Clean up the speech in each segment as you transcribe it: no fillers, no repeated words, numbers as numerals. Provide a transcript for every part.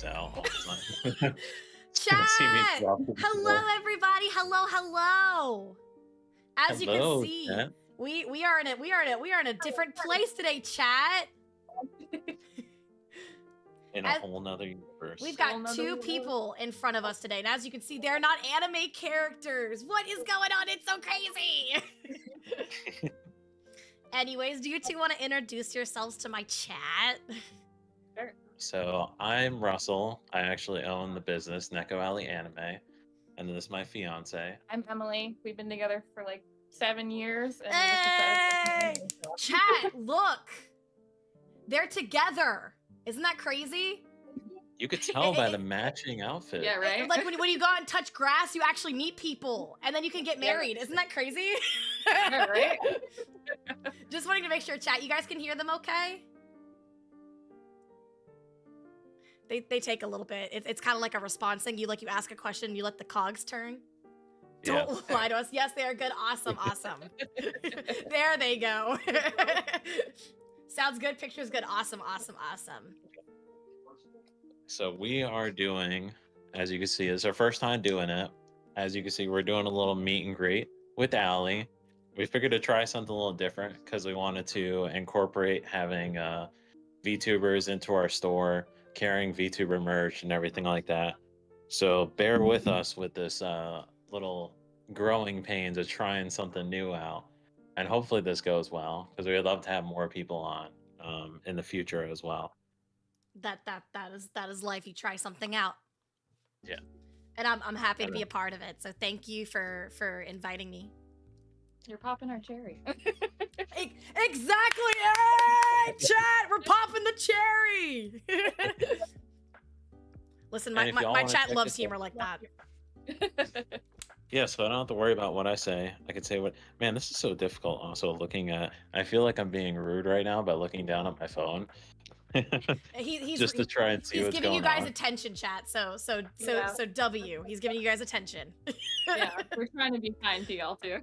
So all of a sudden, it's gonna see me Chat! drop to the Hello, floor. everybody. Hello, hello. As you can Hello, see, chat. we are in a different place today, chat. In a whole nother universe. We've got two people in front of us today, and as you can see, they're not anime characters. What is going on? It's so crazy. Anyways, do you two want to introduce yourselves to my chat? Sure. So I'm Russell. I actually own the business Neko AlienMixture, and this is my fiance. I'm Emily. We've been together for like 7 years. And Hey! Chat, look. They're together. Isn't that crazy? You could tell by the matching outfit. Yeah, right? Like when you go out and touch grass, you actually meet people, and then you can get married. Isn't that crazy? Yeah, right? Just wanting to make sure, chat, you guys can hear them okay? They take a little bit. It's kind of like a response thing. You ask a question, you let the cogs turn. Yeah. Don't lie to us. Yes, they are good. Awesome, awesome. There they go. Sounds good. Picture's good. Awesome, awesome, awesome. So we are doing, as you can see, it's our first time doing it. As you can see, we're doing a little meet and greet with Ali. We figured to try something a little different because we wanted to incorporate having VTubers into our store, carrying VTuber merch and everything like that. So bear with us with this little growing pains of trying something new out. And hopefully this goes well because we would love to have more people on in the future as well. That is life. You try something out. Yeah. And I'm happy to be a part of it. So thank you for inviting me. You're popping our cherry. Exactly. Hey, chat, we're popping the cherry. Listen, my chat loves humor like that. Yeah, so I don't have to worry about what I say. I can say what, man, this is so difficult also looking at, I feel like I'm being rude right now by looking down at my phone. Just to try and see what's going on. He's giving you guys attention, chat. So W. He's giving you guys attention. Yeah, we're trying to be kind to y'all too.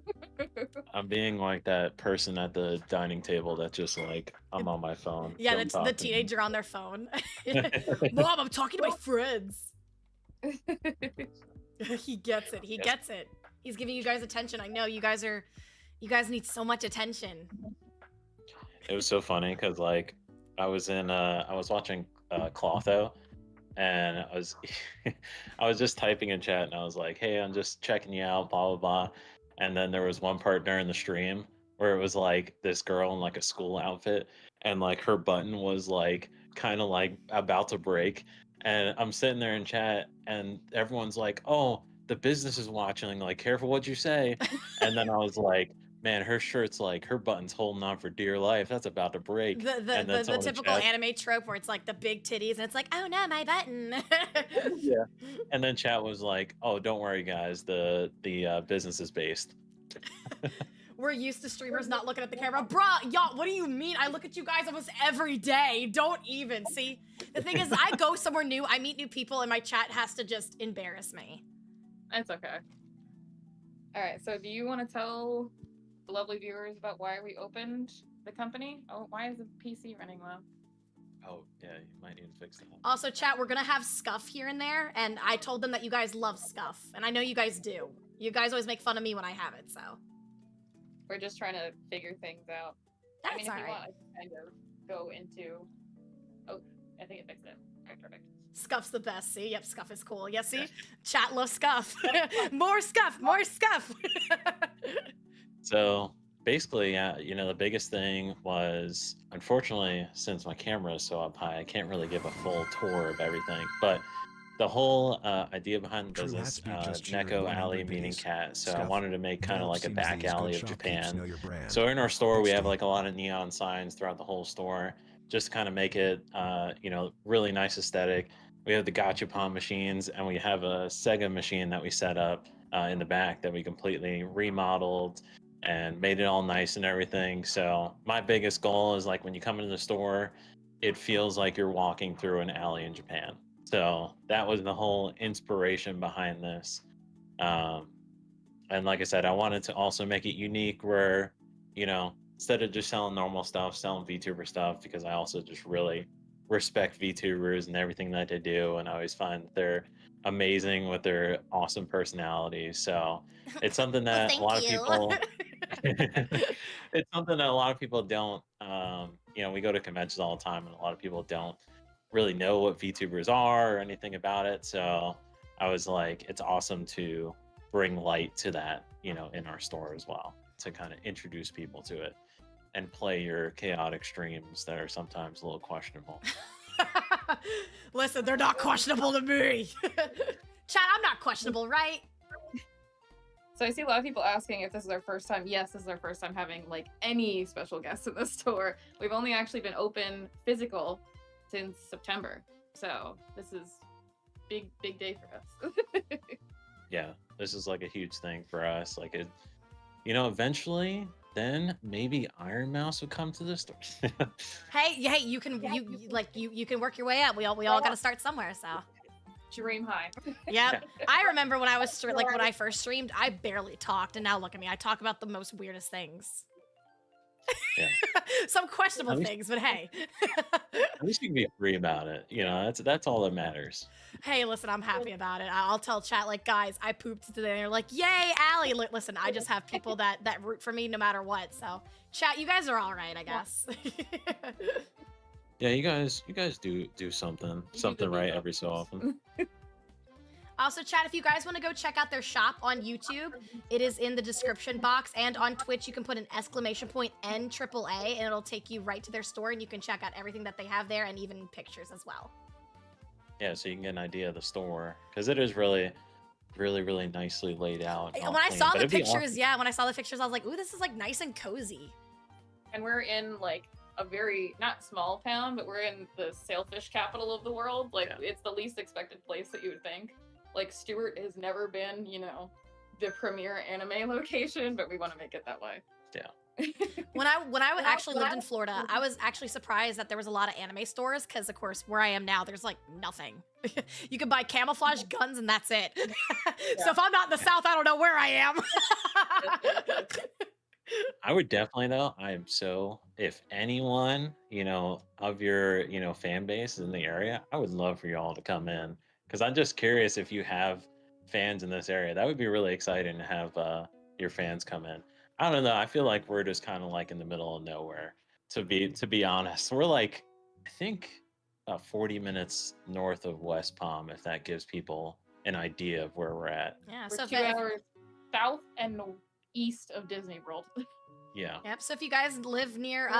I'm being like that person at the dining table that just like, I'm on my phone. Yeah, that's the teenager on their phone. Mom, I'm talking to my friends. He gets it. He gets it. He's giving you guys attention. I know you guys need so much attention. It was so funny because like I was watching Clotho, and I was just typing in chat, and I was like, hey, I'm just checking you out, blah blah blah. And then there was one part during the stream where it was like this girl in like a school outfit, and like her button was like kind of like about to break. And I'm sitting there in chat, and everyone's like, oh, the business is watching, like, careful what you say. And then I was like, man, her shirt's like, her button's holding on for dear life. That's about to break. The typical anime trope where it's like the big titties, and it's like, oh no, my button. Yeah. And then chat was like, oh, don't worry, guys. The business is based. We're used to streamers not looking at the camera. Bruh, y'all, what do you mean? I look at you guys almost every day. Don't even. See, the thing is, I go somewhere new, I meet new people, and my chat has to just embarrass me. That's okay. All right, so do you want to tell the lovely viewers about why we opened the company? Oh, why is the PC running low? Oh, yeah, you might need to fix that. Also, chat, we're gonna have Scuff here and there, and I told them that you guys love Scuff, and I know you guys do. You guys always make fun of me when I have it, so. We're just trying to figure things out. That's I mean, if all you right. want, I can kind of go into... Oh, I think it fixed it. All right, perfect. Scuff's the best, see? Yep, Scuff is cool. Yeah, see? Chat loves Scuff. More Scuff, more Scuff! So basically, you know, the biggest thing was, unfortunately, since my camera is so up high, I can't really give a full tour of everything. But the whole idea behind the business, Neko Alley meaning cat. So I wanted to make kind of like a back alley of Japan. So in our store, we have like a lot of neon signs throughout the whole store, just to kind of make it, you know, really nice aesthetic. We have the gachapon machines, and we have a Sega machine that we set up in the back that we completely remodeled and made it all nice and everything. So my biggest goal is like when you come into the store, it feels like you're walking through an alley in Japan. So that was the whole inspiration behind this. And like I said, I wanted to also make it unique where, you know, instead of just selling normal stuff, selling VTuber stuff, because I also just really respect VTubers and everything that they do, and I always find they're amazing with their awesome personalities. So it's something Well, that a thank lot of you. people it's something that a lot of people don't we go to conventions all the time and a lot of people don't really know what VTubers are or anything about it. So I was like, it's awesome to bring light to that, in our store as well, to kind of introduce people to it and play your chaotic streams that are sometimes a little questionable. Listen, they're not questionable to me. Chat, I'm not questionable, right? So I see a lot of people asking if this is our first time. Yes, this is our first time having like any special guests in the store. We've only actually been open physical since September. So this is big day for us. Yeah, this is like a huge thing for us. Like eventually then maybe Iron Mouse would come to the store. Hey, you can you can work your way up. We all got to start somewhere, so. Dream high. Yep. I remember when I was when I first streamed, I barely talked, and now look at me. I talk about the most weirdest things. Yeah. Some questionable things, but hey. At least you can be free about it. That's all that matters. Hey, listen, I'm happy about it. I'll tell chat, like, guys, I pooped today. And they're like, yay, Allie. Listen, I just have people that root for me no matter what. So, chat, you guys are all right, I guess. Yeah, you guys do something right every so often. Also, chat, if you guys want to go check out their shop on YouTube, it is in the description box, and on Twitch you can put an !N_AAA and it'll take you right to their store, and you can check out everything that they have there and even pictures as well. Yeah, so you can get an idea of the store, because it is really nicely laid out. When I saw the pictures, when I saw the pictures, I was like, ooh, this is like nice and cozy. And we're in like a very, not small town, but we're in the sailfish capital of the world. Like, it's the least expected place that you would think. Like, Stuart has never been, the premier anime location, but we want to make it that way. Yeah. When I actually lived in Florida, I was actually surprised that there was a lot of anime stores, because of course where I am now, there's like nothing. You can buy camouflage guns and that's it. So if I'm not in the South, I don't know where I am. I would definitely though. If anyone, of your, fan base is in the area, I would love for y'all to come in, because I'm just curious if you have fans in this area. That would be really exciting to have your fans come in. I don't know. I feel like we're just kind of like in the middle of nowhere. To be honest, we're like, I think, 40 minutes north of West Palm, if that gives people an idea of where we're at. Yeah, we're so 2 hours south and east of Disney World. Yeah. Yep. So if you guys live near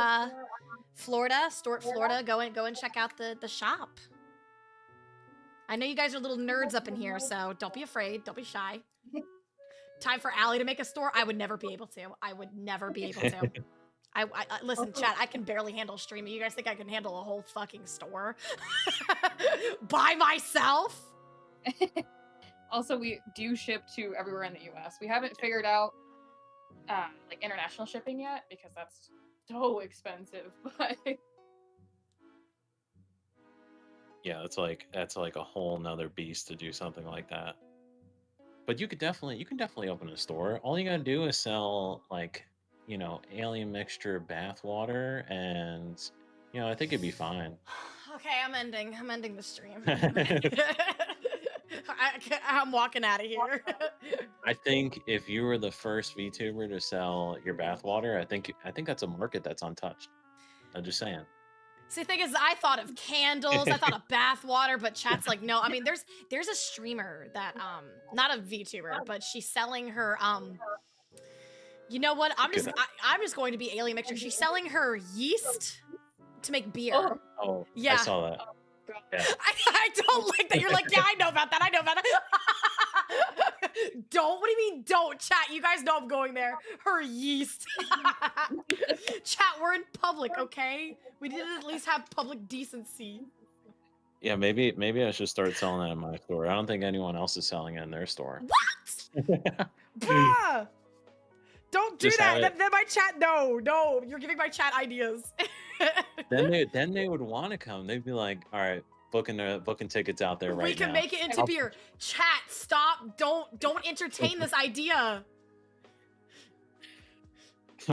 Florida, Stuart, Florida, go and check out the shop. I know you guys are little nerds up in here, so don't be afraid. Don't be shy. Time for Allie to make a store. I would never be able to. I would never be able to. I listen, chat, I can barely handle streaming. You guys think I can handle a whole fucking store by myself? Also, we do ship to everywhere in the US. We haven't figured out like international shipping yet, because that's so expensive. But Yeah, that's like a whole nother beast to do something like that. But you can definitely open a store. All you gotta do is sell like, AlienMixture bath water, and I think it'd be fine. Okay, I'm ending the stream. I'm walking out of here. I think if you were the first VTuber to sell your bath water, I think that's a market that's untouched. I'm just saying. See, the thing is, I thought of candles, I thought of bath water, but chat's like, no. I mean, there's a streamer that, not a VTuber, but she's selling her, you know what? I'm just going to be AlienMixture. She's selling her yeast to make beer. Oh, yeah. I saw that. Yeah. I don't like that. You're like, yeah, I know about that. I know about that. Don't. What do you mean don't? Chat, you guys know I'm going there. Her yeast. Chat, we're in public, okay? We need to at least have public decency. Yeah, maybe I should start selling that in my store. I don't think anyone else is selling it in their store. What? Bruh! Don't do Just that. Then my chat, no, you're giving my chat ideas. then they would want to come. They'd be like, all right, booking tickets out there right now. We can make it into beer. Chat, stop. Don't entertain this idea.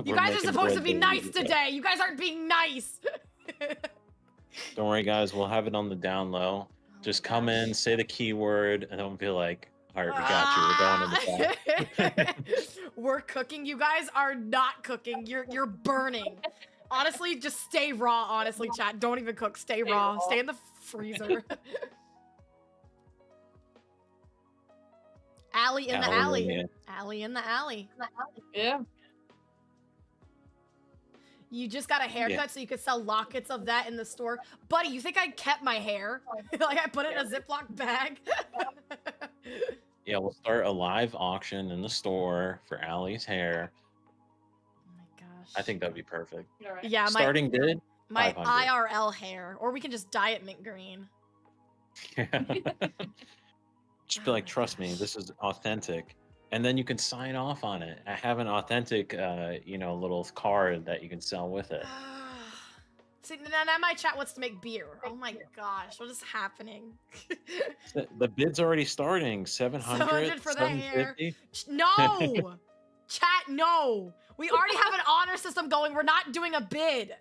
You guys are supposed to be nice today. You guys aren't being nice. Don't worry, guys. We'll have it on the down low. Oh Just my come gosh. in, say the keyword, and don't be like, all right, we got you. We're going in the back. We're cooking. You guys are not cooking. You're burning. Honestly, just stay raw. Honestly, chat. Don't even cook. Stay raw. Stay in the freezer. Alley in the alley. Alley in the alley. Yeah. You just got a haircut so you could sell lockets of that in the store. Buddy, you think I kept my hair? Like I put it in a Ziploc bag? Yeah, we'll start a live auction in the store for Allie's hair. Oh my gosh. I think that'd be perfect. Right. Yeah, Starting bid, my 500. IRL hair. Or we can just dye it mint green. Just be like, trust me, this is authentic. And then you can sign off on it. I have an authentic, little card that you can sell with it. See, now my chat wants to make beer. Oh my gosh, what is happening? The bid's already starting. 700, 700 for the hair. 750. No! Chat, no! We already have an honor system going. We're not doing a bid.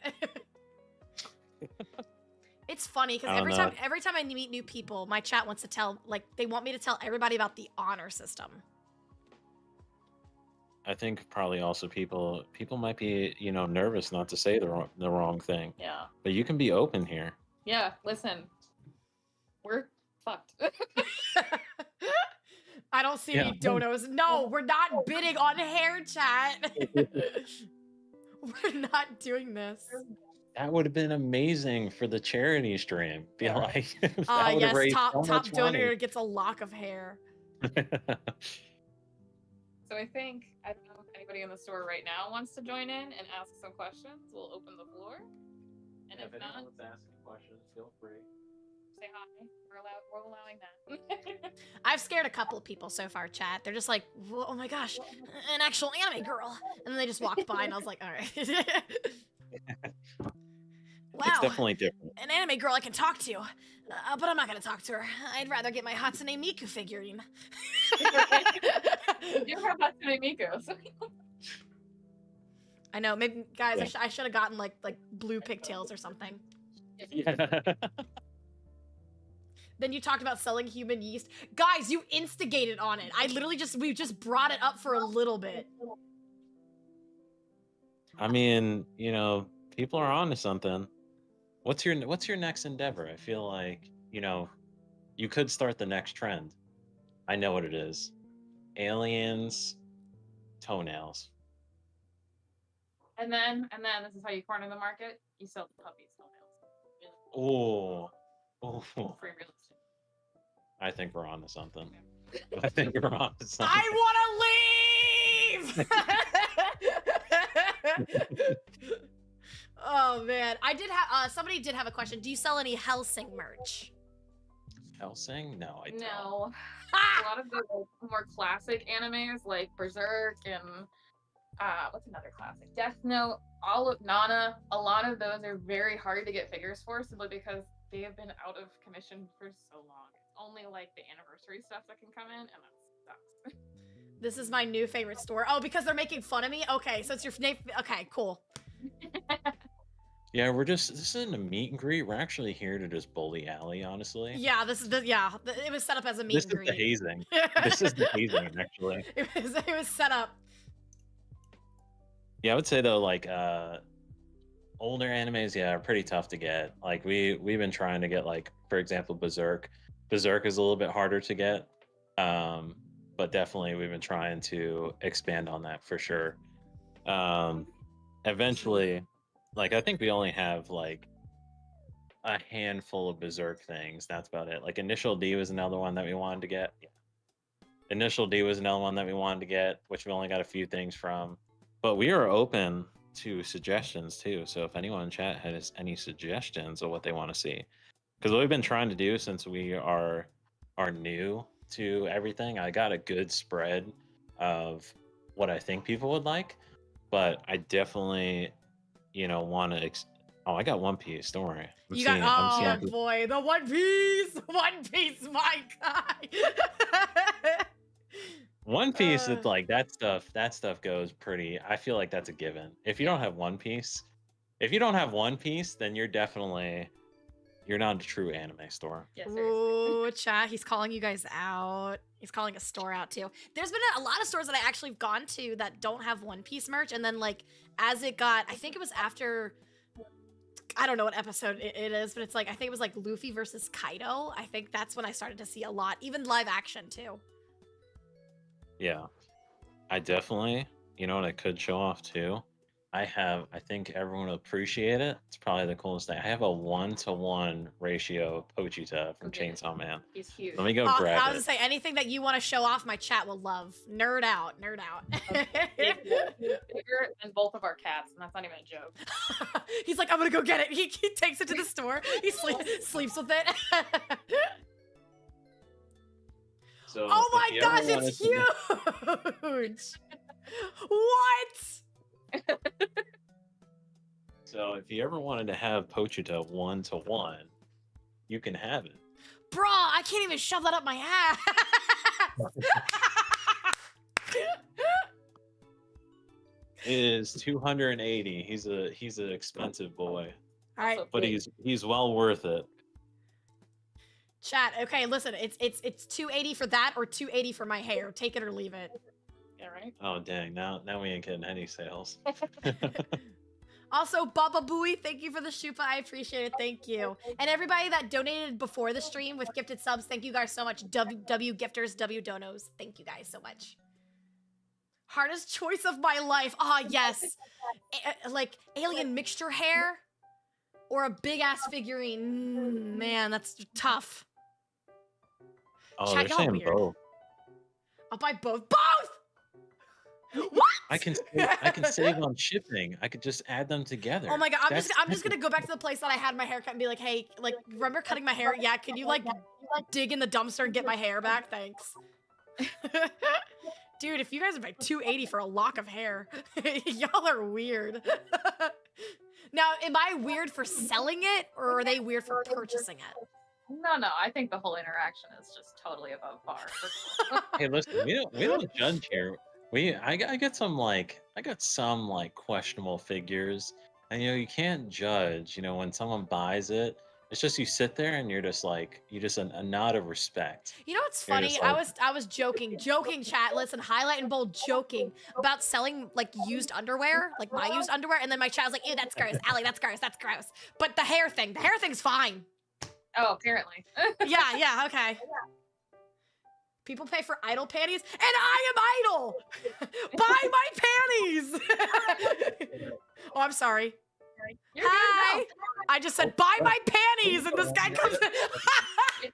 It's funny because every time I meet new people, my chat wants to tell, they want me to tell everybody about the honor system. I think probably also people might be, nervous not to say the wrong thing. Yeah. But you can be open here. Yeah, listen. We're fucked. I don't see any donos. No, we're not bidding on hair, chat. We're not doing this. That would have been amazing for the charity stream. Be like, yes, top donor gets a lock of hair. So I don't know if anybody in the store right now wants to join in and ask some questions. We'll open the floor. And if not, anyone's asking questions, feel free. Say hi. We're allowing that. I've scared a couple of people so far, chat. They're just like, oh my gosh, an actual anime girl. And then they just walked by and I was like, all right. Wow. It's definitely different. An anime girl I can talk to. But I'm not going to talk to her. I'd rather get my Hatsune Miku figurine. You have Hatsune Miku. So. I know, maybe, guys, I should have gotten like blue pigtails or something. Yeah. Then you talked about selling human yeast. Guys, you instigated on it. We just brought it up for a little bit. I mean, people are on to something. What's your next endeavor? I feel like, you could start the next trend. I know what it is. Aliens, toenails. And then this is how you corner the market. You sell the puppies Oh. toenails. Free real estate. I think we're on to something. I think we're on to something. I want to leave! Oh man, I did have somebody did have a question. Do you sell any Hellsing merch? Hellsing? No, I don't. No. A lot of the more classic animes like Berserk and what's another classic? Death Note, all of Nana, a lot of those are very hard to get figures for simply because they have been out of commission for so long. It's only like the anniversary stuff that can come in, and that sucks. This is my new favorite store. Oh, because they're making fun of me? Okay, so it's your name. Okay, cool. Yeah, this isn't a meet and greet. We're actually here to just bully Allie, honestly. Yeah, it was set up as a meet and greet. This is the hazing. This is the hazing, actually. It was set up. Yeah, I would say though, older animes, are pretty tough to get. Like we've been trying to get, for example, Berserk. Berserk is a little bit harder to get, but definitely we've been trying to expand on that for sure. Eventually, I think we only have a handful of Berserk things. That's about it. Initial D was another one that we wanted to get. Yeah. Initial D was another one that we wanted to get, which we only got a few things from. But we are open to suggestions too. So if anyone in chat has any suggestions of what they want to see, because what we've been trying to do since we are new to everything, I got a good spread of what I think people would like, but I definitely, want to. I got One Piece. Don't worry. Boy, the One Piece, my guy. One Piece, it's that stuff goes pretty. I feel like that's a given. If you don't have One Piece, then you're definitely you're not a true anime store. Yeah, seriously. Ooh, chat. He's calling you guys out. He's calling a store out too. There's been a lot of stores that I actually have gone to that don't have One Piece merch, and then like as it got, I think it was after, I don't know what episode it is, but it's like I think it was like Luffy versus Kaido. I think that's when I started to see a lot, even live action too. Yeah, I definitely. You know what I could show off too? I think everyone will appreciate it. It's probably the coolest thing. I have a 1-to-1 ratio of Pochita from Okay. Chainsaw Man. He's huge. Let me go I grab was it. gonna say anything that you want to show off, my chat will love. Nerd out, nerd out. Bigger than both of our cats, and that's not even a joke. He's like, I'm gonna go get it. He takes it to the store. He sleeps with it. So Oh if my you gosh, ever it's wanted to- huge! What? So if you ever wanted to have Pochita 1-to-1, you can have it. Bruh, I can't even shove that up my ass. It is 280. He's an expensive boy, All right, but he's well worth it. chat. Okay, listen, it's 280 for that or 280 for my hair. Take it or leave it. Yeah, right? Oh dang! Now we ain't getting any sales. Also, Baba Booey, thank you for the shupa. I appreciate it. Thank you. And everybody that donated before the stream with gifted subs, thank you guys so much. W gifters, W donos. Thank you guys so much. Hardest choice of my life. Ah, yes. Like AlienMixture hair or a big ass figurine. Man, that's tough. Oh, Chat, they're y'all saying weird. both. I'll buy both. Both! What? I can save on shipping. I could just add them together. Oh my god, I'm just That's gonna go back to the place that I had my hair cut and be like, hey, like, remember cutting my hair? Yeah, can you like dig in the dumpster and get my hair back? Thanks. Dude, if you guys would pay $280 for a lock of hair, y'all are weird. Now, am I weird for selling it, or are they weird for purchasing it? No, I think the whole interaction is just totally above par. Hey, listen, we don't judge here. I got some questionable figures, and you can't judge. When someone buys it, it's just you sit there and you're just a nod of respect. You know what's You're funny? just I was joking, chat. Listen, highlight and bold, joking about selling like used underwear, like my used underwear, and then my chat was like, "Ew, that's gross, Allie, that's gross." But the hair thing's fine. Oh, apparently. Yeah, okay. People pay for idol panties, and I am idol. Buy my panties. Oh, I'm sorry. You're Hi. good. I just said buy my panties, and this guy comes. Yeah,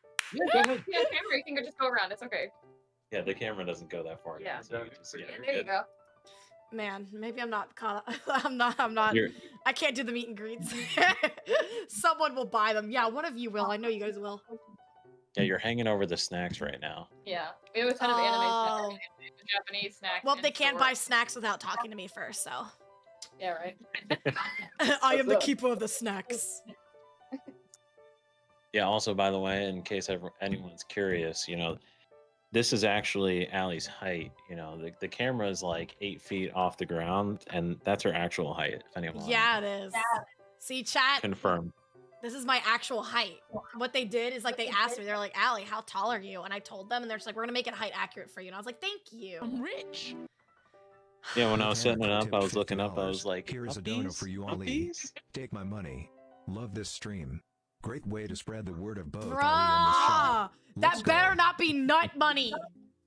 go ahead. Yeah, camera, you can just go around. It's okay. Yeah, the camera doesn't go that far. Yeah. Down, so you can just, you're There you good. go. Man, maybe I'm not caught. I'm not. You're- I can't do the meet and greets. Someone will buy them. Yeah, one of you will. I know you guys will. Yeah, you're hanging over the snacks right now. Yeah. We have a ton of Oh. anime snacks, Japanese snacks. Well, in they can't store. buy snacks without talking to me first, so. Yeah, right. I am the keeper of the snacks. Yeah, also, by the way, in case anyone's curious, this is actually Allie's height. The camera is like 8 feet off the ground, and that's her actual height, if anyone Yeah, it is. See, chat, confirm. this is my actual height. What they did is like they asked me, they're like, Allie, how tall are you? And I told them, and they're just like, we're gonna make it height accurate for you. And I was like, thank you. I'm rich. Yeah, when I was setting it Tip up, I was looking up, I $50. was like, Here's a donor "Uppies? for you, Ali. Uppies?" Take my money. Love this stream. Great way to spread the word of both Ali and the Bruh, shop. that Let's better go. not be nut money.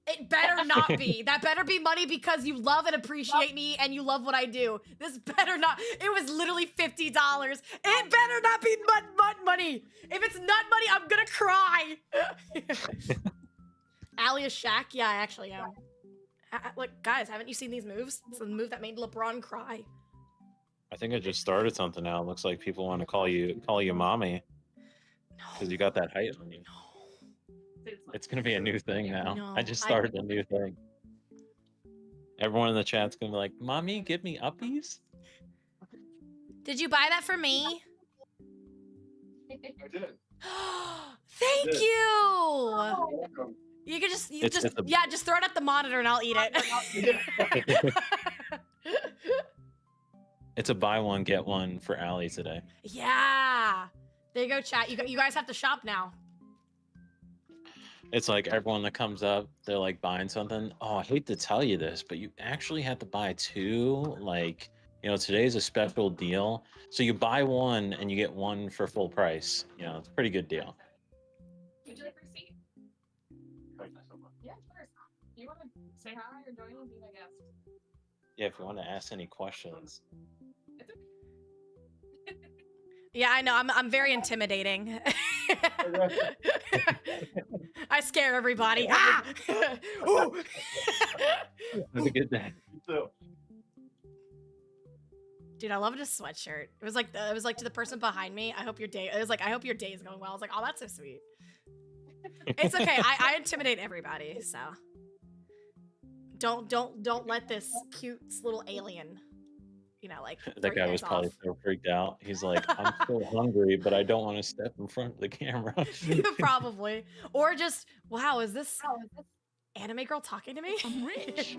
It better not be. That better be money because you love and appreciate me and you love what I do. This better not. It was literally $50. It better not be nut money. If it's nut money, I'm gonna cry. Allie is Shaq? Yeah, I actually am. Look, guys, haven't you seen these moves? It's the move that made LeBron cry. I think I just started something now. It looks like people want to call you mommy because you got that height on you. It's gonna be a new thing now. No, I just started a new thing. Everyone in the chat's gonna be like, "Mommy, give me uppies." Did you buy that for me? I did. Thank did. you. You can just, It's a- yeah, just throw it at the monitor and I'll eat it. It's a buy one get one for Allie today. Yeah. There you go, chat. You guys have to shop now. It's like everyone that comes up, they're like buying something. Oh, I hate to tell you this, but you actually have to buy two. Like, you know, today's a special deal. So you buy one and you get one for full price. You know, it's a pretty good deal. Would you like a receipt? Yeah, of course. You want to say hi or join and be my guest? Yeah, if you want to ask any questions. It's okay. Yeah, I know. I'm very intimidating. I scare everybody. Ah! Ooh! Have a good day. Dude, I love this sweatshirt. It was like to the person behind me. I hope your day. It was like, I hope your day is going well. I was like, oh, that's so sweet. It's okay. I intimidate everybody. So don't let this cute little alien, you know, like That guy was probably so freaked out. He's like, I'm so hungry, but I don't want to step in front of the camera. probably, or just wow, is this anime girl talking to me? I'm rich.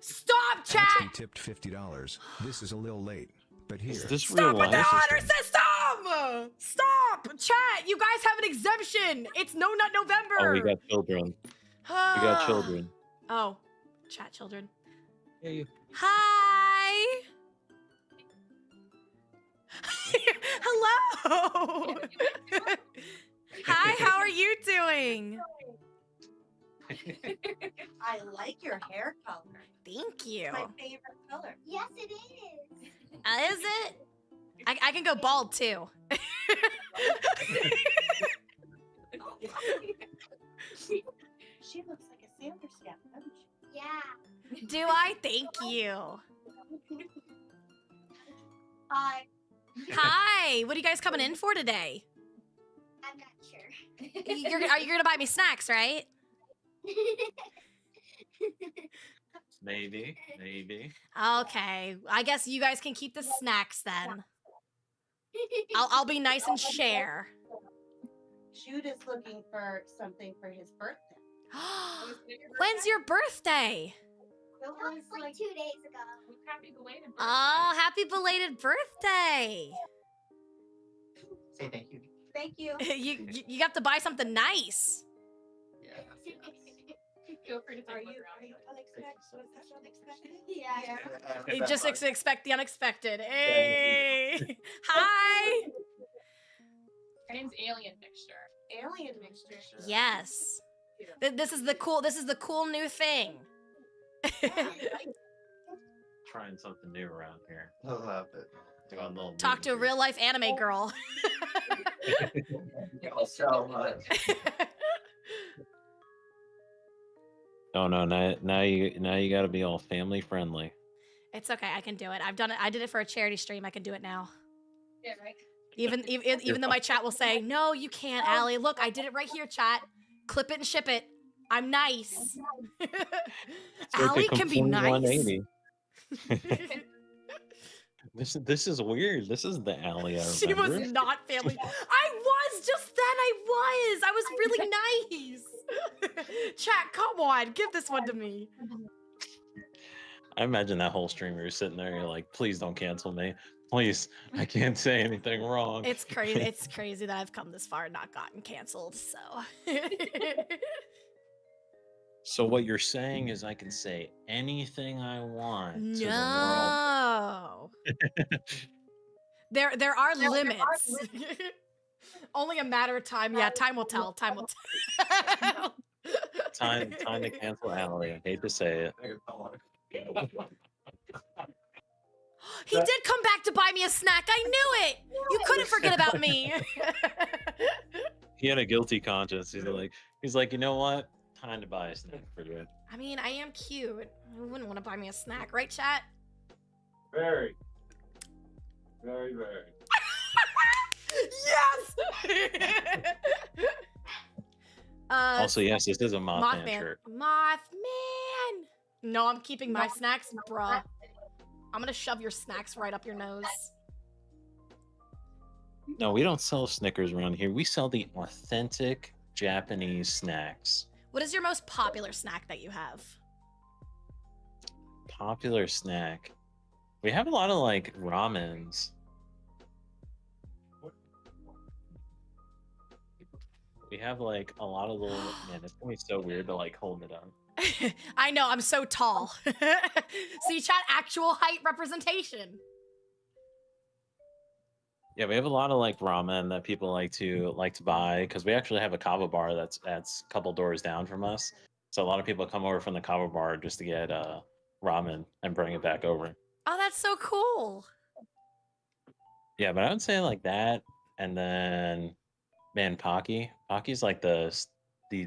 Stop, chat. Actually tipped $50. This is a little late, but here. Is this Stop real with the life? honor system! Stop, chat. You guys have an exemption. It's No Nut November. Oh, we got children. We got children. Oh, chat children. Hey. Hi. Hello. Hi, how are you doing? I like your hair color. Thank you. My favorite color. Yes, it is. Is it? I can go bald too. She looks like a sailor scout, doesn't she? Yeah. Do I? Thank you. Hi. Hi. What are you guys coming in for today? I'm not sure. You're gonna buy me snacks, right? Maybe. Okay. I guess you guys can keep the snacks then. I'll be nice and share. Jude is looking for something for his birthday. When's your birthday? It That was like 2 days ago. Happy belated birthday. Oh, happy belated birthday. Say thank you. Thank you. You have to buy something nice. Feel free to take Are a look you around. unexpected? Yeah. You just expect the unexpected. Hey. Hi. Her name's AlienMixture. AlienMixture. Yes. This is the cool new thing. Trying something new around here. I love it. Doing a little Talk to a real life anime girl. So much. Oh no, now you got to be all family friendly. It's okay. I can do it. I've done it. I did it for a charity stream. I can do it now. Yeah, right. Even though my chat will say, no, you can't, Allie. Look, I did it right here, chat. Clip it and ship it. I'm nice. Allie can be nice. 180. This is weird. This is the Allie I She was remember. not family. I was just then. I was really nice. Chat, come on, give this one to me. I imagine that whole streamer is sitting there. You're like, please don't cancel me. Please, I can't say anything wrong. It's crazy. It's crazy that I've come this far and not gotten canceled. So. So what you're saying is I can say anything I want to the No. There are limits. Only a matter of time. Yeah, time will tell. Time will tell. world. Time to cancel Allie. I hate to say it. He did come back to buy me a snack. I knew it. You couldn't forget about me. He had a guilty conscience. He's like, you know what? Time to buy a snack for you. I mean, I am cute. Who wouldn't want to buy me a snack, right, chat? Very. Very, very. Yes. Also, yes, this is a Mothman Mothman. shirt. Mothman. No, I'm keeping my snacks, bruh. I'm gonna shove your snacks right up your nose. No, we don't sell Snickers around here. We sell the authentic Japanese snacks. What is your most popular snack that you have? Popular snack. We have a lot of like ramens. We have like a lot of little, man, it's gonna be so weird to like hold it up. I know, I'm so tall. See, chat, actual height representation. Yeah, we have a lot of like ramen that people like to buy because we actually have a kava bar that's a couple doors down from us. So a lot of people come over from the kava bar just to get ramen and bring it back over. Oh, that's so cool. Yeah, but I would say like that, and then man, Pocky's like the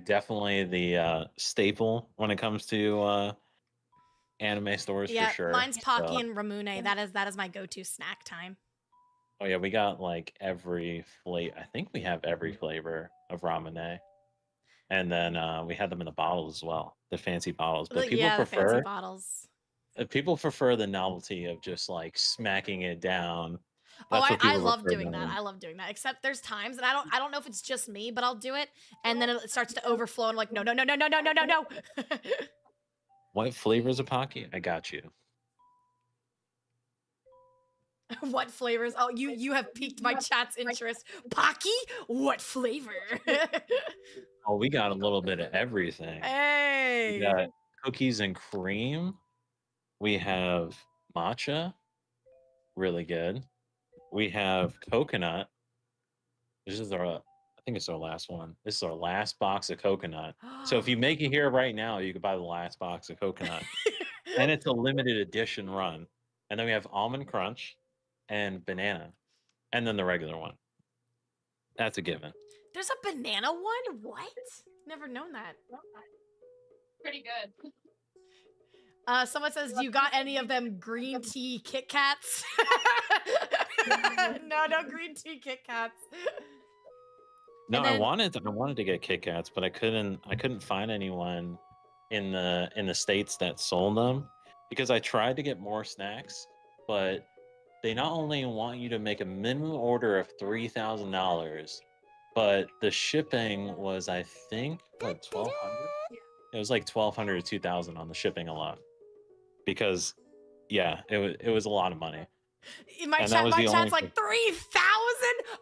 definitely the staple when it comes to anime stores Yeah, for sure. mine's Pocky So, and Ramune. That is my go-to snack time. oh yeah, we got like every flavor. I think we have every flavor of ramen. And then we had them in the bottles as well, the fancy bottles. But people Yeah, the fancy prefer bottles. people prefer the novelty of just like smacking it down. Oh, That's what I people love prefer doing that. more. I love doing that. Except there's times, and I don't know if it's just me, but I'll do it, and then it starts to overflow, and I'm like, no, no, no, no, no, no, no, no, no. What flavors of Pocky? I got you. What flavors? Oh, you have piqued my chat's interest. Pocky? What flavor? Oh, we got a little bit of everything. Hey. We got cookies and cream. We have matcha, really good. We have coconut. This is our, I think it's our last one. This is our last box of coconut. So if you make it here right now, you can buy the last box of coconut. And it's a limited edition run. And then we have almond crunch and banana. And then the regular one. That's a given. There's a banana one? What? Never known that. Pretty good. Someone says, do you got any of them green tea Kit Kats? No green tea Kit Kats. No, then, I wanted to get Kit Kats, but I couldn't find anyone in the states that sold them because I tried to get more snacks, but they not only want you to make a minimum order of $3,000, but the shipping was, I think, what, 1,200? It was like 1,200 to 2,000 on the shipping alone. Because yeah, it was a lot of money. My chat's like 3,000.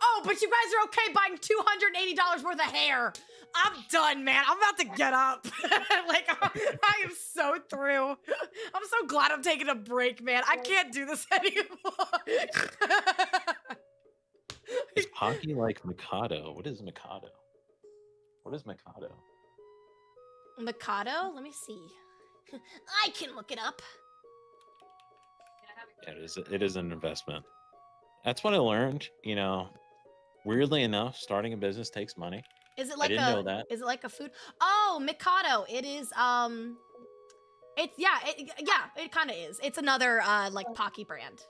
Oh, but you guys are okay buying $280 worth of hair. I'm done, man. I'm about to get up. Like I am so through. I'm so glad I'm taking a break, man. I can't do this anymore. Is Pocky like Mikado? What is Mikado? What is Mikado? Mikado? Let me see. I can look it up. Yeah, it is an investment. That's what I learned, weirdly enough, starting a business takes money. Is it like I didn't know that. Is it like a food? Oh, Mikado. It is it kind of is. It's another like Pocky brand.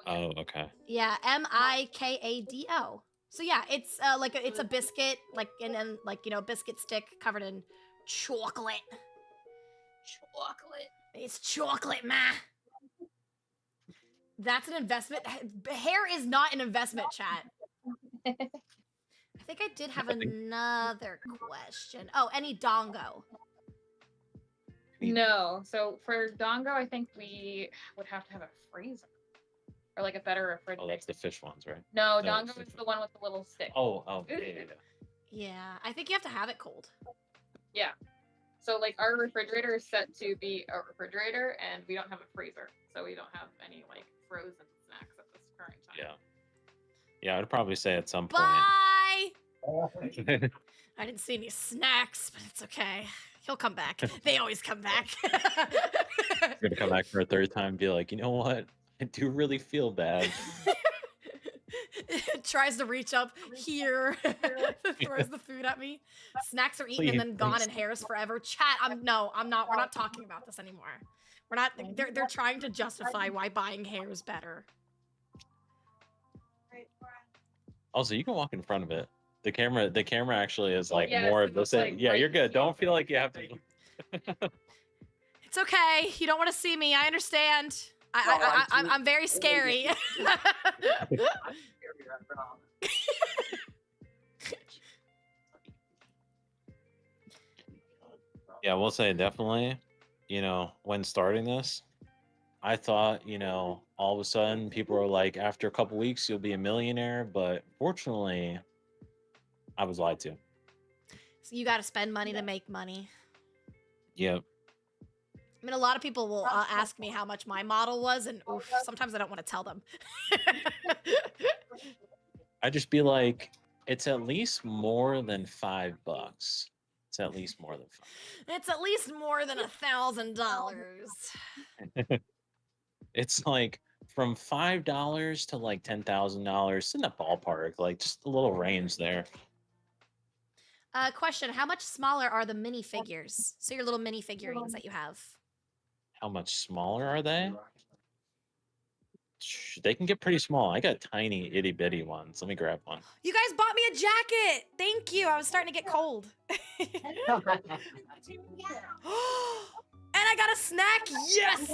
Oh, okay. Yeah, Mikado. So yeah, it's it's a biscuit, and then biscuit stick covered in chocolate. Chocolate. It's chocolate, ma. That's an investment. Hair is not an investment, chat. I think I did have another question. Oh, any dongo? No. So for dongo, I think we would have to have a freezer. Or like a better refrigerator. Oh, that's the fish ones, right? No, dongo is the one with the little stick. Oh, yeah. Yeah, I think you have to have it cold. Yeah. So like our refrigerator is set to be a refrigerator, and we don't have a freezer, so we don't have any like frozen snacks at this current time. Yeah, I'd probably say at some Bye. point. I didn't see any snacks, but it's okay. He'll come back. They always come back. He's gonna come back for a third time and be like, you know what? I do really feel bad. Tries to reach up here, throws the food at me. Snacks are eaten and then gone, and hair is forever. Chat, I'm not. We're not talking about this anymore. We're not. They're trying to justify why buying hair is better. Also, you can walk in front of it. The camera actually is like Yeah, more so of the it's, same. like, Yeah, right you're good. Don't here. feel like you have to. It's okay. You don't want to see me. I understand. I'm very scary. Yeah, we'll say definitely. When starting this, I thought, all of a sudden people are like, after a couple weeks, you'll be a millionaire. But fortunately, I was lied to. So you got to spend money to make money. Yep. I mean, a lot of people will ask me how much my model was, and oof, sometimes I don't want to tell them. I just be like, it's at least more than $5. It's at least more than It's at least more than $1,000. It's like from $5 to like $10,000 in the ballpark, like just a little range there. Question: how much smaller are the minifigures? So your little mini figurines that you have. How much smaller are they? They can get pretty small. I got tiny itty bitty ones. Let me grab one. You guys bought me a jacket. Thank you. I was starting to get cold. And I got a snack. Yes.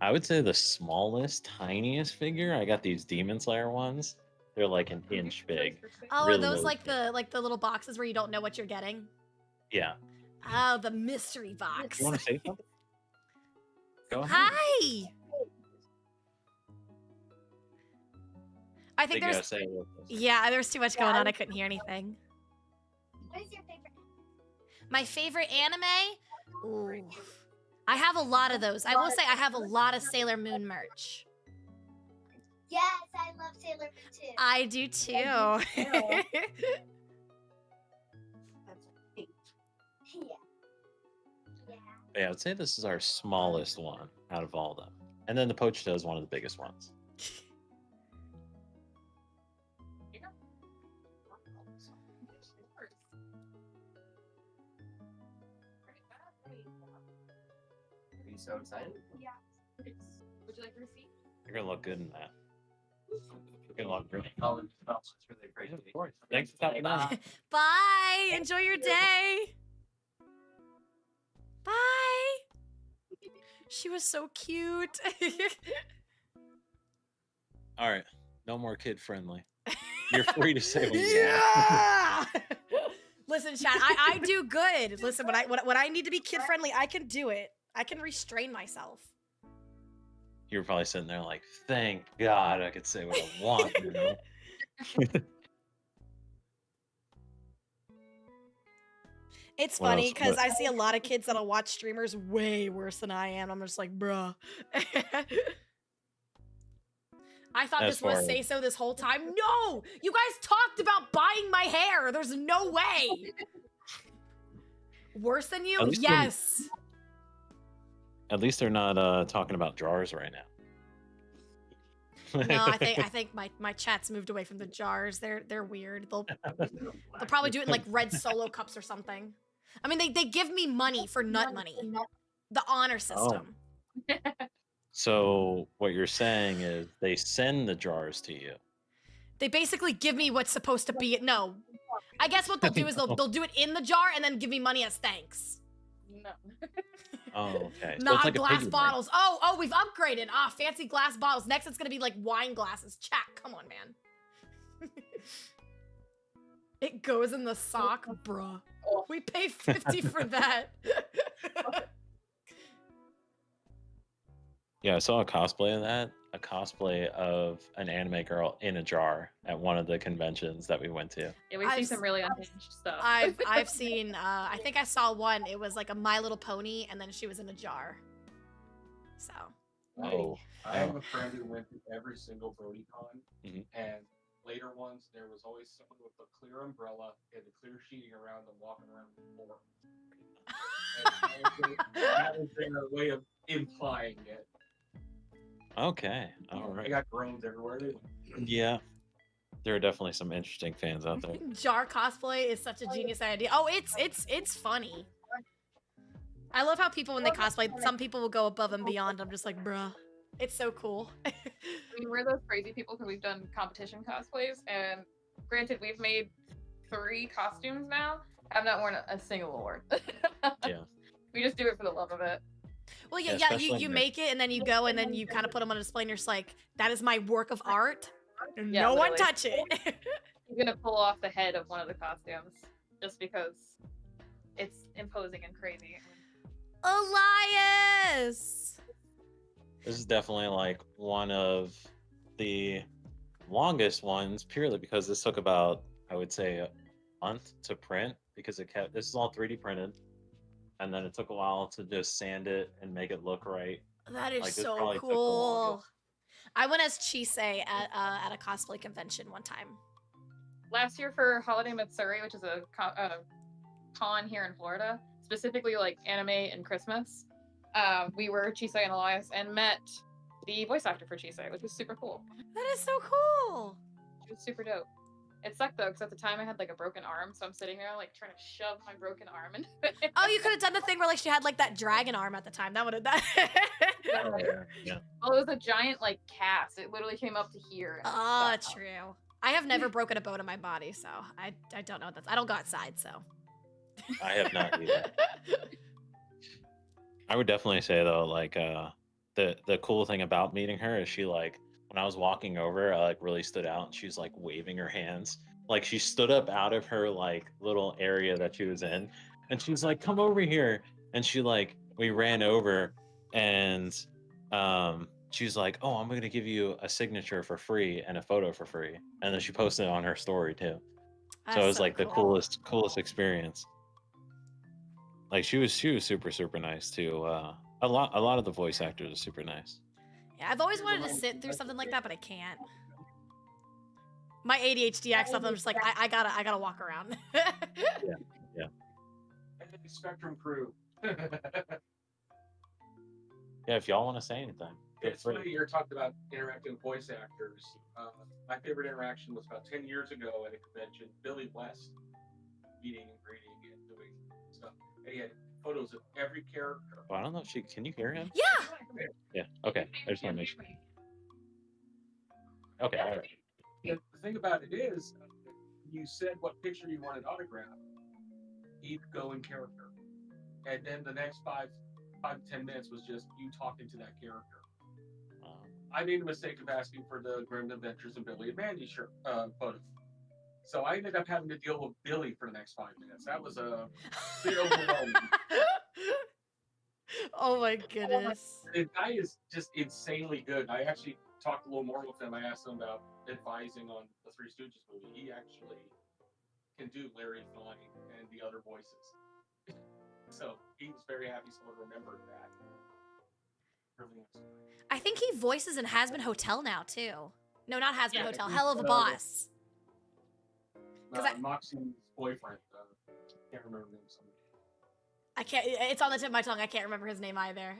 I would say the smallest, tiniest figure. I got these Demon Slayer ones. They're like an inch big. Oh, Really, are those really like big. the little boxes where you don't know what you're getting? Yeah. Oh, the mystery box. You want to say something? Go ahead. Hi. I think You gotta there's say it. yeah, there's too much going on. I couldn't hear anything. What is your favorite? My favorite anime? Ooh. I have a lot of those. I will say I have a lot of Sailor Moon merch. Yes, I love Sailor Moon too. I do too. Yeah. Yeah. Yeah, I would say this is our smallest one out of all of them. And then the Pochita is one of the biggest ones. Are you so excited? Yeah. Would you like a receipt? You're gonna look good in that. You're gonna look really. Oh, it smells really great. Of course. Thanks for stopping by. Bye. Enjoy your day. Bye. She was so cute. All right. No more kid friendly. You're free to say what you want. Yeah. Listen, Chad, I do good. Listen, when I need to be kid friendly, I can do it. I can restrain myself. You were probably sitting there like, thank God I could say what I want, you know? It's What funny else? because What- I see a lot of kids that'll watch streamers way worse than I am. I'm just like, bruh. I thought As this was far Say as- So this whole time. No! You guys talked about buying my hair. There's no way. Worse than you? At least they're- Yes. At least they're not talking about jars right now. No, I think my chat's moved away from the jars. They're weird. They'll probably do it in like red solo cups or something. I mean, they give me money for nut money. The honor system. So what you're saying is they send the jars to you. They basically give me what's supposed to be. No, I guess what they'll do is they'll do it in the jar and then give me money as thanks. No. Oh, okay. So Not it's like a glass piggy bank. bottles. Oh, we've upgraded. Ah, fancy glass bottles. Next, it's gonna be like wine glasses. Chat, come on, man. It goes in the sock, bruh. We pay 50 for that. Yeah, I saw a cosplay of that. A cosplay of an anime girl in a jar at one of the conventions that we went to. Yeah, we I've see s- some really unhinged stuff. I've seen. I think I saw one. It was like a My Little Pony, and then she was in a jar. So. Oh, I have a friend who went to every single BronyCon, Mhm. and later ones there was always someone with a clear umbrella and the clear sheeting around them walking around the floor. And that was their way of implying it. okay. All I right. got groans everywhere. Yeah. There are definitely some interesting fans out there. Jar cosplay is such a genius idea. Oh, it's funny. I love how people when they cosplay, some people will go above and beyond. I'm just like, bruh, it's so cool. I mean, we're those crazy people because we've done competition cosplays, and granted, we've made 3 costumes now. I've not worn a single award. Yeah. We just do it for the love of it. Well, Yeah, yeah, you especially when make it and then you go and then you kind of put them on a display and you're just like, that is my work of art. And Yeah, no one literally. touch it. I'm gonna pull off the head of one of the costumes just because it's imposing and crazy. Elias! This is definitely like one of the longest ones purely because this took about, I would say, a month to print because this is all 3D printed, and then it took a while to just sand it and make it look right. That is Like, this so probably took the cool. longest. I went as 𝙃𝙀𝙍 at a cosplay convention one time. Last year for Holiday Matsuri, which is a con here in Florida, specifically like anime and Christmas, we were 𝙃𝙀𝙍 and Elias and met the voice actor for 𝙃𝙀𝙍, which was super cool. That is so cool. It was super dope. It sucked though, because at the time I had like a broken arm, so I'm sitting there like trying to shove my broken arm into it. Oh, you could have done the thing where like she had like that dragon arm at the time. That would have done. Oh, yeah. Well, it was a giant like cast. It literally came up to here. Oh, true. I have never broken a bone in my body, so I don't know what that's. I don't go outside, so. I have not either. I would definitely say though, like the cool thing about meeting her is she like when I was walking over, I like really stood out and she was like waving her hands. Like she stood up out of her like little area that she was in and she was like, come over here. And she like we ran over and she's like, oh, I'm gonna give you a signature for free and a photo for free. And then she posted it on her story too. So it was like the coolest experience. Like she was super nice too. A lot of the voice actors are super nice. Yeah, I've always wanted to sit through something like that, but I can't. My ADHD acts up. I'm just like I gotta walk around. Yeah. Spectrum crew. Yeah, if y'all want to say anything. It's funny you're talking about interacting with voice actors. My favorite interaction was about 10 years ago at a convention. Billy West meeting and greeting and doing stuff. And he had photos of every character. Well, I don't know if can you hear him? Yeah. Yeah. Okay. I just want to make sure. Okay. All right. The thing about it is, you said what picture you wanted autographed. He'd go in character, and then the next 5 to 10 minutes was just you talking to that character. I made a mistake of asking for the Grim Adventures of Billy and Mandy photo. So I ended up having to deal with Billy for the next 5 minutes. That was a bit overwhelming. Oh my goodness. The guy is just insanely good. I actually talked a little more with him. I asked him about advising on the Three Stooges movie. He actually can do Larry Fine and the other voices. So he was very happy someone remembered that. Really nice. I think he voices in Has Been Hotel now too. No, not Has Been Hotel. he's, Hell of a Boss. Moxie's boyfriend. Can't remember the name. I can't. It's on the tip of my tongue. I can't remember his name either.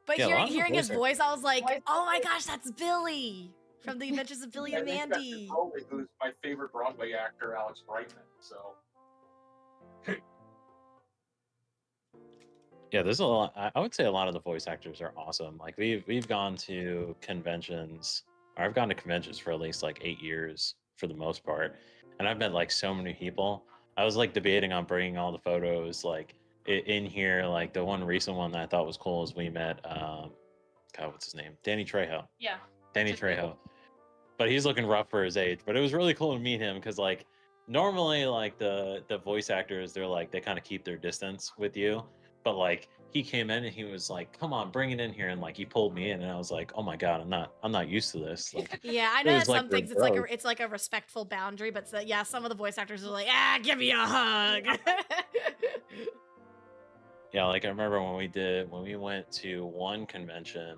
But Yeah, hearing his voice, I was like, "Oh my gosh, that's Billy from The Adventures of Billy and Mandy." Who's my favorite Broadway actor, Alex Brightman. So. Yeah, there's a lot. I would say a lot of the voice actors are awesome. Like we've gone to conventions. Or I've gone to conventions for at least like 8 years for the most part, and I've met like so many people. I was like debating on bringing all the photos like in here. Like the one recent one that I thought was cool is we met God, what's his name? Danny Trejo. Yeah. Danny Trejo. But he's looking rough for his age. But it was really cool to meet him because like normally like the voice actors, they're like they kind of keep their distance with you. But like he came in and he was like, "Come on, bring it in here," and like he pulled me in, and I was like, "Oh my god, I'm not used to this." Like, yeah, I know that some like things it's like a respectful boundary, but yeah, some of the voice actors are like, give me a hug. Yeah, like I remember when we went to one convention,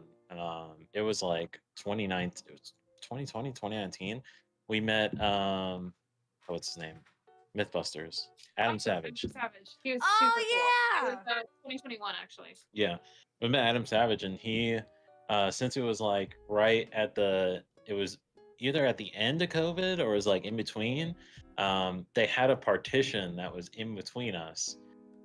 it was like 2019, it was 2020, 2019. We met what's his name? Mythbusters. Adam Savage. He was Oh, super cool. It was 2021 actually. Yeah. We met Adam Savage and he since it was like right at it was either at the end of COVID or it was like in between, they had a partition that was in between us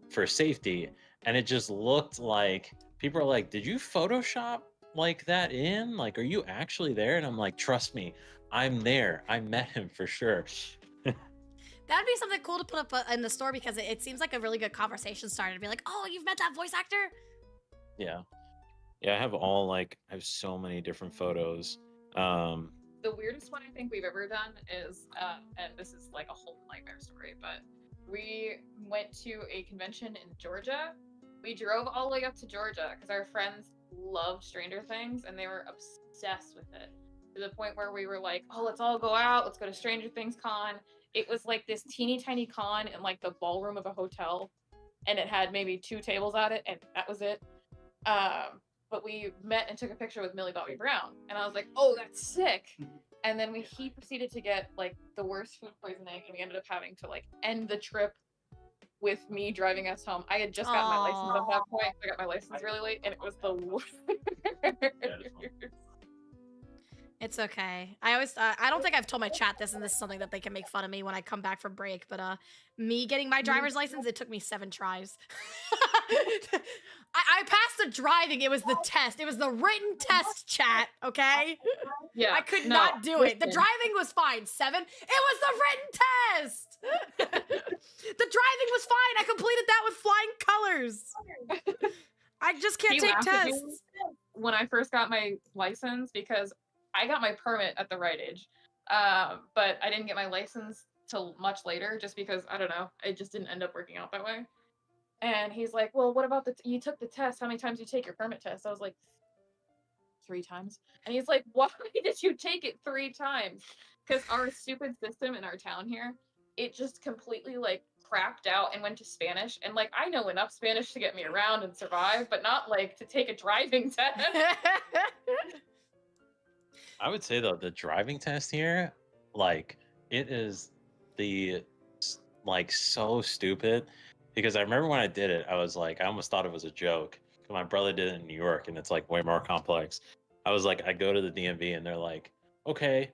for safety, and it just looked like people are like, "Did you Photoshop like that in? Like, are you actually there?" And I'm like, "Trust me, I'm there. I met him for sure." That'd be something cool to put up in the store because it seems like a really good conversation starter to be like, "Oh, you've met that voice actor?" Yeah. I have so many different photos. The weirdest one I think we've ever done is, and this is like a whole nightmare story, but we went to a convention in Georgia. We drove all the way up to Georgia because our friends loved Stranger Things, and they were obsessed with it to the point where we were like, "Oh, let's all go out. Let's go to Stranger Things Con." It was like this teeny tiny con in like the ballroom of a hotel, and it had maybe 2 tables at it, and that was it. But we met and took a picture with Millie Bobby Brown, and I was like, "Oh, that's sick." And then he proceeded to get like the worst food poisoning, and we ended up having to like end the trip with me driving us home. I had just gotten my license at that point. I got my license really late, and it was the worst. It's okay. I don't think I've told my chat this, and this is something that they can make fun of me when I come back from break, but me getting my driver's license, it took me 7 tries. I passed the driving, it was the test. It was the written test, chat, okay? Yeah. I could not do it. The driving was fine. 7, it was the written test! The driving was fine. I completed that with flying colors. I just can't take tests. When I first got my license, because I got my permit at the right age, but I didn't get my license till much later, just because, I don't know, it just didn't end up working out that way. And he's like, "Well, what about you took the test? How many times did you take your permit test?" I was like, 3 times. And he's like, "Why did you take it 3 times?" Because our stupid system in our town here, it just completely like crapped out and went to Spanish. And like, I know enough Spanish to get me around and survive, but not like to take a driving test. I would say though, the driving test here, like, it is like so stupid, because I remember when I did it, I was like, I almost thought it was a joke. My brother did it in New York, and it's like way more complex. I was like, I go to the DMV, and they're like, "Okay,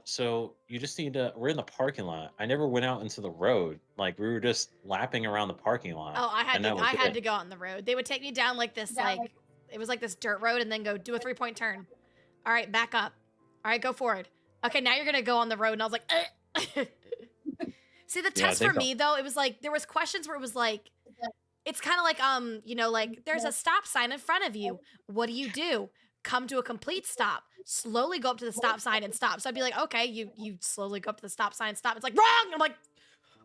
so you just need to. We're in the parking lot. I never went out into the road. Like, we were just lapping around the parking lot." Oh, I had to go on the road. They would take me down like this, like it was like this dirt road, and then go do a 3-point turn. All right, back up. All right, go forward. Okay, now you're gonna go on the road, and I was like, See, the test for me though, it was like there was questions where it was like, it's kind of like you know, like there's a stop sign in front of you. What do? Come to a complete stop. Slowly go up to the stop sign and stop. So I'd be like, okay, you slowly go up to the stop sign and stop. It's like wrong. I'm like,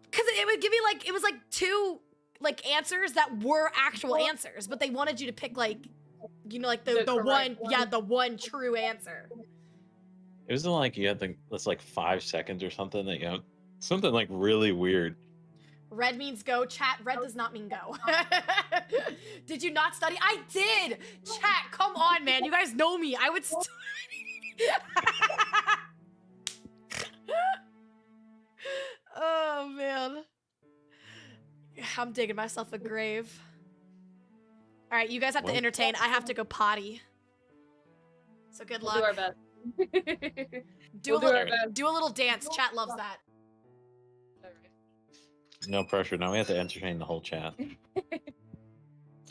because it would give you like, it was like 2 like answers that were actual answers, but they wanted you to pick like, you know, like the one, yeah, the one true answer. It was like you had it's like 5 seconds or something that you had something like really weird. Red means go. Chat, red does not mean go. Did you not study? I did! Chat, come on, man. You guys know me. I would study. Oh, man. I'm digging myself a grave. All right, you guys have to entertain. I have to go potty. So good luck. We'll do our best. Do a little dance. Chat loves that. No pressure. Now we have to entertain the whole chat.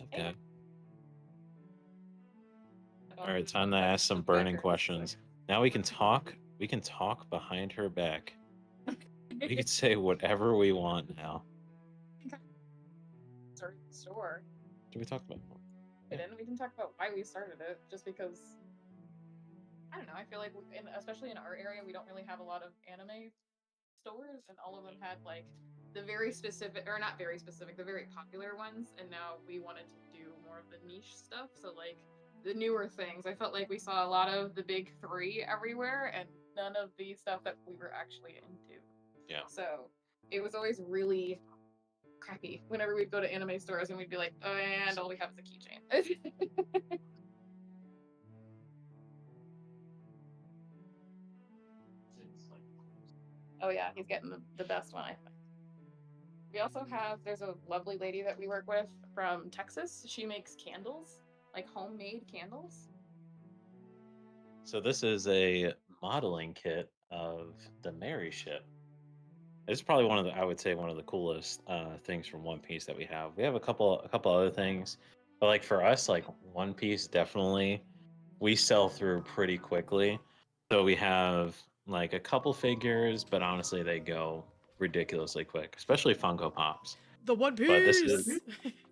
Okay. All right, time to ask some burning questions. Now we can talk. We can talk behind her back. We can say whatever we want now. Start the store. Do we talk about? We can talk about why we started it. Just because, I don't know. I feel like, especially in our area, we don't really have a lot of anime stores, and all of them had like the very specific, or not very specific, the very popular ones, and now we wanted to do more of the niche stuff, so like the newer things. I felt like we saw a lot of the big 3 everywhere, and none of the stuff that we were actually into. Yeah. So it was always really crappy whenever we'd go to anime stores and we'd be like, oh, and all we have is a keychain. Oh yeah, he's getting the best one, I think. We also have, there's a lovely lady that we work with from Texas. She makes candles, like homemade candles. So this is a modeling kit of the Mary ship. It's probably one of the, I would say, one of the coolest things from One Piece that we have. We have a couple other things, but like for us, like One Piece definitely we sell through pretty quickly. So we have like a couple figures, but honestly they go ridiculously quick, especially Funko Pops. The One Piece. But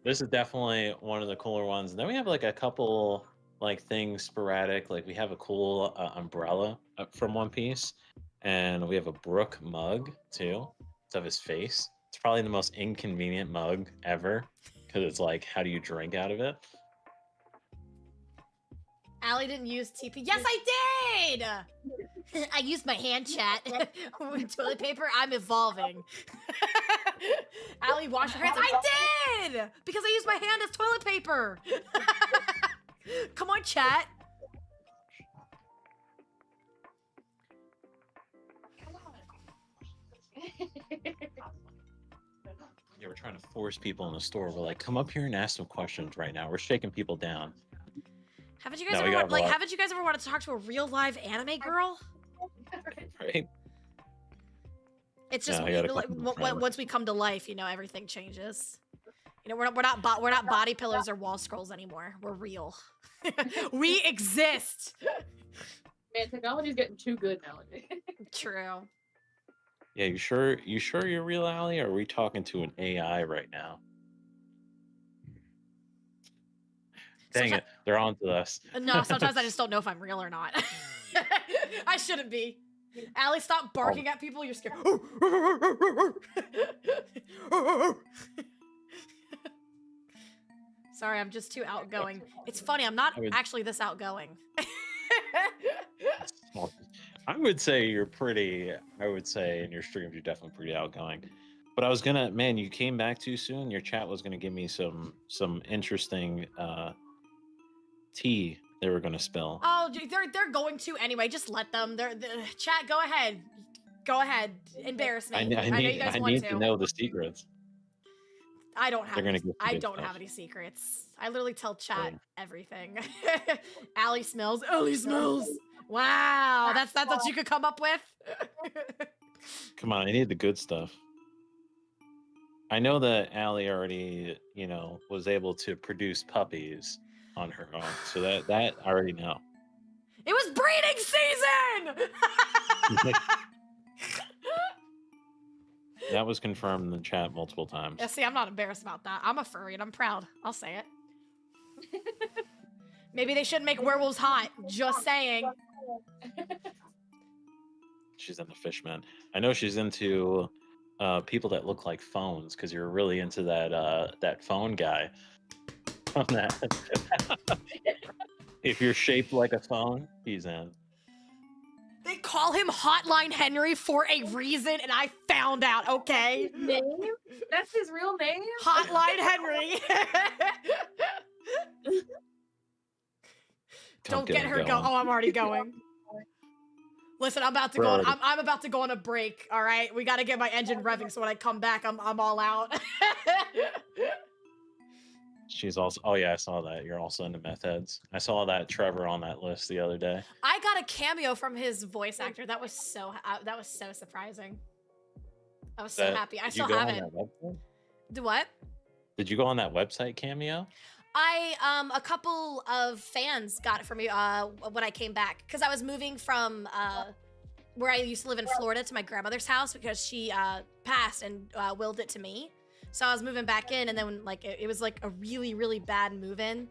this is definitely one of the cooler ones. And then we have like a couple like things sporadic. Like we have a cool umbrella from One Piece, and we have a Brook mug too. It's of his face. It's probably the most inconvenient mug ever because it's like, how do you drink out of it? Allie didn't use TP. Yes, I did! I used my hand chat with toilet paper. I'm evolving. Allie, wash your hands. I did! Because I used my hand as toilet paper. Come on, chat. Yeah, we're trying to force people in the store. We're like, come up here and ask some questions right now. We're shaking people down. Haven't you guys ever haven't you guys ever wanted to talk to a real live anime girl? Right. It's just once we come to life, you know, everything changes. You know, we're not body pillars or wall scrolls anymore. We're real. We exist. Man, technology's getting too good nowadays. True. Yeah, you sure you're real, Allie? Or are we talking to an AI right now? Dang it, they're on to us. No, sometimes I just don't know if I'm real or not. I shouldn't be. Allie, stop barking at people. You're scared. Sorry, I'm just too outgoing. It's funny, I'm not actually this outgoing. I would say you're pretty, I would say in your streams, you're definitely pretty outgoing. But I was gonna, man, you came back too soon. Your chat was gonna give me some interesting tea they were gonna spill. Oh, they're going to anyway. Just let them. Chat, go ahead. Go ahead. Embarrass me. I know you guys want need to know the secrets. I don't have any secrets. I literally tell chat everything. Allie smells. Allie smells. Wow, that's what you could come up with. Come on, I need the good stuff. I know that Allie already, you know, was able to produce puppies on her own, so that I already know. It was breeding season. That was confirmed in the chat multiple times. Yeah, see, I'm not embarrassed about that. I'm a furry and I'm proud. I'll say it. Maybe they shouldn't make werewolves hot. Just saying. She's into fishmen. I know she's into people that look like phones, because you're really into that phone guy. On that. If you're shaped like a phone, he's in. They call him Hotline Henry for a reason, and I found out, okay? Name? That's his real name? Hotline Henry. Don't get her going. Oh, I'm already going. Listen, I'm about to go. I'm about to go on a break. All right, we got to get my engine revving, so when I come back, I'm all out. She's also. Oh yeah, I saw that. You're also into meth heads. I saw that Trevor on that list the other day. I got a cameo from his voice actor. That was so surprising. I was so happy. I still have it. Do what? Did you go on that website Cameo? A couple of fans got it for me when I came back, because I was moving from where I used to live in Florida to my grandmother's house because she passed and willed it to me. So I was moving back in, and then like it was like a really, really bad move-in,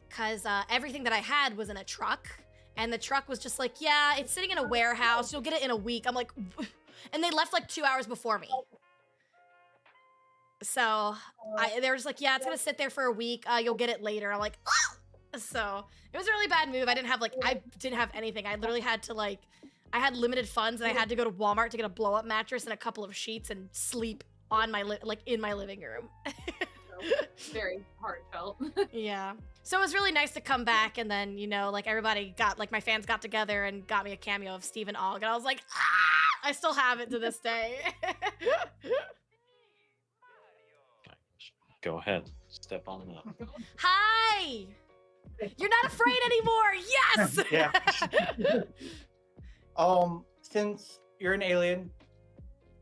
because everything that I had was in a truck, and the truck was just like, yeah, it's sitting in a warehouse. You'll get it in a week. I'm like, and they left like 2 hours before me. So they were just like, yeah, it's gonna sit there for a week. You'll get it later. I'm like, oh! So it was a really bad move. I didn't have anything. I literally had to I had limited funds, and I had to go to Walmart to get a blow-up mattress and a couple of sheets and sleep on my in my living room. Very heartfelt. Yeah. So it was really nice to come back, and then, you know, like everybody got, like my fans got together and got me a cameo of Stephen Ogg, and I was like, ah! I still have it to this day. Go ahead, step on up. Hi! You're not afraid anymore! Yes! Yeah. Since you're an alien,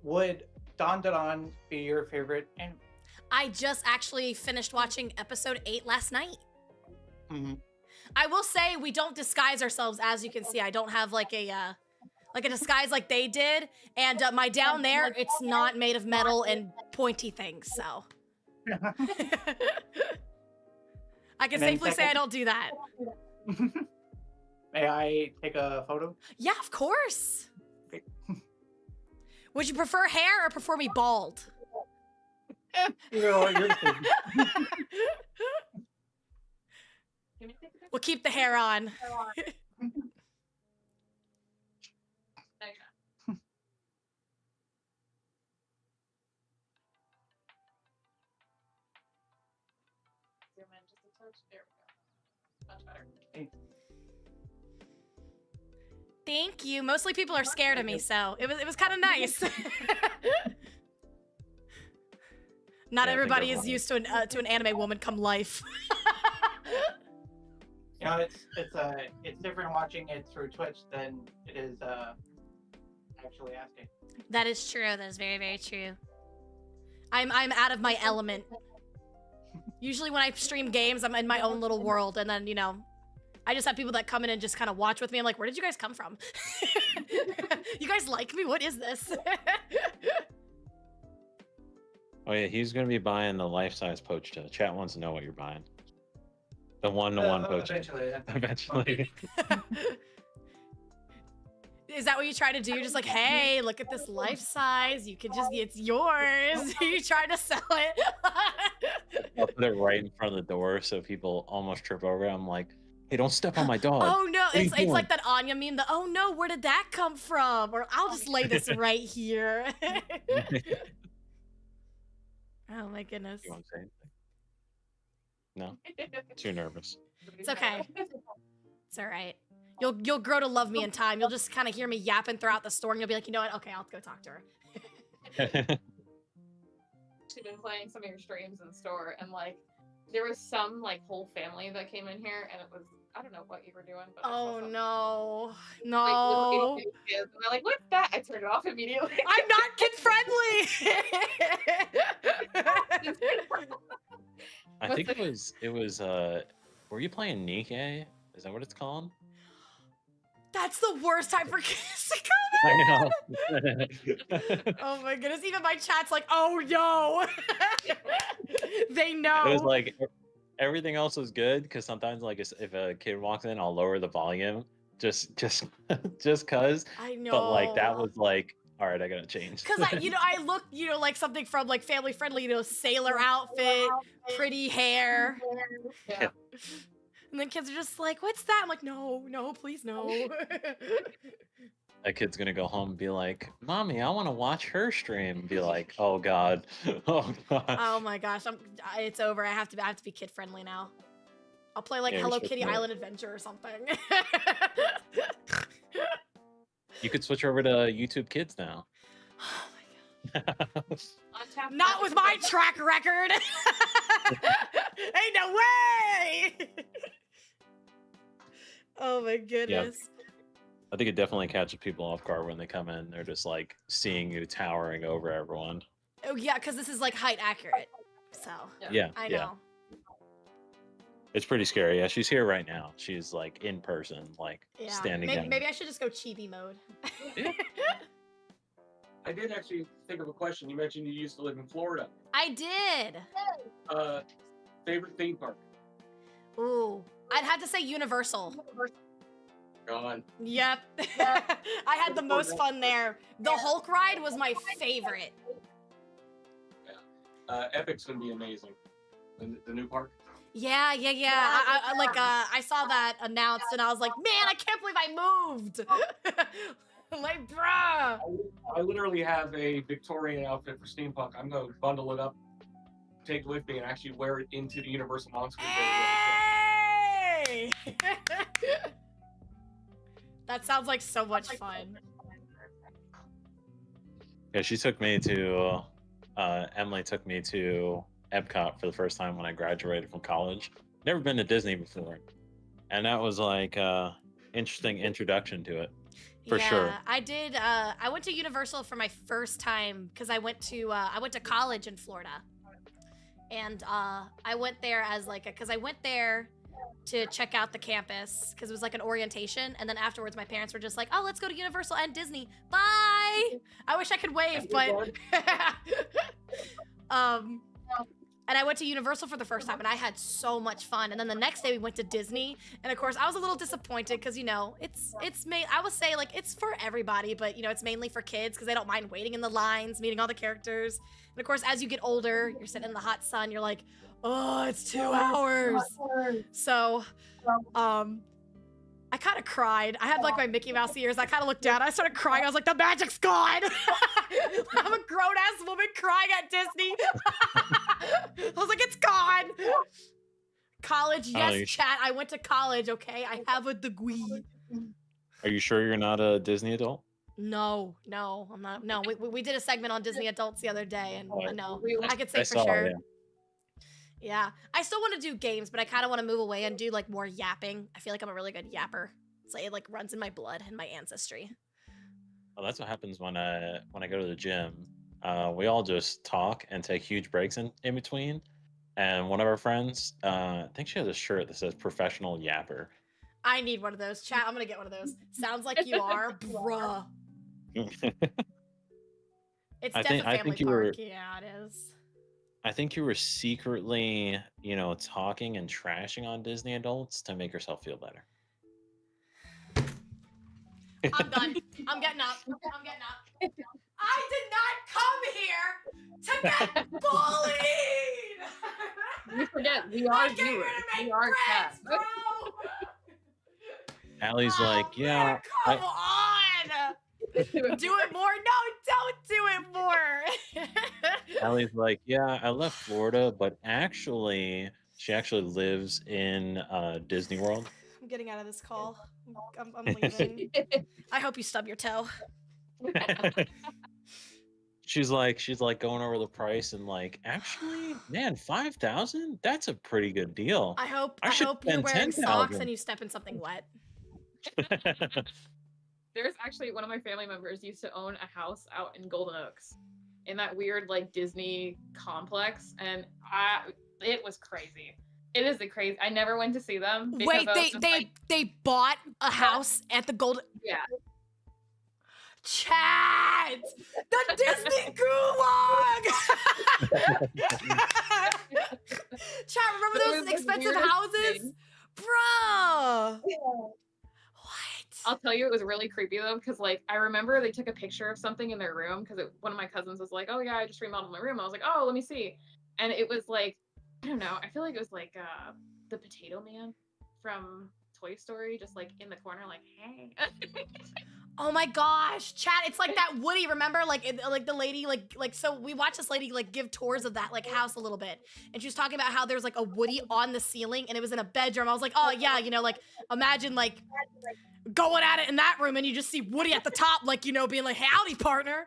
would Don be your favorite anime? I just actually finished watching episode 8 last night. Mm-hmm. I will say we don't disguise ourselves, as you can see. I don't have like a disguise like they did, and my down there, it's not made of metal and pointy things, so. I can safely say I don't do that. May I take a photo? Yeah, of course. Okay. Would you prefer hair or prefer me bald? You're Can you take a picture? We'll keep the hair on. Zoom in just a touch. There we go. Much better. Thank you. Mostly people are scared of me, so it was kind of nice. Not Yeah, I think everybody is everyone- used to an anime woman come life. You know, it's different watching it through Twitch than it is actually asking. That is true. That is very, very true. I'm out of my element. Usually when I stream games, I'm in my own little world, and then, you know, I just have people that come in and just kind of watch with me. I'm like, where did you guys come from? You guys like me? What is this? Oh yeah, he's gonna be buying the life-size poachta. Chat wants to know what you're buying. The one-to-one poachta. Eventually. Eventually. Is that what you try to do? You're just like, hey, look at this life size. You can just, it's yours. You try to sell it. I'll put it right in front of the door so people almost trip over it. I'm like, hey, don't step on my dog. Oh no, What are you it's doing? like that Anya meme, the oh no, where did that come from? Or I'll just lay this right here. Oh my goodness. You want to say anything? No? Too nervous. It's okay. It's all right. You'll grow to love me in time. You'll just kind of hear me yapping throughout the store, and you'll be like, you know what? Okay, I'll go talk to her. She's been playing some of your streams in the store, and like there was some like whole family that came in here, and it was I don't know what you were doing, but Oh no, like, no! little itty bitty kids, and they're like, "What's that?" I turned it off immediately. I'm not kid friendly. I think it was were you playing Neko? Is that what it's called? That's the worst time for kids to come I in. know. Oh my goodness! Even my chat's like, oh no. They know. It was like everything else was good because sometimes like if a kid walks in, I'll lower the volume just cause. I know. But like that was like, all right, I gotta change. Cause I look, like something from like family friendly, sailor outfit, pretty hair. Yeah. And then kids are just like, what's that? I'm like, no, please no. A kid's gonna go home and be like, "Mommy, I want to watch her stream." And be like, "Oh God, oh God." Oh my gosh, it's over. I have to be kid friendly now. I'll play like Yeah, Hello switch Kitty over. Island Adventure or something. You could switch over to YouTube Kids now. Oh my god. On tap Not with my track record. Ain't no way. Oh my goodness. I think it definitely catches people off guard when they come in. They're just like seeing you towering over everyone. Oh yeah, because this is like height accurate. So Yeah, I yeah. know. It's pretty scary. Yeah, she's here right now. She's like in person, like Yeah. standing Maybe, down. maybe I should just go chibi mode. I did actually think of a question. You mentioned you used to live in Florida. I did. Favorite theme park? Ooh, I'd have to say Universal. Gone. Yep. I had the most fun there. The Hulk ride was my favorite. Epic's gonna be amazing. The new park. Yeah. I saw that announced and I was like, man, I can't believe I moved. Like, bruh. I literally have a Victorian outfit for steampunk. I'm gonna bundle it up, take it with me, and actually wear it into the Universal Monsters. Hey! That sounds like so much fun. Yeah, she took me to. Emily took me to Epcot for the first time when I graduated from college. Never been to Disney before, and that was like interesting introduction to it. For sure. I did. I went to Universal for my first time because I went to college in Florida, and I went there as like because I went there to check out the campus because it was like an orientation, and then afterwards my parents were just like, "Oh, let's go to Universal and Disney. Bye." I wish I could wave, but And I went to Universal for the first time, and I had so much fun. And then the next day we went to Disney, and of course I was a little disappointed because, you know, I would say like it's for everybody, but you know, it's mainly for kids because they don't mind waiting in the lines, meeting all the characters. And of course, as you get older, you're sitting in the hot sun, you're like, oh, it's 2 hours. So, I kind of cried. I had like my Mickey Mouse ears. I kind of looked down. I started crying. I was like, the magic's gone. I'm a grown-ass woman crying at Disney. I was like, it's gone. College, yes, chat. I went to college, okay? I have a degree. Are you sure you're not a Disney adult? No, I'm not. No, we did a segment on Disney adults the other day, and no, I could say for saw, sure. yeah. Yeah, I still want to do games, but I kind of want to move away and do like more yapping. I feel like I'm a really good yapper. So it like runs in my blood and my ancestry. Well, that's what happens when I go to the gym. We all just talk and take huge breaks in between. And one of our friends, I think she has a shirt that says "Professional Yapper." I need one of those. Chat, I'm gonna get one of those. Sounds like you are, bruh. It's definitely family park. Yeah, it is. I think you were secretly, you know, talking and trashing on Disney adults to make yourself feel better. I'm done. I'm getting up. I did not come here to get bullied! You forget, we are viewers. We are cats. Allie's like, yeah. Come on! Do it more. No, don't do it more. Allie's like, yeah, I left Florida, but actually, she actually lives in Disney World. I'm getting out of this call. I'm leaving. I hope you stub your toe. She's like going over the price and like, actually, man, 5,000? That's a pretty good deal. I hope you're wearing socks and you step in something wet. There's actually one of my family members used to own a house out in Golden Oaks in that weird like Disney complex, and it was crazy. It is a crazy. I never went to see them. Wait, they bought a house at the Golden. Yeah. Chat! The Disney gulag! Chat, remember those expensive houses? Bruh! I'll tell you, it was really creepy though, because like I remember they took a picture of something in their room because one of my cousins was like, "Oh yeah, I just remodeled my room." I was like, "Oh, let me see," and it was like, I don't know. I feel like it was like the Potato Man from Toy Story, just like in the corner, like, "Hey." Oh my gosh, chat! It's like that Woody. Remember, like the lady, like so we watched this lady like give tours of that like house a little bit, and she was talking about how there's like a Woody on the ceiling, and it was in a bedroom. I was like, oh yeah, you know, like imagine like going at it in that room, and you just see Woody at the top, like, you know, being like, howdy partner,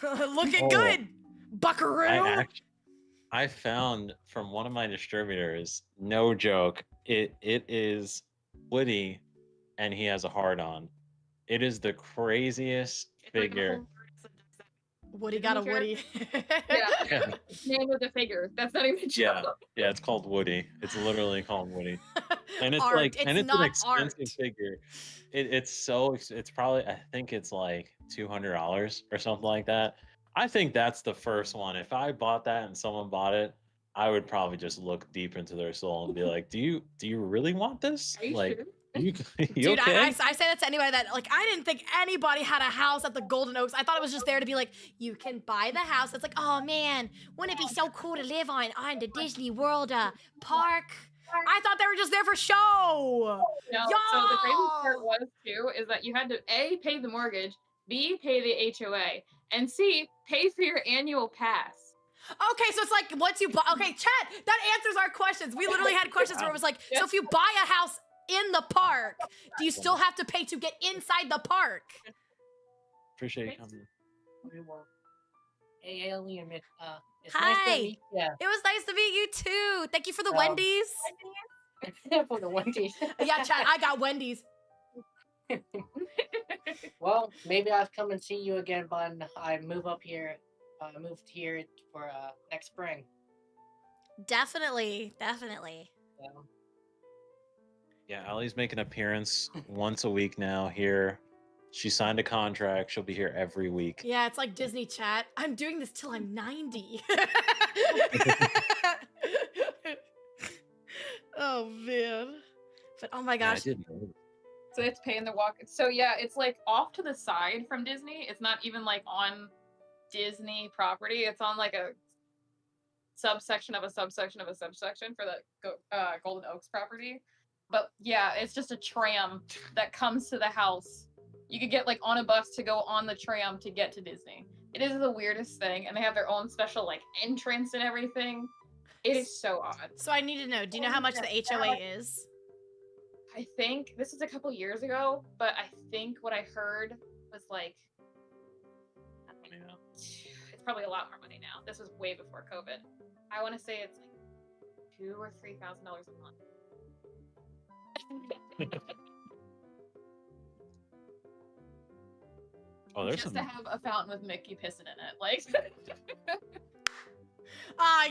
looking good, buckaroo. I found from one of my distributors, no joke, it is Woody, and he has a heart on. It is the craziest figure. Woody got a Woody. Yeah. Name of the figure. That's not even true. Yeah, it's called Woody. It's literally called Woody. And it's art. like, and it's an expensive art. figure. It's probably, I think it's like $200 or something like that. I think that's the first one. If I bought that and someone bought it, I would probably just look deep into their soul and be like, do you really want this? Are you like, sure? you Dude, okay? I say that to anybody that, like, I didn't think anybody had a house at the Golden Oaks. I thought it was just there to be like, you can buy the house. It's like, oh man, wouldn't it be so cool to live on the Disney World park? I thought they were just there for show. No, so the crazy part was too, is that you had to A, pay the mortgage, B, pay the HOA, and C, pay for your annual pass. Okay, so it's like once you buy, okay, chat, that answers our questions. We literally had questions where it was like, so if you buy a house in the park, do you still have to pay to get inside the park? Appreciate you coming. Hey, Alien, it's Hi. nice to meet you. It was nice to meet you too. Thank you for the Wendy's. For the Wendy's. Yeah, chat, I got Wendy's. Well, maybe I'll come and see you again when I move up here. Moved here for next spring. Definitely. Yeah, Ali's making an appearance once a week now here. She signed a contract. She'll be here every week. Yeah, it's like Disney chat. I'm doing this till I'm 90. Oh man. But oh my Yeah, I gosh. didn't know. So it's paying the walk. So yeah, it's like off to the side from Disney. It's not even like on Disney property. It's on like a subsection of a subsection of a subsection for the Golden Oaks property. But yeah, it's just a tram that comes to the house. You could get like on a bus to go on the tram to get to Disney. It is the weirdest thing, and they have their own special like entrance and everything. It is so odd. So I need to know, do you know how much the HOA is? I think this is a couple years ago, but I think what I heard was like, I don't know, it's probably a lot more money now. This was way before COVID. I want to say it's like $2,000 or $3,000 a month. Oh, there's just some. to have a fountain with Mickey pissing in it, like.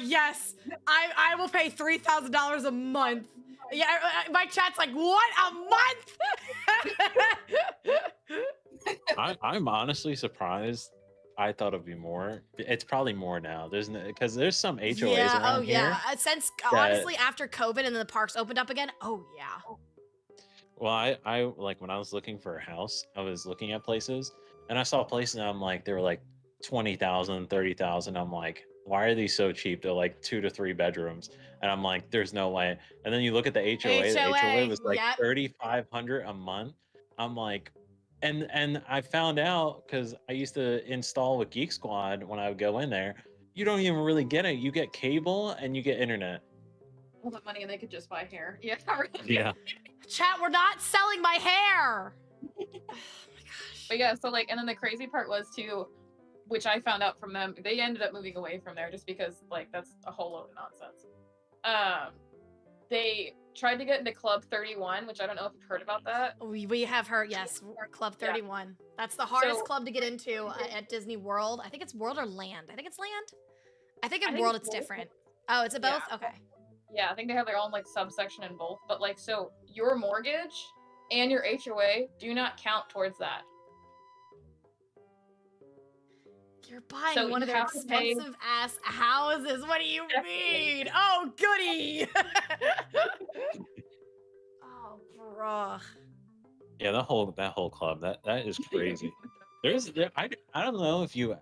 Yes, I will pay $3,000 a month. Yeah, my chat's like, what, a month? I'm honestly surprised. I thought it'd be more. It's probably more now. There's because there's some HOAs around here. Yeah. Since honestly after COVID and then the parks opened up again. Oh yeah. Well, I like when I was looking for a house, I was looking at places and I saw places and I'm like, they were like 20,000, 30,000. I'm like, why are these so cheap? They're like 2 to 3 bedrooms. And I'm like, there's no way. And then you look at the HOA, the HOA was like 3,500 a month. I'm like, and I found out because I used to install with Geek Squad when I would go in there, you don't even really get it. You get cable and you get internet. All that money and they could just buy hair. Yeah. Yeah. Chat, we're not selling my hair. Oh my gosh. But yeah, so like, and then the crazy part was too, which I found out from them, they ended up moving away from there just because like that's a whole load of nonsense. They tried to get into Club 31, which I don't know if you've heard about that. We have heard, yes, Club 31. Yeah. That's the hardest club to get into at Disney World. I think it's World or Land. I think it's Land. I think in World it's different. Oh, it's a both? Yeah. Okay. Yeah, I think they have their own like subsection in both. But like, so your mortgage and your HOA do not count towards that. You're buying one of their expensive ass houses. What do you mean? Oh, goody. Oh, bruh. Yeah, that whole club, that is crazy. I don't know if you,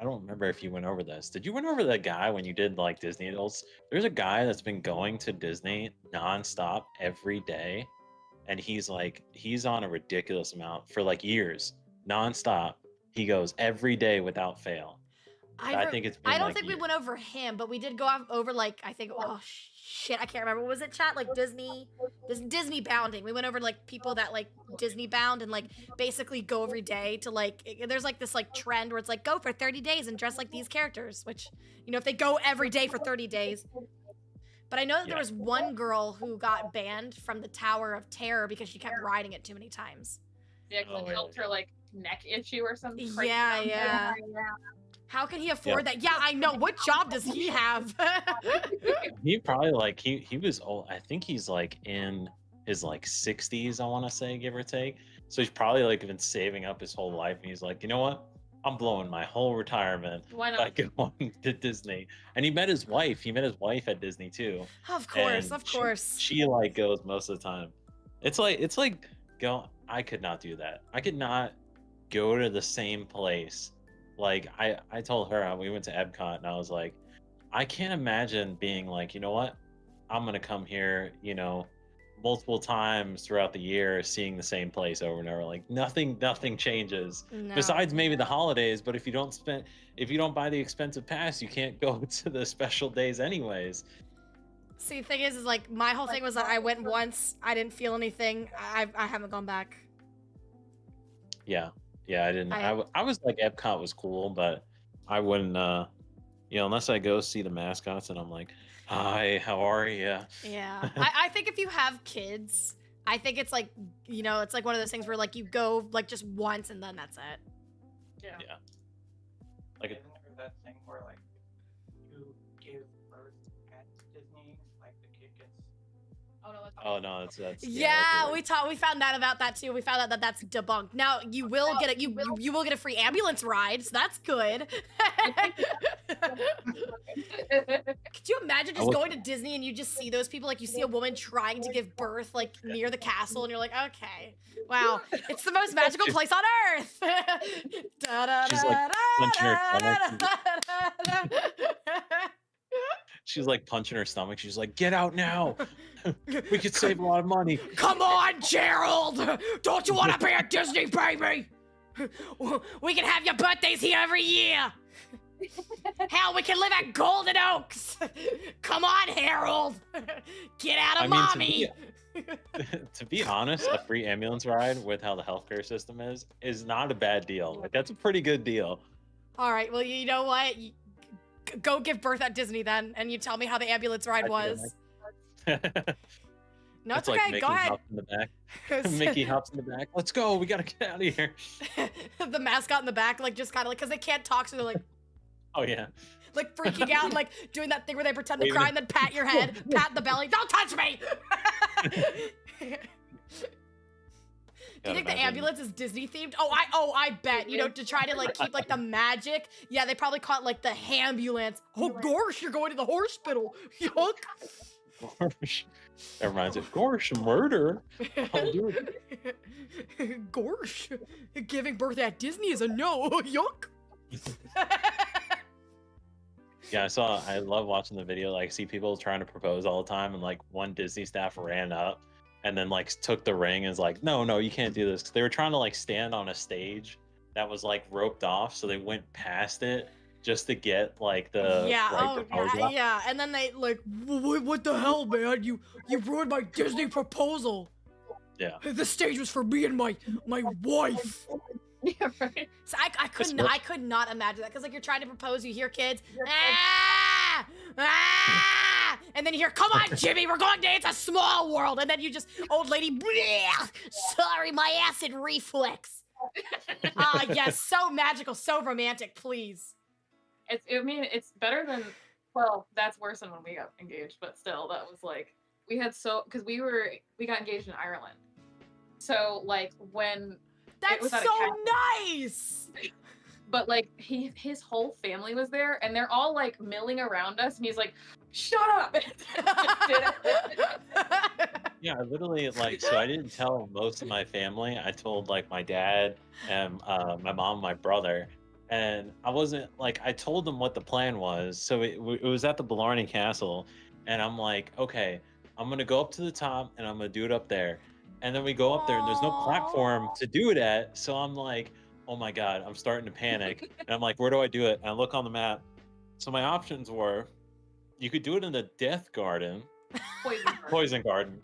I don't remember if you went over this. Did you went over that guy when you did like Disney adults? There's a guy that's been going to Disney nonstop every day, and he's on a ridiculous amount for like years, nonstop. He goes every day without fail. I think it's been I don't like think we years. went over him, but we did go over like, I think, oh shit, I can't remember. What was it, chat? Like Disney bounding. We went over like people that like Disney bound and like basically go every day to like, there's like this like trend where it's like go for 30 days and dress like these characters, which, you know, if they go every day for 30 days. But I know that there was one girl who got banned from the Tower of Terror because she kept riding it too many times. Yeah, because it helped her like neck issue or something. Yeah. How can he afford that? Yeah, I know. What job does he have? He probably like he was old. I think he's like in his like 60s, I want to say, give or take. So he's probably like been saving up his whole life, and he's like, you know what? I'm blowing my whole retirement by going to Disney. And he met his wife. He met his wife at Disney too. Of course. She like goes most of the time. It's like go. I could not do that. I could not go to the same place. Like I told her, we went to Epcot and I was like, I can't imagine being like, you know what? I'm going to come here, you know, multiple times throughout the year, seeing the same place over and over. Like nothing changes besides maybe the holidays. But if you don't buy the expensive pass, you can't go to the special days anyways. See, the thing is like my whole thing was that I went once, I didn't feel anything. I haven't gone back. Yeah, I didn't. I was like, Epcot was cool, but I wouldn't, you know, unless I go see the mascots and I'm like, hi, how are you? Yeah. I think if you have kids, I think it's like, you know, it's like one of those things where like you go like just once and then that's it. Yeah. Like that thing where like you give birth at Disney, like the kid gets. Oh no, that's Oh no, that's Yeah, we found out about that too. We found out that that's debunked. Now you will get a you will get a free ambulance ride, so that's good. Could you imagine just going to Disney and you just see those people, like you see a woman trying to give birth like near the castle, and you're like, okay, wow, it's the most magical place on earth. She's like punching her stomach. She's like punching her stomach. She's like, get out now. We could save a lot of money. Come on, Gerald! Don't you want to be a Disney baby? We can have your birthdays here every year. Hell, we can live at Golden Oaks. Come on, Harold. Get out of mommy. To be honest, a free ambulance ride with how the healthcare system is not a bad deal. Like, that's a pretty good deal. All right, well, you know what? Go give birth at Disney then, and you tell me how the ambulance ride was. No, it's okay. Like Mickey go ahead. Hops in the back. Mickey hops in the back. Let's go. We gotta get out of here. The mascot in the back, like, just kind of like, because they can't talk, so they're like, oh yeah, like freaking out, and like doing that thing where they pretend to cry and then pat your head, pat the belly. Don't touch me. Do you think the ambulance is Disney themed? Oh, I bet. You know, to try to like keep like the magic. Yeah, they probably call it like the ambulance. Oh gosh, you're going to the hospital. Yuck. Gorsh. That reminds me. Gorsh, murder. I'll do it. Gorsh, giving birth at Disney is a no. Yuck. Yeah, I love watching the video. Like, see people trying to propose all the time, and like one Disney staff ran up and then like took the ring and was like, no, you can't do this. 'Cause they were trying to like stand on a stage that was like roped off, so they went past it just to get like the yeah. And then they like, what the hell, man? You ruined my Disney proposal. Yeah. The stage was for me and my wife. Yeah, right. So I could not imagine that, because like you're trying to propose, you hear kids, and then you hear, come on, Jimmy, we're going to, it's a small world, and then you just, old lady, sorry, my acid reflex. Yes, so magical, so romantic, please. It's better than, well, that's worse than when we got engaged, but still, that was like, because we got engaged in Ireland. So like when That's so nice! But like his whole family was there, and they're all like milling around us, and he's like, shut up! Yeah, I literally like, so I didn't tell most of my family. I told like my dad and my mom and my brother. And I wasn't like, I told them what the plan was. So it was at the Blarney Castle, and I'm like, okay, I'm gonna go up to the top and I'm gonna do it up there. And then we go up there and there's no platform to do it at. So I'm like, oh my God, I'm starting to panic. And I'm like, where do I do it? And I look on the map. So my options were, you could do it in the Death Garden, Poison Garden,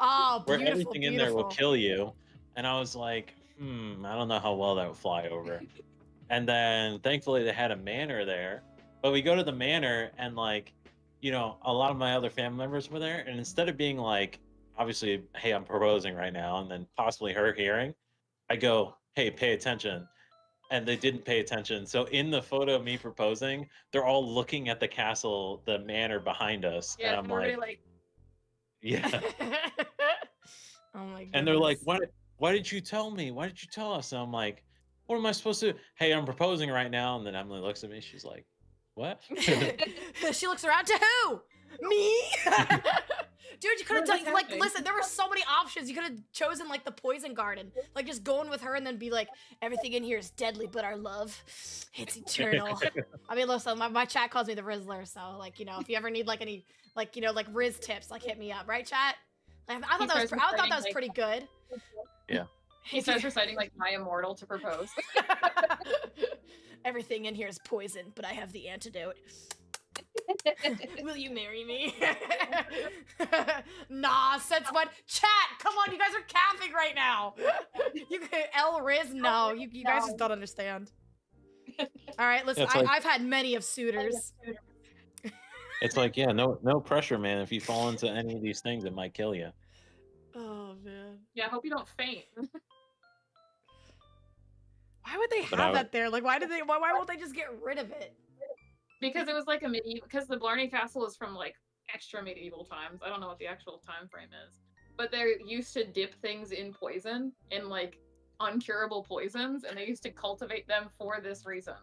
where everything in there will kill you. And I was like, I don't know how well that would fly over. And then thankfully they had a manor there. But we go to the manor, and like, you know, a lot of my other family members were there. And instead of being like, obviously, hey, I'm proposing right now, and then possibly her hearing, I go, hey, pay attention. And they didn't pay attention. So in the photo of me proposing, they're all looking at the castle, the manor behind us. Yeah, and I'm like, yeah. Oh my God. And they're like, why did you tell me? Why did you tell us? And I'm like, what am I supposed to do? Hey, I'm proposing right now. And then Emily looks at me. She's like, what? She looks around to who? Me? Dude, you could have done, like, listen, there were so many options. You could have chosen, like, the Poison Garden. Like, just going with her and then be like, everything in here is deadly, but our love, it's eternal. I mean, listen, my chat calls me the Rizzler, so, like, you know, if you ever need, like, any, like, you know, like, Riz tips, like, hit me up. Right, chat? Like, I thought that was pretty good. Yeah. He starts reciting, like, My Immortal to propose. Everything in here is poison, but I have the antidote. Will you marry me? Nah, since when? Chat, come on, you guys are capping right now. You El Riz, no, you guys just don't understand. All right, listen, Yeah, I've had many of suitors. It's like, yeah, no pressure, man. If you fall into any of these things, it might kill you. Oh man. Yeah, I hope you don't faint. Why would they have that there? Like, why won't they just get rid of it? Because it was like a medieval, because the Blarney Castle is from like extra medieval times. I don't know what the actual time frame is. but they used to dip things in poison, in like uncurable poisons, and they used to cultivate them for this reason.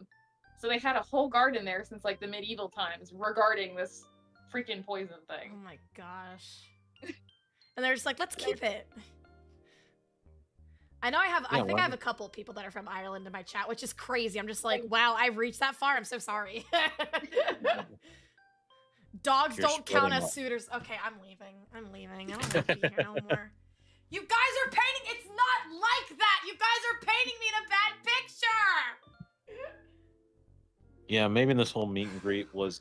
So they had a whole garden there since like the medieval times regarding this freaking poison thing. Oh my gosh. And they're just like, let's keep it. I know I think I have a couple of people that are from Ireland in my chat, which is crazy. I'm just like, wow, I've reached that far. I'm so sorry. Dogs don't count as suitors. Okay, I'm leaving. I don't want to be here no more. You guys are painting, it's not like that. You guys are painting me in a bad picture. Yeah, maybe this whole meet and greet was,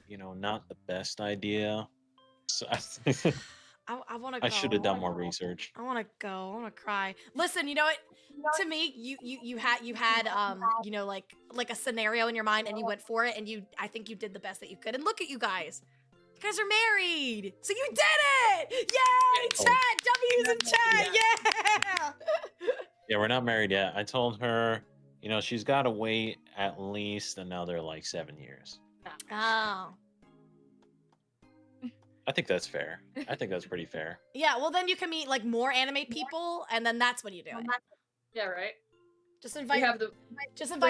you know, not the best idea. So I want to go. I should have done more research. I want to go. I want to cry. Listen, you know what? To me, you had you know, like a scenario in your mind, and you went for it, and I think you did the best that you could. And look at you guys. You guys are married, so you did it! Yay! Chat, W's in chat, yeah! Yeah, we're not married yet. I told her, you know, she's got to wait at least another like 7 years. Oh. I think that's fair. I think that's pretty fair. Yeah, well then you can meet like more anime people, and then that's when you do it. Yeah, right. Just invite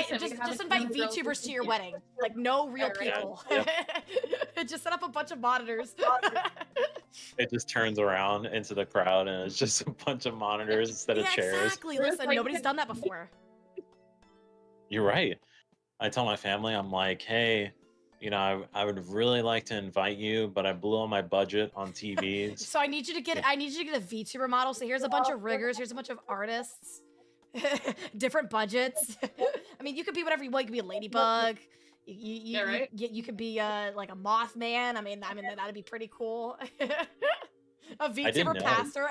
VTubers to your wedding. Like no real people. Yep. Just set up a bunch of monitors. It just turns around into the crowd, and it's just a bunch of monitors instead of chairs. Exactly. Listen, nobody's done that before. You're right. I tell my family, I'm like, hey, you know, I would really like to invite you, but I blew all my budget on TVs. So I need you to get a VTuber model. So here's a bunch of riggers. Here's a bunch of artists. Different budgets. I mean, you could be whatever you want. You could be a ladybug. You could be like a Mothman. I mean that'd be pretty cool. A VTuber pastor.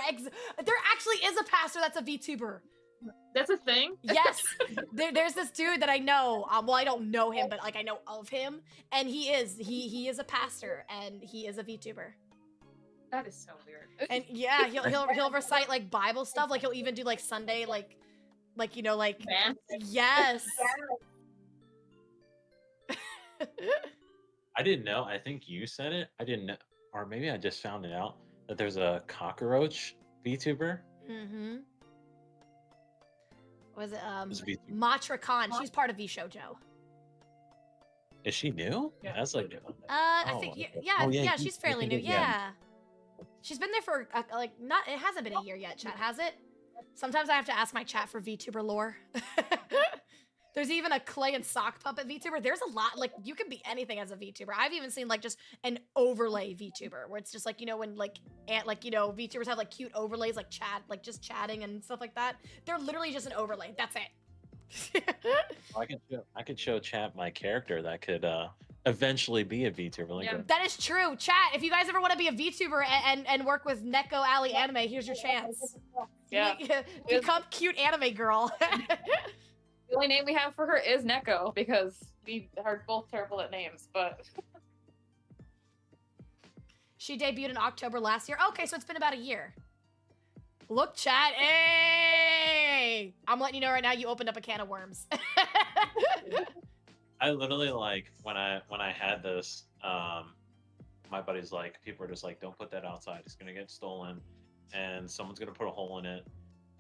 There actually is a pastor that's a VTuber. That's a thing? Yes. There's this dude that I know. Well, I don't know him, but like I know of him, and he is a pastor, and he is a VTuber. That is so weird. And yeah, he'll recite like Bible stuff. Like he'll even do like Sunday like you know like Math? Yes. I didn't know. I think you said it. I didn't know, or maybe I just found it out that there's a cockroach VTuber. Mm-hmm. Was it Matra Khan? She's part of VShojo. Is she new? Yeah. That's like I think yeah, she's fairly new. Yeah. She's been there for like not. It hasn't been a year yet. Chat, has it? Sometimes I have to ask my chat for VTuber lore. There's even a clay and sock puppet VTuber. There's a lot. Like you can be anything as a VTuber. I've even seen like just an overlay VTuber where it's just like, you know, when like you know VTubers have like cute overlays like just chatting and stuff like that. They're literally just an overlay. That's it. I could show chat my character that could eventually be a VTuber. Like Yeah. That is true. Chat, if you guys ever want to be a VTuber and work with Neko AlienMixture, here's your chance. Yeah. Become cute anime girl. The only name we have for her is Neko because we are both terrible at names, but She debuted in October last year. Okay, so it's been about a year. Look, chat. Hey! I'm letting you know right now you opened up a can of worms. I literally like when I had this, my buddy's like, people are just like, don't put that outside. It's gonna get stolen, and someone's gonna put a hole in it,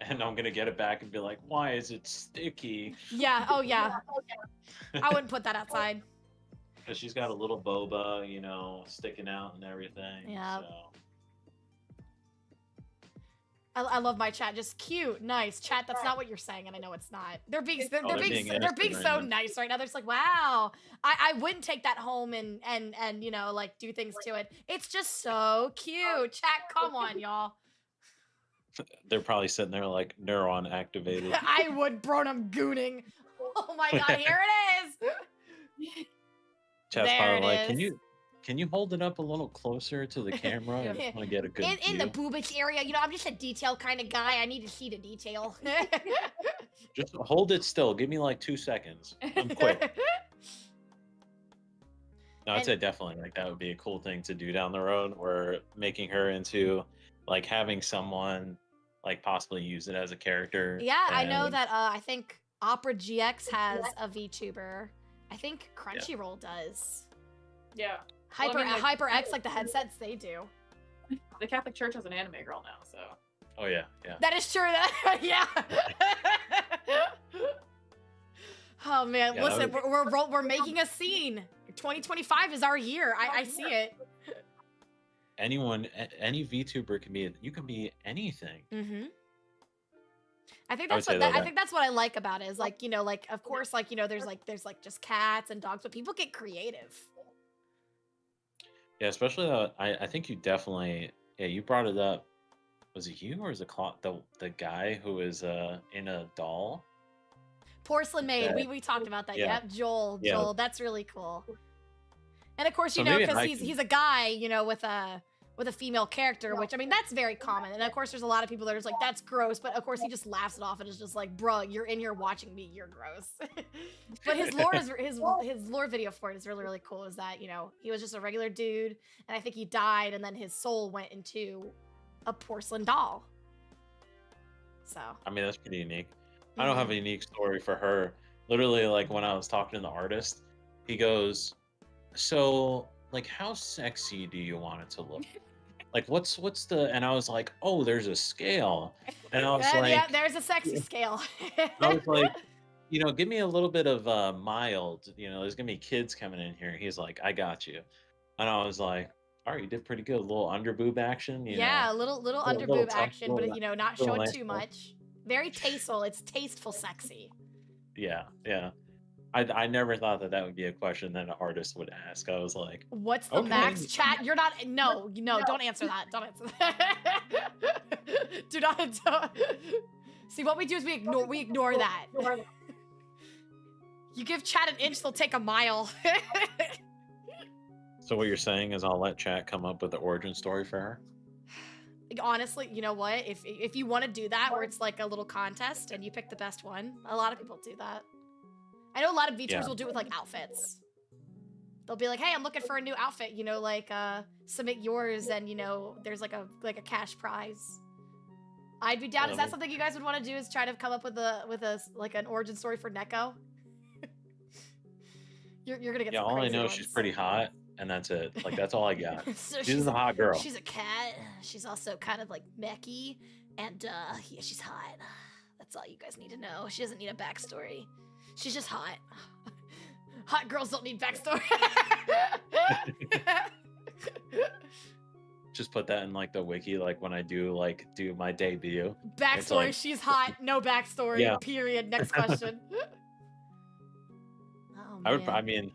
and I'm gonna get it back and be like, why is it sticky? Yeah. Oh yeah. I wouldn't put that outside. Because she's got a little boba, you know, sticking out and everything. Yeah. So. I love my chat. Just cute, nice chat. That's not what you're saying, and I know it's not. They're being so right nice right now. They're just like, wow. I wouldn't take that home and you know like do things to it. It's just so cute. Chat, come on, y'all. They're probably sitting there like neuron activated. I would, bro. I'm gooning. Oh my god, here it is. Chat's There probably it like, is. can you hold it up a little closer to the camera? I just want to get a good In the view. boobage area, you know, I'm just a detail kind of guy. I need to see the detail. Just hold it still. Give me like 2 seconds. I'm quick. No, I'd say definitely like that would be a cool thing to do down the road, or making her into like having someone like possibly use it as a character. Yeah, I know and- that. I think Opera GX has a VTuber. I think Crunchyroll does. yeah. Well, I mean, like- HyperX, like the headsets they do. the Catholic Church has an anime girl now, so. Oh yeah, yeah. That is true. That yeah. Oh man, Yeah, listen, we're making a scene. 2025 is our year. I see it. Anyone, any VTuber can be. You can be anything. Mm-hmm. I think I would that's say what that, I think that's what I like about it is like, you know, like of course like, you know, there's like just cats and dogs, but people get creative. Yeah, especially I think you definitely. Yeah, you brought it up. Was it you or is it the guy who is in a doll? Porcelain Maid, That- we talked about that. yeah. Yep, Joel, Yeah. Joel, that's really cool. And of course, So you know, maybe because I he's a guy, you know, with a female character, which I mean that's very common. And of course, there's a lot of people that are just like, that's gross, but of course he just laughs it off and is just like, bruh, you're in here watching me, you're gross. But his lore is his lore video for it is really, really cool. Is that, you know, he was just a regular dude, and I think he died, and then his soul went into a porcelain doll. So I mean, that's pretty unique. I don't have a unique story for her. Literally, like when I was talking to the artist, he goes, "So, like, how sexy do you want it to look? Like, what's the?" And I was like, "Oh, there's a scale." And I was like, yeah, there's a sexy scale. I was like, you know, give me a little bit of mild. You know, there's gonna be kids coming in here. He's like, "I got you," and I was like, "All right, you did pretty good. A little under boob action." You Yeah, know? a little Little under boob tuck, action, little but you know, not little showing nice too one. much. Very tasteful. It's tasteful sexy. Yeah, yeah. I never thought that would be a question that an artist would ask. I was like, What's the okay. max chat? You're not. No, don't answer that. Don't answer that. Do not. Don't. See, what we do is we ignore that. You give chat an inch, they'll take a mile. So what you're saying is I'll let chat come up with the origin story for her? Honestly, you know what? If you want to do that, where it's like a little contest and you pick the best one, a lot of people do that. I know a lot of VTubers Yeah. will do it with like outfits. They'll be like, "Hey, I'm looking for a new outfit. You know, like submit yours, and you know, there's like a cash prize." I'd be down. Is that something you guys would want to do? Is try to come up with a like an origin story for Neko? You're gonna get Yeah, some all I crazy know is ones. she's pretty hot, and that's it. Like that's all I got. So she's a hot girl. She's a cat. She's also kind of like mechy, and yeah, she's hot. That's all you guys need to know. She doesn't need a backstory. She's just hot. Hot girls don't need backstory. Just put that in like the wiki, like when I do my debut. It's Backstory, like- she's hot. No backstory. Yeah. Period. Next question. Oh, I mean,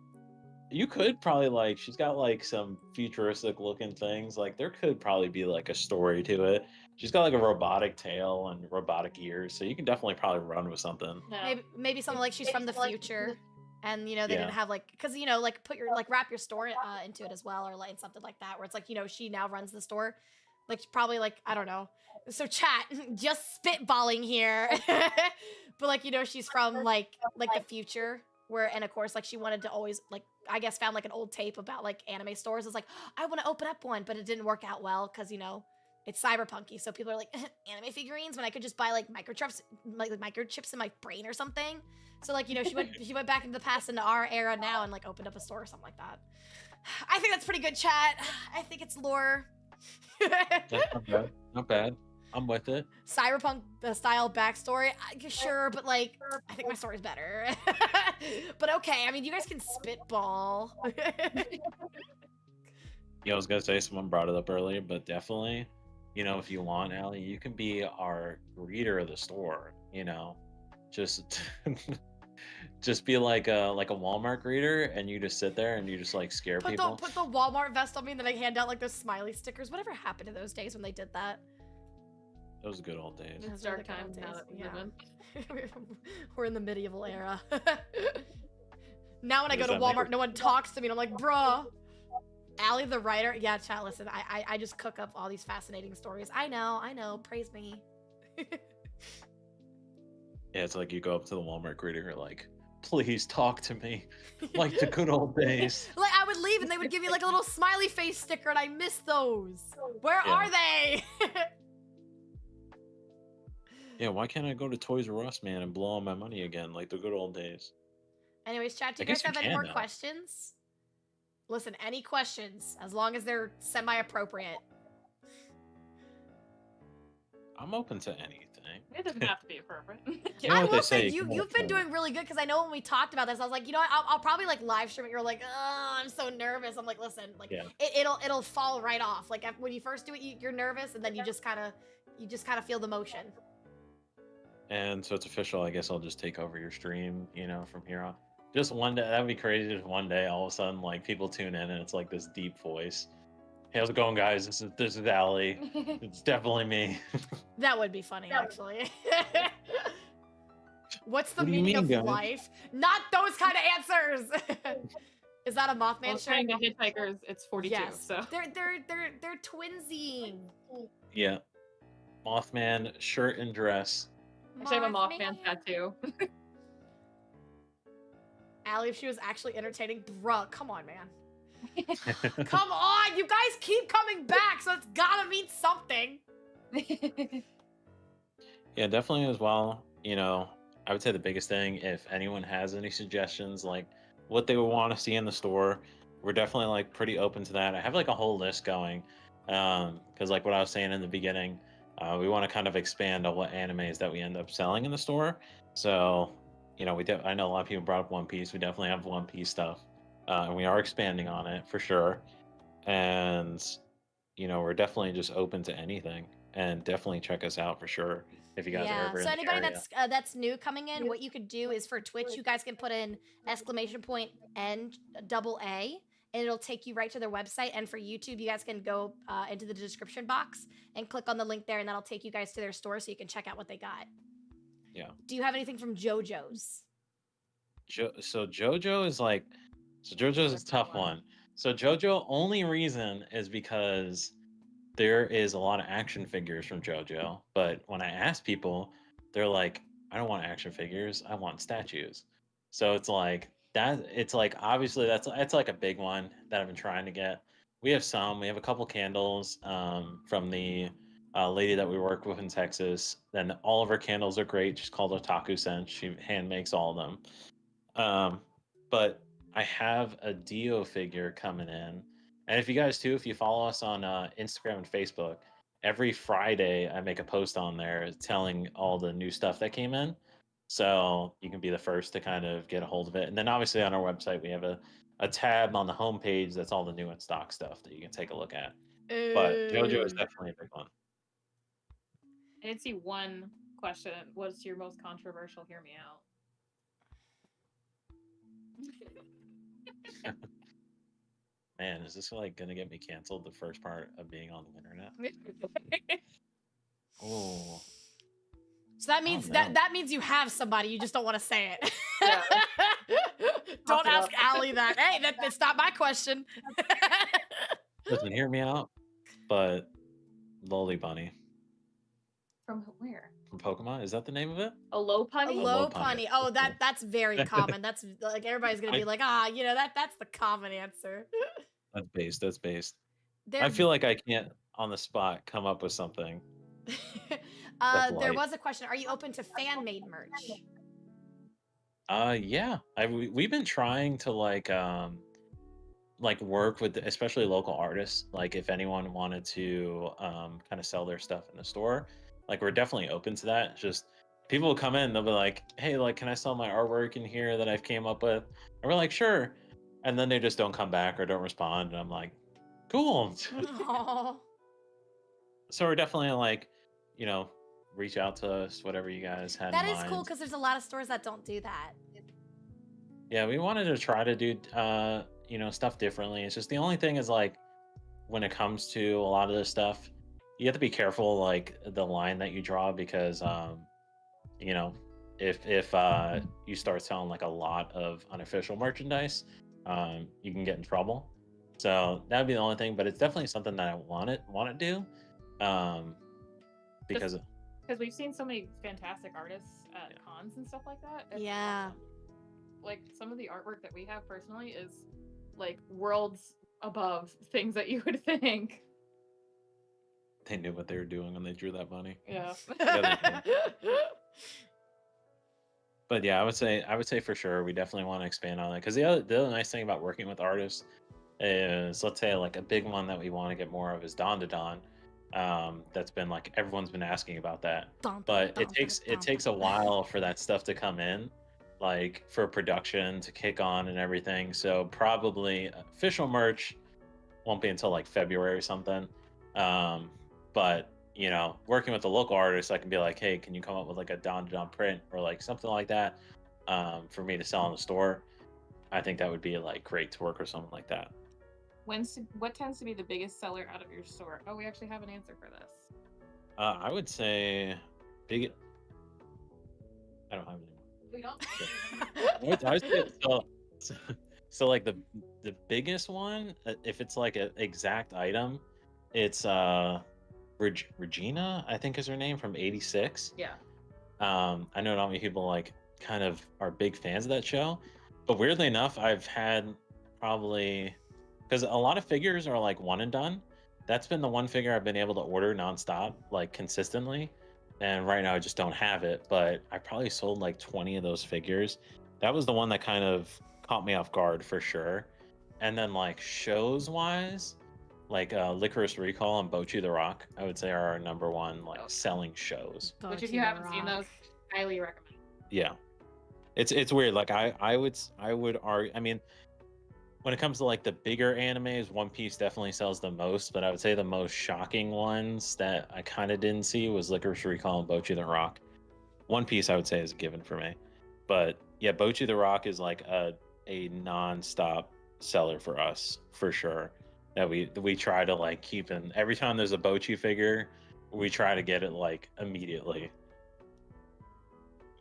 you could probably like she's got like some futuristic looking things. Like there could probably be like a story to it. She's got like a robotic tail and robotic ears, so you can definitely probably run with something. Maybe something like she's from the future, and you know they Yeah. didn't have like because you know like wrap your store into it as well, or like something like that where it's like, you know, she now runs the store, like probably like I don't know. So chat, just spitballing here, but like, you know, she's from like the future where, and of course like she wanted to always like, I guess found like an old tape about like anime stores. It's like, I want to open up one, but it didn't work out well because, you know, it's cyberpunky, so people are like, anime figurines when I could just buy like microchips in my brain or something. So like, you know, she went back into the past into our era now and like opened up a store or something like that. I think that's pretty good, chat. I think it's lore. That's not bad. Not bad. I'm with it. Cyberpunk style backstory, sure, but like I think my story's better. But okay, I mean, you guys can spitball. Yeah, I was gonna say someone brought it up earlier, but definitely, you know, if you want, Allie, you can be our greeter of the store. You know, just just be like a Walmart greeter, and you just sit there and you just like scare people. Put the Walmart vest on me, and then I hand out like those smiley stickers. Whatever happened to those days when they did that? Those were good old days. It's dark times now that we live in. We're in the medieval era. Now when I What go does to that Walmart, mean? no one talks to me, and I'm like, bruh. Allie the writer? Yeah, chat, listen, I just cook up all these fascinating stories. I know, praise me. Yeah, it's like you go up to the Walmart greeter, you're like, please talk to me, like the good old days. Like, I would leave, and they would give me like a little smiley face sticker, and I miss those. Where Yeah. are they? Yeah, why can't I go to Toys R Us, man, and blow all my money again, like the good old days? Anyways, chat, do I you guys guess you have any can more now. questions? Listen, any questions, as long as they're semi-appropriate. I'm open to anything. It doesn't have to be appropriate. You know I what they will say say, you've been doing really good because I know when we talked about this, I was like, you know what, I'll probably like live stream it. You're like, oh, I'm so nervous. I'm like, listen, like Yeah. it'll fall right off. Like when you first do it, you're nervous, and then you just kind of feel the motion. And so it's official. I guess I'll just take over your stream, you know, from here on. Just one day, that'd be crazy. Just one day, all of a sudden, like people tune in and it's like this deep voice. Hey, how's it going, guys? This is Ali. It's definitely me. That would be funny, actually. What's the What do you meaning of mean, guys? life? Not those kind of answers. Is that a Mothman Well, shirt? trying to hitchhikers, it's 42. Yes. So They're twinsing. Yeah. Mothman shirt and dress. I have a Mothman tattoo. Allie, if she was actually entertaining, bruh, come on, man. Come on, you guys keep coming back, so it's gotta mean something. Yeah, definitely as well. You know, I would say the biggest thing, if anyone has any suggestions, like what they would want to see in the store, we're definitely like pretty open to that. I have like a whole list going, because like what I was saying in the beginning, we want to kind of expand on what animes that we end up selling in the store. So, you know, I know a lot of people brought up One Piece. We definitely have One Piece stuff, and we are expanding on it for sure. And you know, we're definitely just open to anything, and definitely check us out for sure if you guys are ever in So the anybody area. that's new coming in, what you could do is for Twitch, you guys can put in !N double A, and it'll take you right to their website. And for YouTube, you guys can go into the description box and click on the link there, and that'll take you guys to their store so you can check out what they got. Yeah. Do you have anything from JoJo's? So JoJo is like, so JoJo's a tough one. So JoJo, only reason is because there is a lot of action figures from JoJo, but when I ask people, they're like, I don't want action figures, I want statues. So it's like that. It's like obviously that's like a big one that I've been trying to get. We have a couple candles from the lady that we work with in Texas. Then all of her candles are great. She's called Otaku Sense. She hand makes all of them. But I have a Dio figure coming in. And if you guys too, if you follow us on Instagram and Facebook, every Friday I make a post on there telling all the new stuff that came in. So you can be the first to kind of get a hold of it. And then obviously on our website, we have a tab on the homepage that's all the new in stock stuff that you can take a look at. But JoJo is definitely a big one. I did see one question. What's your most controversial? Hear me out. Man, is this like gonna get me canceled? The first part of being on the internet. Oh. So that means no. that means you have somebody, you just don't want to say it. Yeah. Don't ask Allie that. Hey, that's not my question. Listen, hear me out. But Lolly Bunny From where? from Pokemon, is that the name of it? A low A punny? low low punny. punny. Oh, that's very common. That's like everybody's gonna be like, you know, that's the common answer. That's based. There, I feel like I can't on the spot come up with something. there light. was a question. Are you open to fan made merch? Yeah. We've been trying to like work with especially local artists. Like if anyone wanted to kind of sell their stuff in the store, like we're definitely open to that. It's just people will come in, they'll be like, hey, like, can I sell my artwork in here that I've came up with? And we're like, sure. And then they just don't come back or don't respond. And I'm like, cool. Aw. So we're definitely like, you know, reach out to us, whatever you guys had That in is mind. cool because there's a lot of stores that don't do that. Yeah, we wanted to try to do, you know, stuff differently. It's just the only thing is like, when it comes to a lot of this stuff, you have to be careful, like the line that you draw, because, you know, if you start selling like a lot of unofficial merchandise, you can get in trouble. So that'd be the only thing, but it's definitely something that I want to do, because we've seen so many fantastic artists at cons and stuff like that. It's Yeah. awesome. Like some of the artwork that we have personally is like worlds above things that you would think. they knew what they were doing when they drew that bunny. Yeah. But yeah, I would say for sure we definitely want to expand on that, because the other nice thing about working with artists is, let's say like a big one that we want to get more of is Don to Don. That's been like everyone's been asking about that. Dun, dun, But dun, it takes dun, it takes a while for that stuff to come in, like for production to kick on and everything. So probably official merch won't be until like February or something. But you know, working with the local artists, I can be like, hey, can you come up with like a Don print or like something like that for me to sell in the store? I think that would be like great to work with something like that. What tends to be the biggest seller out of your store? Oh, we actually have an answer for this. I would say big. I don't have any. We don't. I would say so like the biggest one, if it's like an exact item, it's Regina, I think is her name, from '86. Yeah. I know not many people like kind of are big fans of that show, but weirdly enough, I've had probably, because a lot of figures are like one and done. That's been the one figure I've been able to order nonstop, like consistently. And right now I just don't have it, but I probably sold like 20 of those figures. That was the one that kind of caught me off guard for sure. And then like shows wise, like Licorice Recall and Bochi the Rock, I would say are our number one like selling shows. Which if you haven't seen those, highly recommend. Yeah. It's weird. Like I would argue, I mean, when it comes to like the bigger animes, One Piece definitely sells the most, but I would say the most shocking ones that I kind of didn't see was Licorice Recall and Bochi the Rock. One Piece I would say is a given for me. But yeah, Bochi the Rock is like a non-stop seller for us for sure. That we try to like keep in. Every time there's a Bochi figure, we try to get it like immediately.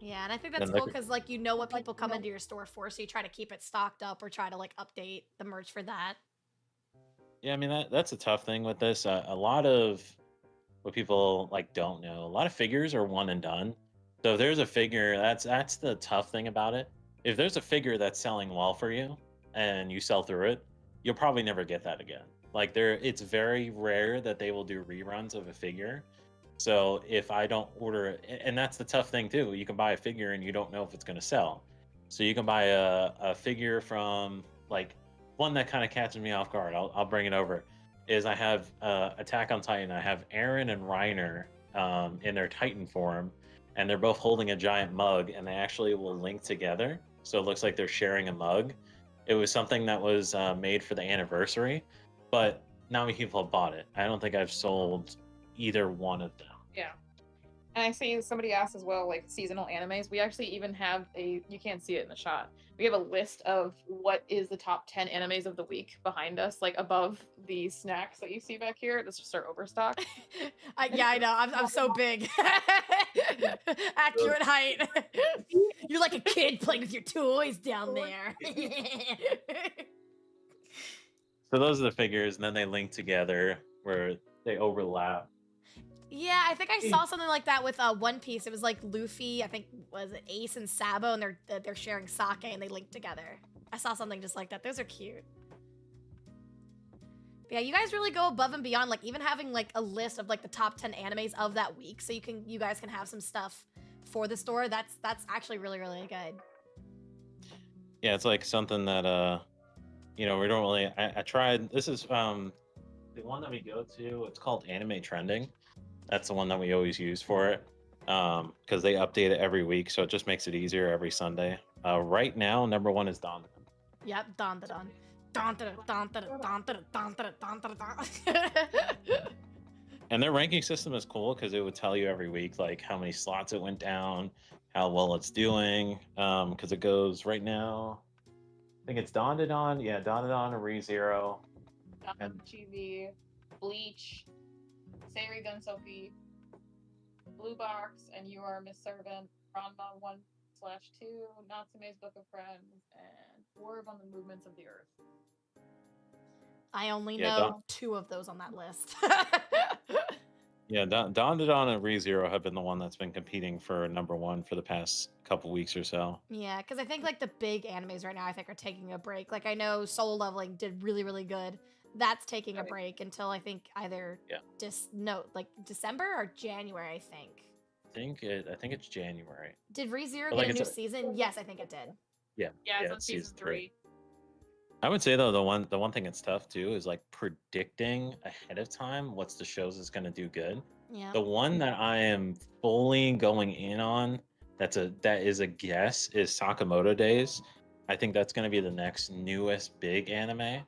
Yeah, and I think that's cool because like you know what people come into your store for, so you try to keep it stocked up or try to like update the merch for that. Yeah, I mean that's a tough thing with this. A lot of what people like don't know, a lot of figures are one and done. So if there's a figure, that's the tough thing about it. If there's a figure that's selling well for you and you sell through it, you'll probably never get that again. Like it's very rare that they will do reruns of a figure. So if I don't order it, and that's the tough thing too, you can buy a figure and you don't know if it's going to sell. So you can buy a figure from like one that kind of catches me off guard. I'll bring it over. Is I have Attack on Titan. I have Eren and Reiner in their Titan form, and they're both holding a giant mug, and they actually will link together. So it looks like they're sharing a mug. It was something that was made for the anniversary, but not many people have bought it. I don't think I've sold either one of them. Yeah. And I see somebody asked as well, like seasonal animes. We actually even have you can't see it in the shot. We have a list of what is the top 10 animes of the week behind us, like above the snacks that you see back here. This is just our overstock. Yeah, I know. I'm so big. Accurate height. You're like a kid playing with your toys down there. So those are the figures, and then they link together where they overlap. Yeah, I think I saw something like that with One Piece. It was like Luffy, I think was it Ace and Sabo, and they're sharing sake and they link together. I saw something just like that. Those are cute. But yeah, you guys really go above and beyond, like even having like a list of like the top 10 animes of that week, so you guys can have some stuff for the store. That's actually really good. Yeah, it's like something that you know, we don't really. I tried. This is the one that we go to. It's called Anime Trending. That's the one that we always use for it because they update it every week, so it just makes it easier every Sunday. Right now, number one is Don. Yep, Don. And their ranking system is cool because it would tell you every week like how many slots it went down, how well it's doing. Because it goes right now. I think it's Don, yeah, Don, ReZero, and TV, Bleach, Seiri Gunsoki, Blue Box, and You Are Miss Servant, Ranma 1/2, Natsume's Book of Friends, and Orb on the Movements of the Earth. I only know 2 of those on that list. Yeah, Don and ReZero have been the one that's been competing for number one for the past couple weeks or so. Yeah, because I think like the big animes right now I think are taking a break. Like I know Solo Leveling did really good. That's taking a break until I think either December or January, I think. I think it's January. Did ReZero get a new season? Yes, I think it did. Yeah. Yeah, it's on season 3. I would say though the one thing that's tough too is like predicting ahead of time what's the shows is going to do good. Yeah. The one that I am fully going in on that is a guess is Sakamoto Days. I think that's going to be the next newest big anime.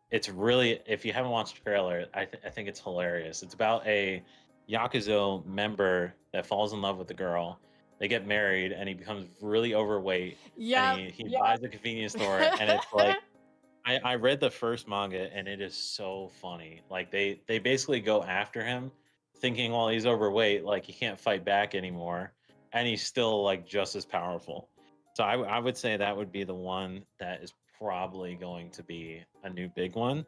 It's really, if you haven't watched the trailer, I think it's hilarious. It's about a Yakuza member that falls in love with a girl. They get married and he becomes really overweight. Yeah. And he buys a convenience store and it's like I read the first manga and it is so funny. Like they basically go after him thinking while he's overweight, like he can't fight back anymore, and he's still like just as powerful. So I would say that would be the one that is probably going to be a new big one.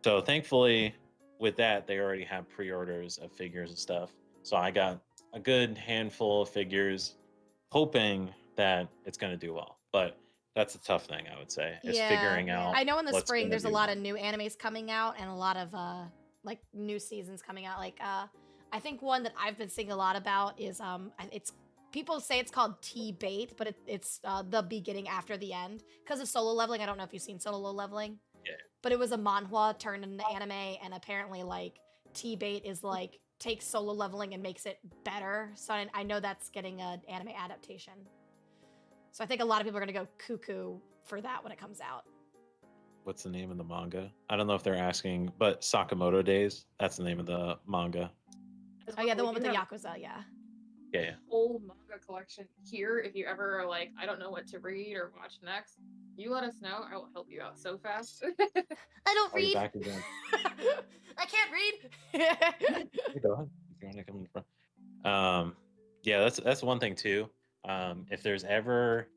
So thankfully with that they already have pre-orders of figures and stuff. So I got a good handful of figures hoping that it's going to do well. But that's a tough thing, I would say, is figuring out. I know in the what's spring gonna there's a do lot well. of new animes coming out and a lot of like new seasons coming out. Like I think one that I've been seeing a lot about is it's people say it's called 𝙃𝙀𝙀𝙍, but it's the beginning after the end because of Solo Leveling. I don't know if you've seen Solo Leveling. Yeah. But it was a manhwa turned into anime, and apparently like 𝙃𝙀𝙀𝙍 is like takes Solo Leveling and makes it better. So I know that's getting an anime adaptation. So I think a lot of people are gonna go cuckoo for that when it comes out. What's the name of the manga? I don't know if they're asking, but Sakamoto Days, that's the name of the manga. Oh yeah, the one with the have Yakuza, yeah. Yeah. Whole manga collection here. If you ever are like, I don't know what to read or watch next, you let us know. I will help you out so fast. I don't Are you read. back again? I can't read. Hey, go ahead. If you want to come in front. Yeah, that's one thing too. If there's ever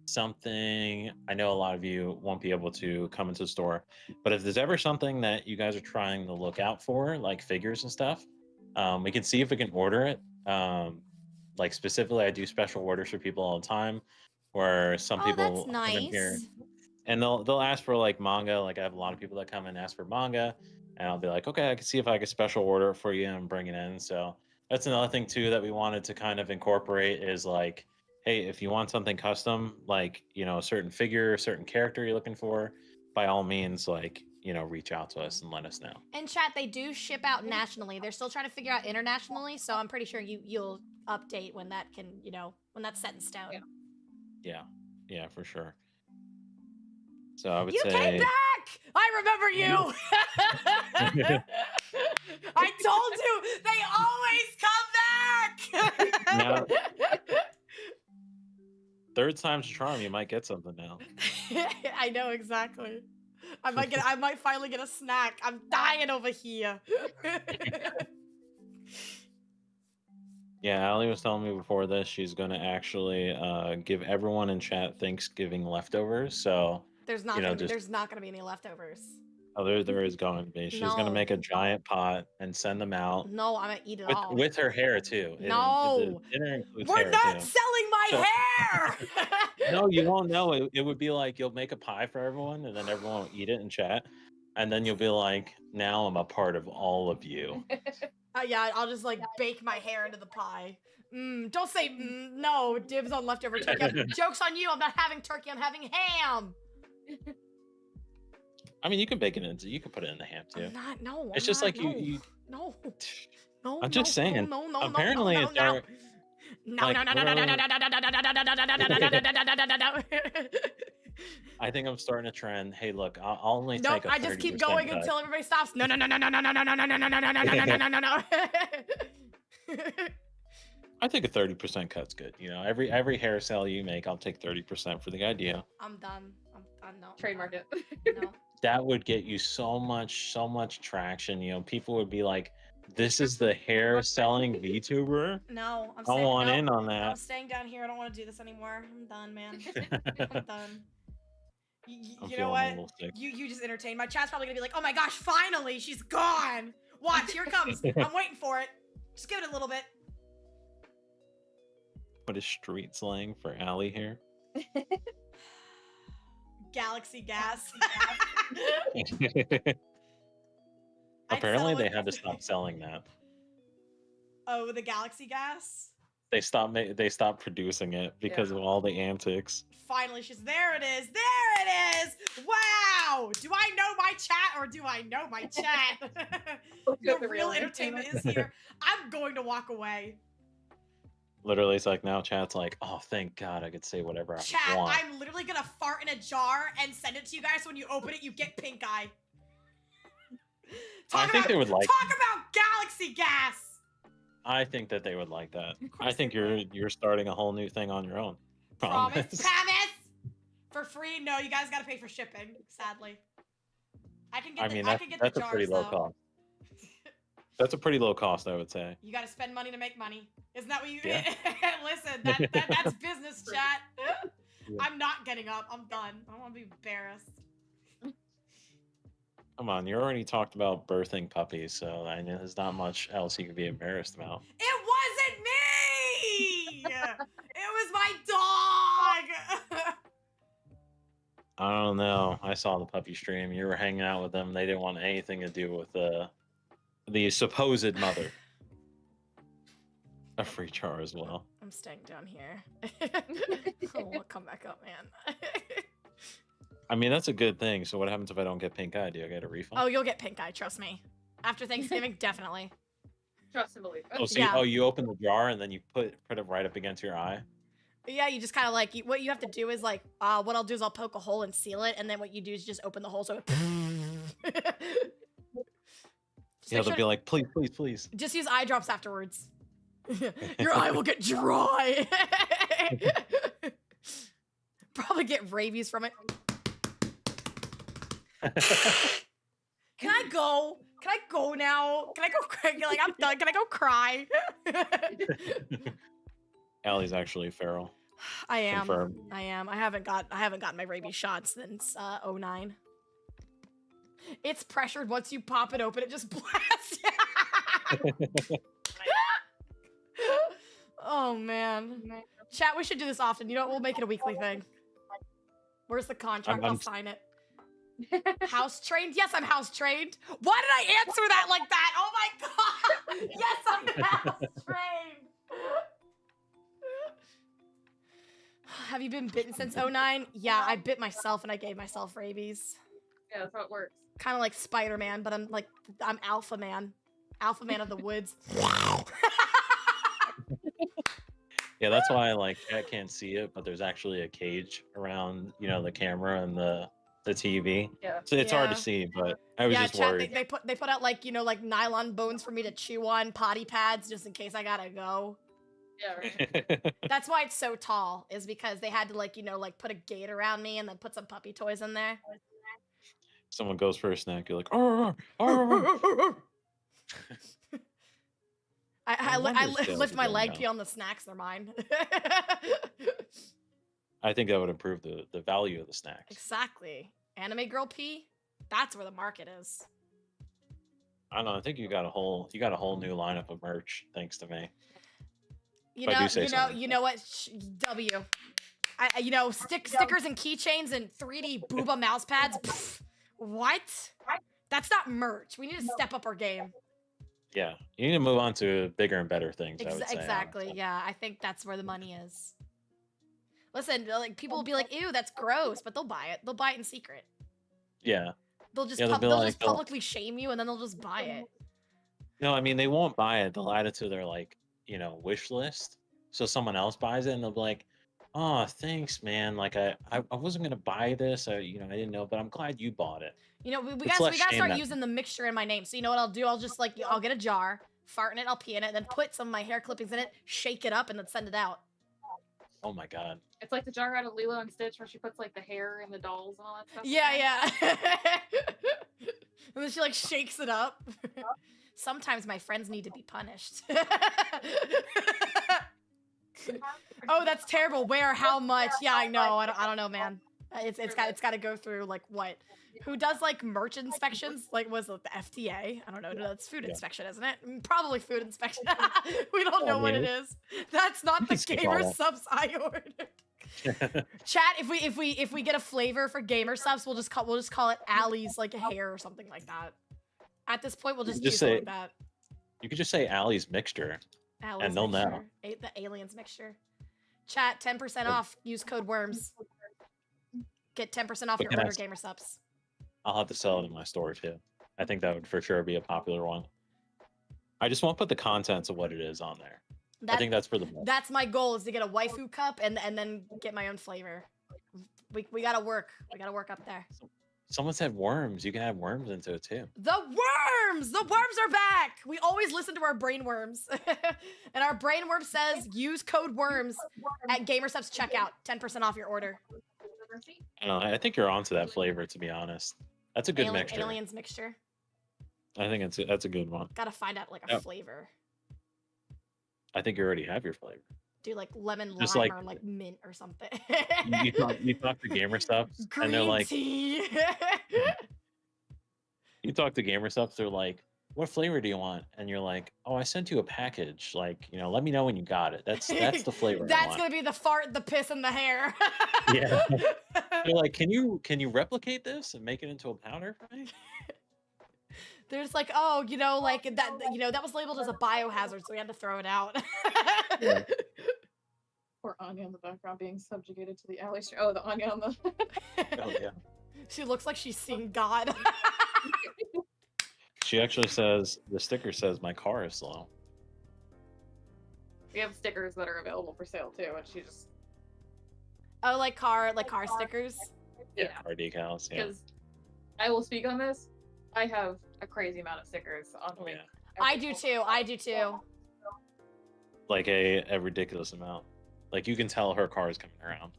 something, I know a lot of you won't be able to come into the store, but if there's ever something that you guys are trying to look out for, like figures and stuff, we can see if we can order it. Like specifically, I do special orders for people all the time, where some people that's come in here nice. and they'll ask for like manga. Like I have a lot of people that come and ask for manga, and I'll be like, okay, I can see if I can special order it for you and bring it in. So that's another thing too that we wanted to kind of incorporate is like, hey, if you want something custom, like a certain figure, a certain character you're looking for, by all means, like reach out to us and let us know. And chat, they do ship out nationally. They're still trying to figure out internationally, so I'm pretty sure you'll update when that can, when that's set in stone. Yeah, for sure. So I would You say came back! I remember you! I told you! They always come back! Now, third time's a charm, you might get something now. I know exactly. I might finally get a snack. I'm dying over here. Yeah, Ali was telling me before this she's gonna actually give everyone in chat Thanksgiving leftovers. So There's not gonna be any leftovers. oh, there is going to be. She's gonna make a giant pot and send them out. No, I'm gonna eat it all. With her hair too. No, the dinner includes we're hair not too. selling my hair. No, you won't know. It would be like you'll make a pie for everyone, and then everyone will eat it in chat, and then you'll be like, "Now I'm a part of all of you." Yeah, I'll just like bake my hair into the pie. Don't say no. Dibs on leftover turkey. Joke's on you. I'm not having turkey. I'm having ham. I mean, you can bake it into. You can put it in the ham too. No. It's just like you. No. I'm just saying. Apparently, it's our. No. I think I'm starting a trend. Hey, look, I'll only take Nope, a 30% I just keep going cut. until everybody stops. No. I think a 30% cut's good. Every hair sale you make, I'll take 30% for the idea. I'm done. I'm not. Trademark it. No. That would get you so much traction. People would be like, "This is the hair selling VTuber." No, I want in on that. I'm staying down here. I don't want to do this anymore. I'm done, man. I'm done. You know what? You just entertained. My chat's probably gonna be like, "Oh my gosh, finally, she's gone." Watch, here it comes. I'm waiting for it. Just give it a little bit. What is street slang for alley hair? Galaxy gas. Apparently, they had to stop selling that. Oh, the galaxy gas? They stopped producing it because of all the antics. Finally, there it is. There it is. Wow. Do I know my chat or do I know my chat? The real entertainment is here. I'm going to walk away. Literally, it's like now chat's like, oh, thank God I could say whatever I want. I'm literally gonna fart in a jar and send it to you guys. When you open it, you get pink eye. I think they would like. Talk about galaxy gas. I think that they would like that. I think you're starting a whole new thing on your own. Promise. For free? No, you guys gotta pay for shipping. Sadly, I can get. That's a pretty low cost. That's a pretty low cost, I would say. You gotta spend money to make money. Isn't that what you? Yeah. Listen, that's business, chat. Yeah. I'm not getting up. I'm done. I don't want to be embarrassed. Come on, you already talked about birthing puppies, so I know there's not much else you could be embarrassed about. It wasn't me! It was my dog! I don't know. I saw the puppy stream. You were hanging out with them. They didn't want anything to do with the supposed mother. A free char as well. I'm staying down here. I'll come back up, man. I mean, that's a good thing. So what happens if I don't get pink eye? Do I get a refund? Oh, you'll get pink eye, trust me. After Thanksgiving, definitely. Trust and believe. Oh, so you open the jar and then you put it right up against your eye? Yeah, you just kind of like, what you have to do is like, what I'll do is I'll poke a hole and seal it, and then what you do is just open the hole so it... Yeah, they'll be like, please, please, please. Just use eye drops afterwards. Your eye will get dry. Probably get rabies from it. Can I go? Can I go now? Can I go? Like, I'm done. Can I go cry? Allie's actually feral. I am. Confirmed. I am. I haven't gotten my rabies shot since 09. It's pressured. Once you pop it open, it just blasts. Oh man. Chat, we should do this often. You know what? We'll make it a weekly thing. Where's the contract? I'll sign it. House trained? Yes, I'm house trained. Why did I answer that like that? Oh my god! Yes, I'm house trained. Have you been bitten since 09? Yeah, I bit myself and I gave myself rabies. Yeah, that's how it works. Kind of like Spider-Man, but I'm Alpha Man. Alpha Man of the woods. Yeah, that's why chat can't see it, but there's actually a cage around, the camera and the TV. Yeah. So it's hard to see, but I was just chat, worried. They put out like nylon bones for me to chew on, potty pads just in case I gotta go. Yeah, right. That's why it's so tall, is because they had to put a gate around me and then put some puppy toys in there. Someone goes for a snack, you're like, oh, oh. I lift my leg, pee on the snacks, they're mine. I think that would improve the value of the snacks. Exactly. Anime girl pee? That's where the market is. I don't know. I think you got a whole new lineup of merch thanks to me. You know what? W. Stickers and keychains and 3D booba mouse pads. Pfft, what? That's not merch. We need to step up our game. Yeah, you need to move on to bigger and better things. I would say, exactly. honestly. Yeah, I think that's where the money is. Listen, people will be like, "Ew, that's gross," but they'll buy it. They'll buy it in secret. Yeah. They'll just they'll just publicly shame you, and then they'll just buy it. No, I mean they won't buy it. They'll add it to their wish list. So someone else buys it, and they'll be like, "Oh, thanks, man. Like I wasn't gonna buy this. I didn't know, but I'm glad you bought it." We gotta start using the mixture in my name. So you know what I'll do? I'll just I'll get a jar, fart in it, I'll pee in it, then put some of my hair clippings in it, shake it up, and then send it out. Oh my god. It's like the jar out of Lilo and Stitch where she puts the hair and the dolls and all that stuff. Yeah. And then she shakes it up. Sometimes my friends need to be punished. Oh, that's terrible. Where? How much? Yeah, I know. I don't know, man. It's got to go through what? Who does merch inspections? Was it the FDA? I don't know. No, that's food inspection, isn't it? Probably food inspection. We don't know what it is. That's not the gamer subs I ordered. Chat, if we get a flavor for gamer subs, we'll just call it Allie's hair or something like that. At this point, we'll just use it like that. You could just say Allie's Mixture. And they'll know. The aliens mixture. Chat 10% off. Use code worms. Get 10% off your order, gamer subs. I'll have to sell it in my store too. I think that would for sure be a popular one. I just won't put the contents of what it is on there. I think that's for the best. That's my goal, is to get a waifu cup and then get my own flavor. We gotta work. We gotta work up there. Someone said worms. You can add worms into it too. The worms! The worms are back! We always listen to our brain worms. And our brain worm says, use code worms at GamerSubs checkout. 10% off your order. I don't know. I think you're onto that flavor, to be honest. That's a good mixture. Aliens mixture. I think that's a good one. Gotta find out like a flavor. I think you already have your flavor. Do like lemon Just lime or like mint or something. you talk to gamer stuff and they're like, tea. you talk to gamer stuff, they're like, what flavor do you want? And you're like, oh, I sent you a package. Like, let me know when you got it. That's the flavor. That's gonna be the fart, the piss, and the hair. Yeah. They're like, can you replicate this and make it into a powder for me? They're just like, oh, like that, that was labeled as a biohazard, so we had to throw it out. Yeah. Poor Anya in the background being subjugated to the alley stream. Oh, the Anya on the. Oh yeah. She looks like she's seeing God. She actually says, the sticker says, my car is slow. We have stickers that are available for sale too, and she just. Oh, like car stickers. Yeah, car decals. Yeah. Because I will speak on this. I have a crazy amount of stickers on me. Yeah. I do too. Like a ridiculous amount. Like you can tell her car is coming around.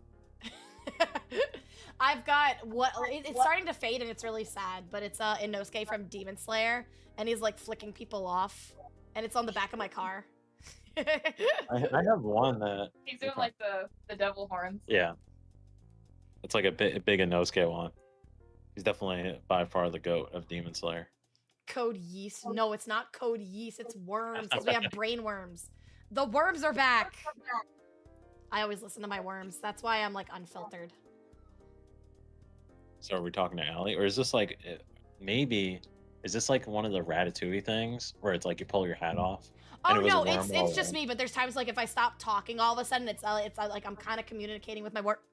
I've got it's starting to fade and it's really sad, but it's Inosuke from Demon Slayer, and he's like flicking people off, and it's on the back of my car. I have one that He's doing like the devil horns. Yeah. It's like a big Inosuke one. He's definitely by far the goat of Demon Slayer. Code yeast. No, it's not code yeast, it's worms, because we have brain worms. The worms are back. I always listen to my worms. That's why I'm like unfiltered. So are we talking to Allie? Or is this like, is this like one of the Ratatouille things where it's like you pull your hat off? Oh no, it's just me, but there's times like if I stop talking all of a sudden, it's like I'm kind of communicating with my work.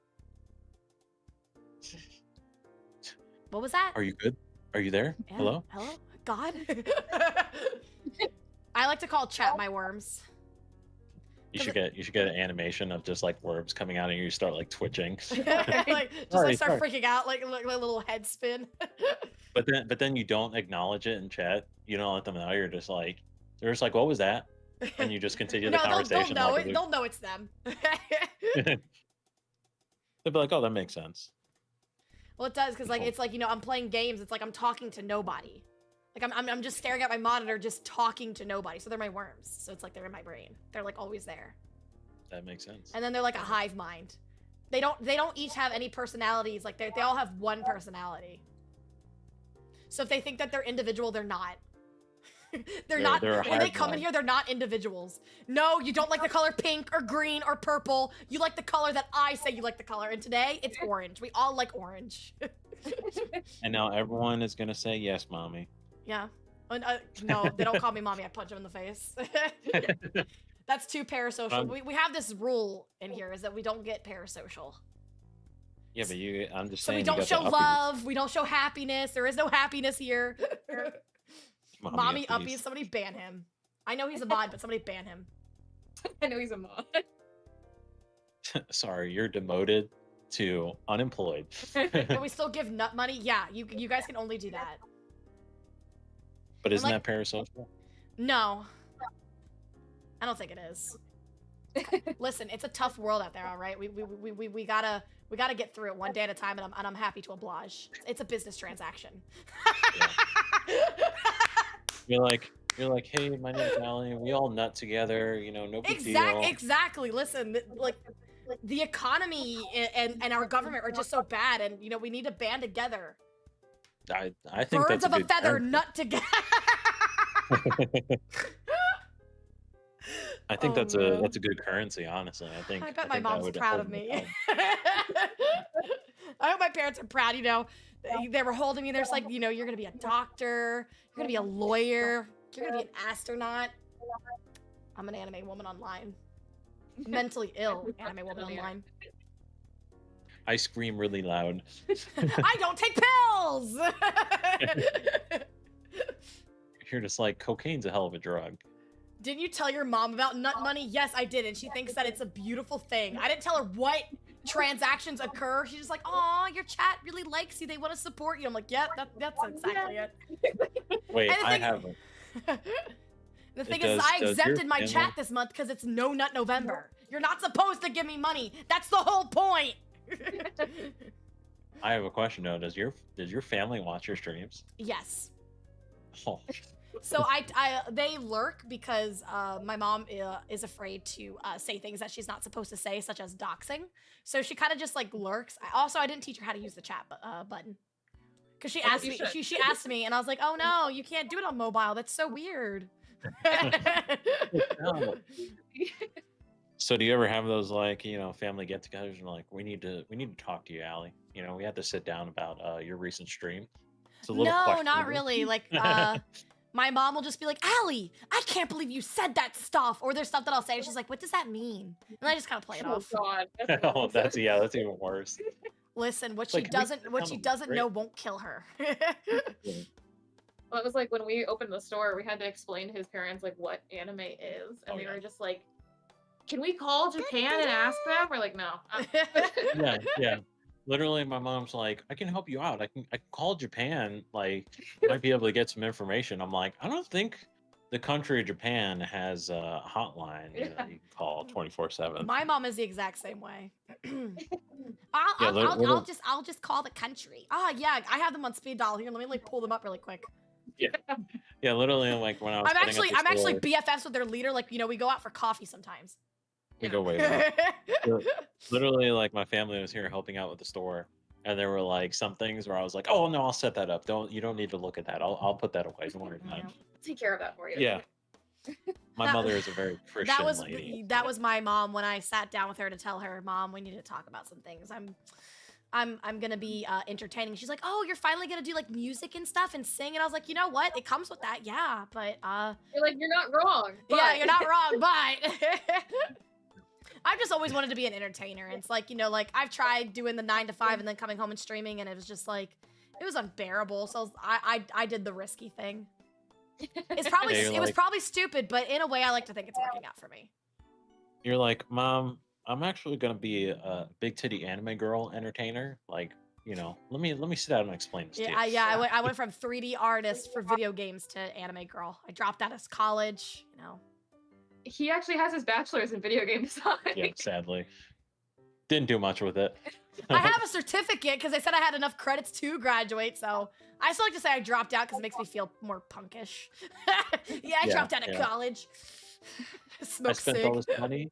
What was that? Are you good? Are you there? Yeah. Hello? Hello? God? I like to call chat my worms. You should get an animation of just like worms coming out and you start like twitching. Like just start freaking out, like a little head spin. But then you don't acknowledge it in chat. You don't let them know. You're just like, they're just like, what was that? And you just continue the conversation. They'll know it's them. They'll be like, oh, that makes sense. Well, it does, because like it's like, I'm playing games. It's like I'm talking to nobody. Like I'm just staring at my monitor, just talking to nobody. So they're my worms. So it's like they're in my brain. They're like always there. That makes sense. And then they're like a hive mind. They don't each have any personalities. Like they all have one personality. So if they think that they're individual, they're not. They're not. When they come in here, they're not individuals. No, you don't like the color pink or green or purple. You like the color that I say you like the color. And today, it's orange. We all like orange. And now everyone is gonna say yes, mommy. Yeah. No, they don't call me mommy. I punch them in the face. That's too parasocial. We have this rule in here, is that we don't get parasocial. Yeah, but I'm just so saying. So we don't show love. We don't show happiness. There is no happiness here. Mommy uppies. Somebody ban him. I know he's a mod, but somebody ban him. I know he's a mod. Sorry, you're demoted to unemployed. Can we still give nut money? Yeah, you guys can only do that. But isn't that parasocial? No. I don't think it is. Listen, it's a tough world out there, all right? We gotta get through it one day at a time, and I'm happy to oblige. It's a business transaction. You're like, hey, my name's Allie. We all nut together, no big deal. Exactly. Listen, like the economy and our government are just so bad, and we need to band together. I think birds that's of a feather nut together. I think that's a good currency, honestly. I bet my mom's proud of me. I hope my parents are proud. They were holding me. There's like, you're gonna be a doctor, you're gonna be a lawyer, you're gonna be an astronaut. I'm an anime woman online. Mentally ill anime woman online. I scream really loud. I don't take pills! You're just like, cocaine's a hell of a drug. Didn't you tell your mom about nut money? Yes, I did, and she thinks that it's a beautiful thing. I didn't tell her what transactions occur. She's just like, "Aw, your chat really likes you. They want to support you." I'm like, "Yeah, that's exactly it." Wait, And the I thing- haven't. The thing Does- is, I does your exempted my family- chat this month because it's No Nut November. You're not supposed to give me money. That's the whole point. I have a question though. Does your family watch your streams? Yes. Oh, So they lurk because my mom is afraid to say things that she's not supposed to say, such as doxing. So she kind of just like lurks. I didn't teach her how to use the chat button because she asked you me. should. She asked me, and I was like, "Oh no, you can't do it on mobile. That's so weird." no. So do you ever have those like, family get-togethers and like, we need to talk to you, Allie. We had to sit down about your recent stream. It's a little No, not questionable. really. Like, my mom will just be like, "Allie, I can't believe you said that stuff." Or there's stuff that I'll say, and she's like, "What does that mean?" And I just kind of play it Oh off. God. Oh, that's even worse. Listen, what Like, she can we doesn't sit what down she and doesn't break? know won't kill her. Well, it was like when we opened the store, we had to explain to his parents like what anime is, and Oh, they yeah. were just like, "Can we call Japan and ask them?" We're like, "No." Yeah. Literally, my mom's like, I can help you out. I can call Japan. Like, might be able to get some information. I'm like, I don't think the country of Japan has a hotline you can call 24/7. My mom is the exact same way. I'll just call the country. Yeah, I have them on speed dial here. Let me like pull them up really quick. Yeah, literally, like when I was I'm setting up the actually store, BFFs with their leader. Like, we go out for coffee sometimes. we go way back. Literally, like my family was here helping out with the store, and there were like some things where I was like, "Oh no, I'll set that up. You don't need to look at that. I'll put that away. Don't worry about it." Take care of that for you. Yeah. My That- mother is a very Christian That lady. was my mom when I sat down with her to tell her, "Mom, we need to talk about some things. I'm gonna be entertaining." She's like, "Oh, you're finally gonna do like music and stuff and sing," and I was like, "You know what? It comes with that, yeah, but You're like, "You're not wrong." yeah, but-" you're not wrong, but I've just always wanted to be an entertainer. And it's like, like I've tried doing the 9 to 5 and then coming home and streaming, and it was just like, it was unbearable. So I did the risky thing. It's probably Yeah, you're it was like- probably stupid, but in a way, I like to think it's working out for me. You're like, Mom, I'm actually gonna be a big titty anime girl entertainer. Like, let me sit down and explain this to you. I went from 3D artist for video games to anime girl. I dropped out of college. He actually has his bachelor's in video game design. Yeah, sadly, didn't do much with it. I have a certificate because they said I had enough credits to graduate. So I still like to say I dropped out because it makes me feel more punkish. Yeah, I dropped out of college. I Smoke spent cig. all this money,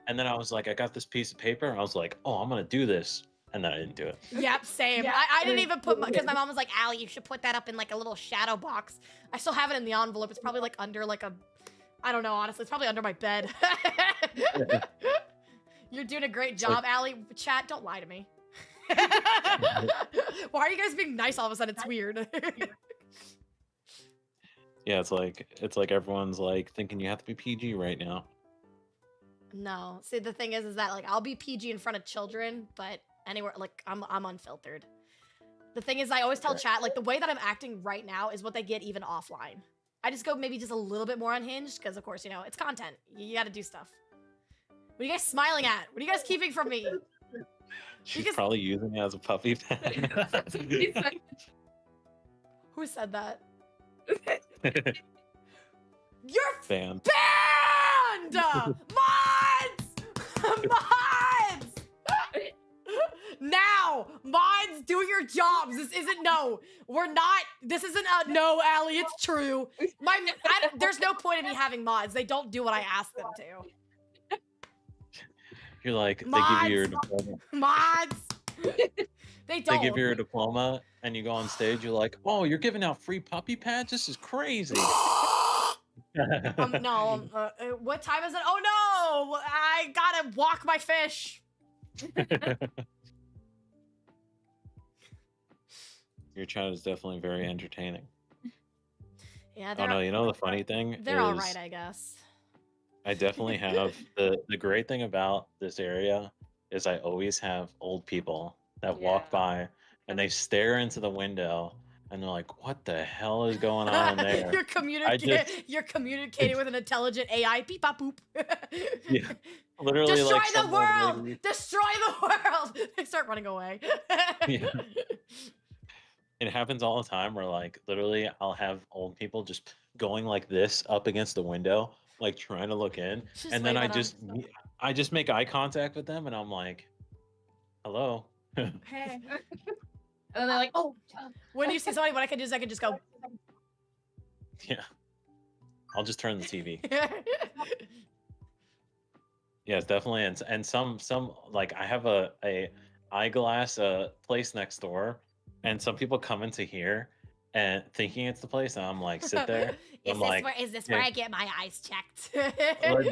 and then I was like, I got this piece of paper, and I was like, oh, I'm gonna do this, and then I didn't do it. Yep, same. Yeah, I didn't even put because my mom was like, "Allie, you should put that up in like a little shadow box." I still have it in the envelope. It's probably like under like a, I don't know, honestly. It's probably under my bed. You're doing a great job, Allie. Chat, don't lie to me. Why are you guys being nice all of a sudden? It's weird. Yeah, it's like everyone's like thinking you have to be PG right now. No. See, the thing is that like I'll be PG in front of children, but anywhere like I'm unfiltered. The thing is, I always tell chat like the way that I'm acting right now is what they get even offline. I just go maybe just a little bit more unhinged because, of course, it's content. You got to do stuff. What are you guys smiling at? What are you guys keeping from me? She's probably using it as a puppy pet. Who said that? You're Fan. banned! Mods! Mods! Now! Mods, do your jobs! This isn't this isn't a no, Allie, it's true. There's no point in me having mods. They don't do what I ask them to. You're like, Mods! they give you your diploma. Mods! They don't. They give you your diploma, and you go on stage. You're like, oh, you're giving out free puppy pads? This is crazy. No, what time is it? Oh no! I gotta walk my fish. Your chat is definitely very entertaining. Yeah, Oh no, the funny thing they're is, all right, I guess. I definitely have. The great thing about this area is I always have old people that walk Yeah. by and they stare into the window and they're like, "What the hell is going on in there?" I just You're communicating with an intelligent AI. Beep bop boop. yeah, literally Destroy like the some old world! lady. Destroy the world! They start running away. Yeah. It happens all the time where like literally I'll have old people just going like this up against the window, like trying to look in, Just and then wave at 'em. I just make eye contact with them and I'm like, "Hello." Hey. And then they're like, oh. When you see somebody, what I can do is I can just go. Yeah. I'll just turn the TV. Yeah, it's definitely and some like I have a eyeglass place next door and some people come into here and thinking it's the place and I'm like sit there. I'm like Is this where I get my eyes checked?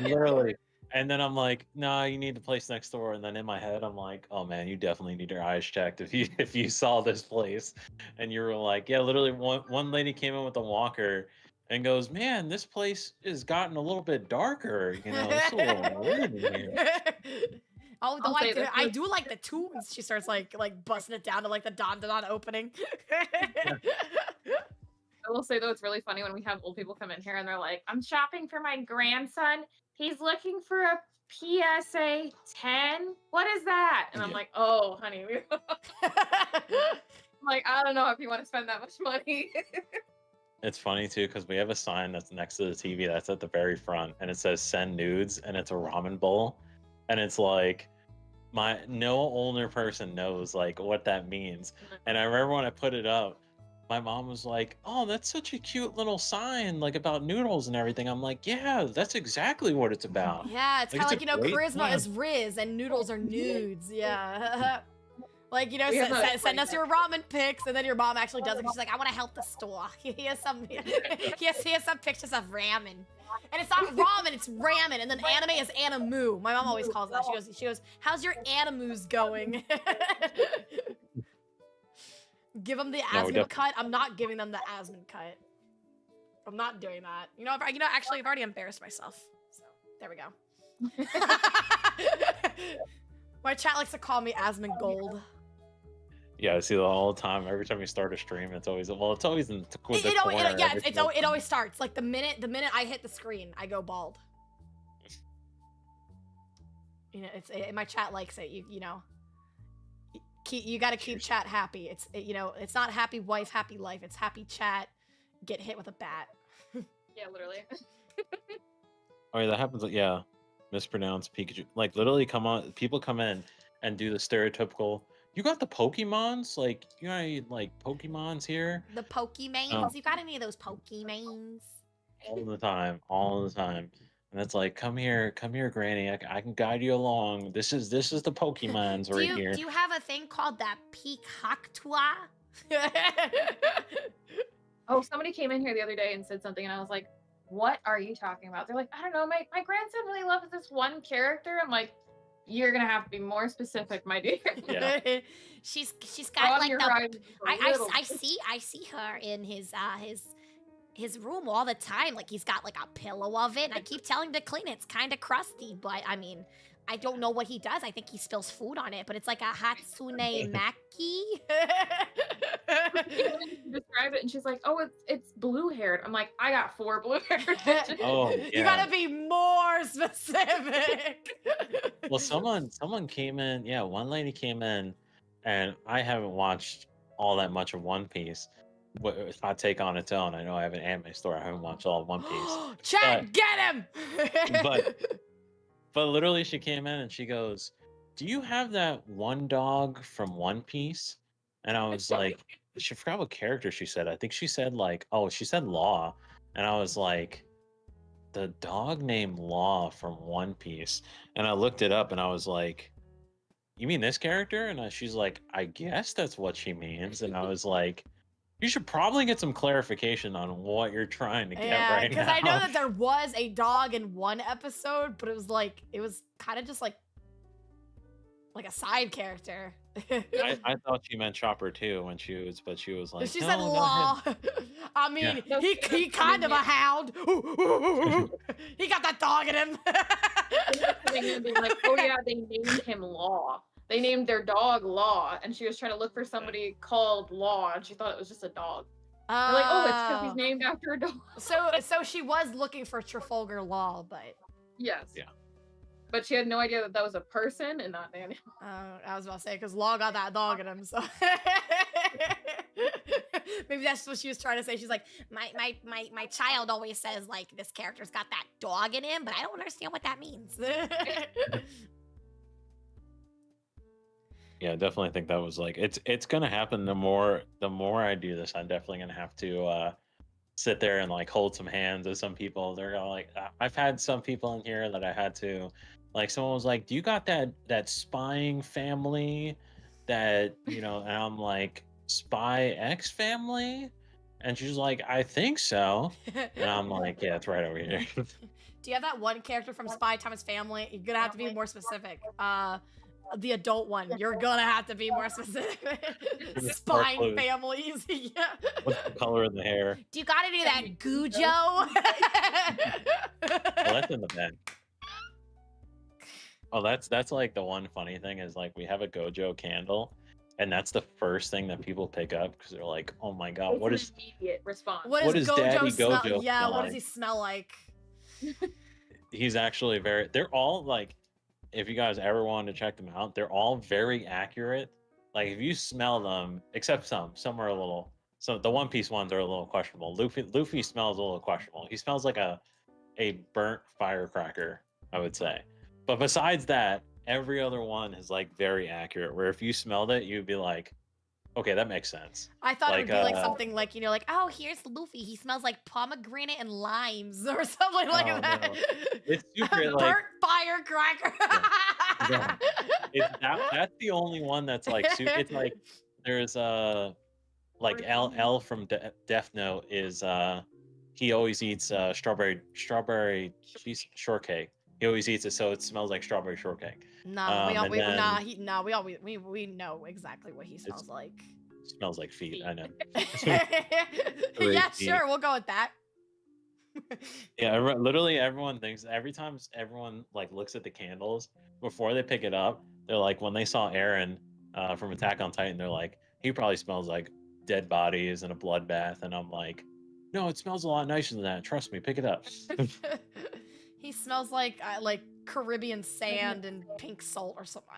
literally. And then I'm like, no, you need the place next door. And then in my head, I'm like, oh man, you definitely need your eyes checked if you saw this place. And you were like, yeah, literally one lady came in with a walker and goes, man, this place has gotten a little bit darker. You know, it's a little weird in here. Oh, I'll though say this I was- do like the tunes. She starts like busting it down to like the Don opening. I will say though, it's really funny when we have old people come in here and they're like, I'm shopping for my grandson. He's looking for a PSA 10. What is that? And I'm Yeah. like, oh, honey. I'm like, I don't know if you want to spend that much money. It's funny too because we have a sign that's next to the TV that's at the very front and it says send nudes and it's a ramen bowl and it's like no older person knows like what that means. And I remember when I put it up, my mom was like, "Oh, that's such a cute little sign like about noodles and everything." I'm like, "Yeah, that's exactly what it's about." Yeah, it's Like, kind of it's like, a great charisma sign. is Riz and noodles are nudes. Yeah. Like, We have a send us great your ramen pics, and then your mom actually does it. She's like, I want to help the store. Here's some pictures of ramen. And it's not ramen, it's ramen. And then anime is animu. My mom always calls it that. She goes, how's your animus going? Give them the Asmund cut. I'm not giving them the Asmund cut. I'm not doing that. Actually, I've already embarrassed myself. So there we go. My chat likes to call me Asmund Gold. Yeah, I see that all the time. Every time you start a stream, it's always in the corner. It always starts like the minute I hit the screen, I go bald. My chat likes it. You got to keep chat happy. It's not happy wife, happy life. It's happy chat. Get hit with a bat. Yeah, literally. Oh yeah, that happens. Yeah, mispronounce Pikachu. Like literally, people come in and do the stereotypical. You got the Pokemons? Like you got any like Pokemons here? The Pokemans? Oh. You got any of those Pokemans? All the time. And it's like, come here, Granny. I can guide you along. This is the Pokemons right here. Do you have a thing called that 𝙃𝙀𝙍𝙀? Oh, somebody came in here the other day and said something, and I was like, what are you talking about? They're like, I don't know, my grandson really loves this one character. I'm like, you're gonna have to be more specific, my dear. Yeah. she's got like the I see her in his room all the time. Like he's got like a pillow of it. And I keep telling him to clean it. It's kind of crusty, but I mean, I don't know what he does. I think he spills food on it, but it's like a Hatsune Maki. Describe it, and she's like, "Oh, it's blue-haired." I'm like, "I got 4 blue-haired." Oh, yeah. You gotta be more specific. Well, someone came in. Yeah, one lady came in, and I haven't watched all that much of One Piece. It's my take on its own. I know I have an anime store. I haven't watched all of One Piece. Chad, get him! But literally, she came in and she goes, "Do you have that one dog from One Piece?" And I was like, she forgot what character she said. I think she said like, oh, she said Law, and I was like, the dog named Law from One Piece. And I looked it up, and I was like, you mean this character? And she's like, I guess that's what she means. And I was like, you should probably get some clarification on what you're trying to get right now. Because I know that there was a dog in one episode, but it was kind of just like Like a side character. I thought she meant Chopper too when she was, but she was like, She no, said not law. him. I mean, Yeah. he kind of a hound. He got that dog in him. Coming in and being like, oh yeah, they named him Law. They named their dog Law, and she was trying to look for somebody called Law, and she thought it was just a dog. They're like, oh, it's because he's named after a dog. So she was looking for Trafalgar Law, but Yes. Yeah. But she had no idea that that was a person and not an animal. I was about to say because Law got that dog in him, so maybe that's what she was trying to say. She's like, my child always says like this character's got that dog in him, but I don't understand what that means. Yeah, definitely think that was like it's gonna happen. The more I do this, I'm definitely gonna have to sit there and like hold some hands with some people. They're gonna like I've had some people in here that I had to like. Someone was like, "Do you got that spying family that and I'm like, Spy X family?" And she's like, "I think so." And I'm like, "Yeah, it's right over here." Do you have that one character from Spy Time's Family? You're gonna have to be more specific. The adult one. You're gonna have to be more specific. Spine families. Yeah. What's the color of the hair? Do you gotta do that Gujo? Well, that's in the bed. Oh, that's like the one funny thing is like we have a Gojo candle, and that's the first thing that people pick up because they're like, "Oh my god, what is immediate response? What is Gojo Daddy smell? Gojo Yeah, smell what does like?" he smell like? He's actually very. They're all like, if you guys ever wanted to check them out, they're all very accurate. Like if you smell them, except some are a little. So the One Piece ones are a little questionable. Luffy smells a little questionable. He smells like a burnt firecracker, I would say. But besides that, every other one is like very accurate. Where if you smelled it, you'd be like, okay, that makes sense. I thought Like, it would be like something like, like, oh, here's Luffy. He smells like pomegranate and limes or something like Oh, that. no. It's super like Burnt firecracker. yeah. That's the only one that's like it's like there's like L from Death Note is he always eats strawberry cheese shortcake. He always eats it so it smells like strawberry shortcake. No, we then- we know exactly what he smells like. Smells like feet. I know. Yeah, feet. sure, we'll go with that. Yeah, literally everyone thinks every time everyone like looks at the candles before they pick it up, they're like when they saw Aaron from Attack on Titan, they're like he probably smells like dead bodies and a bloodbath, and I'm like, no, it smells a lot nicer than that. Trust me, pick it up. He smells like Caribbean sand and pink salt or something.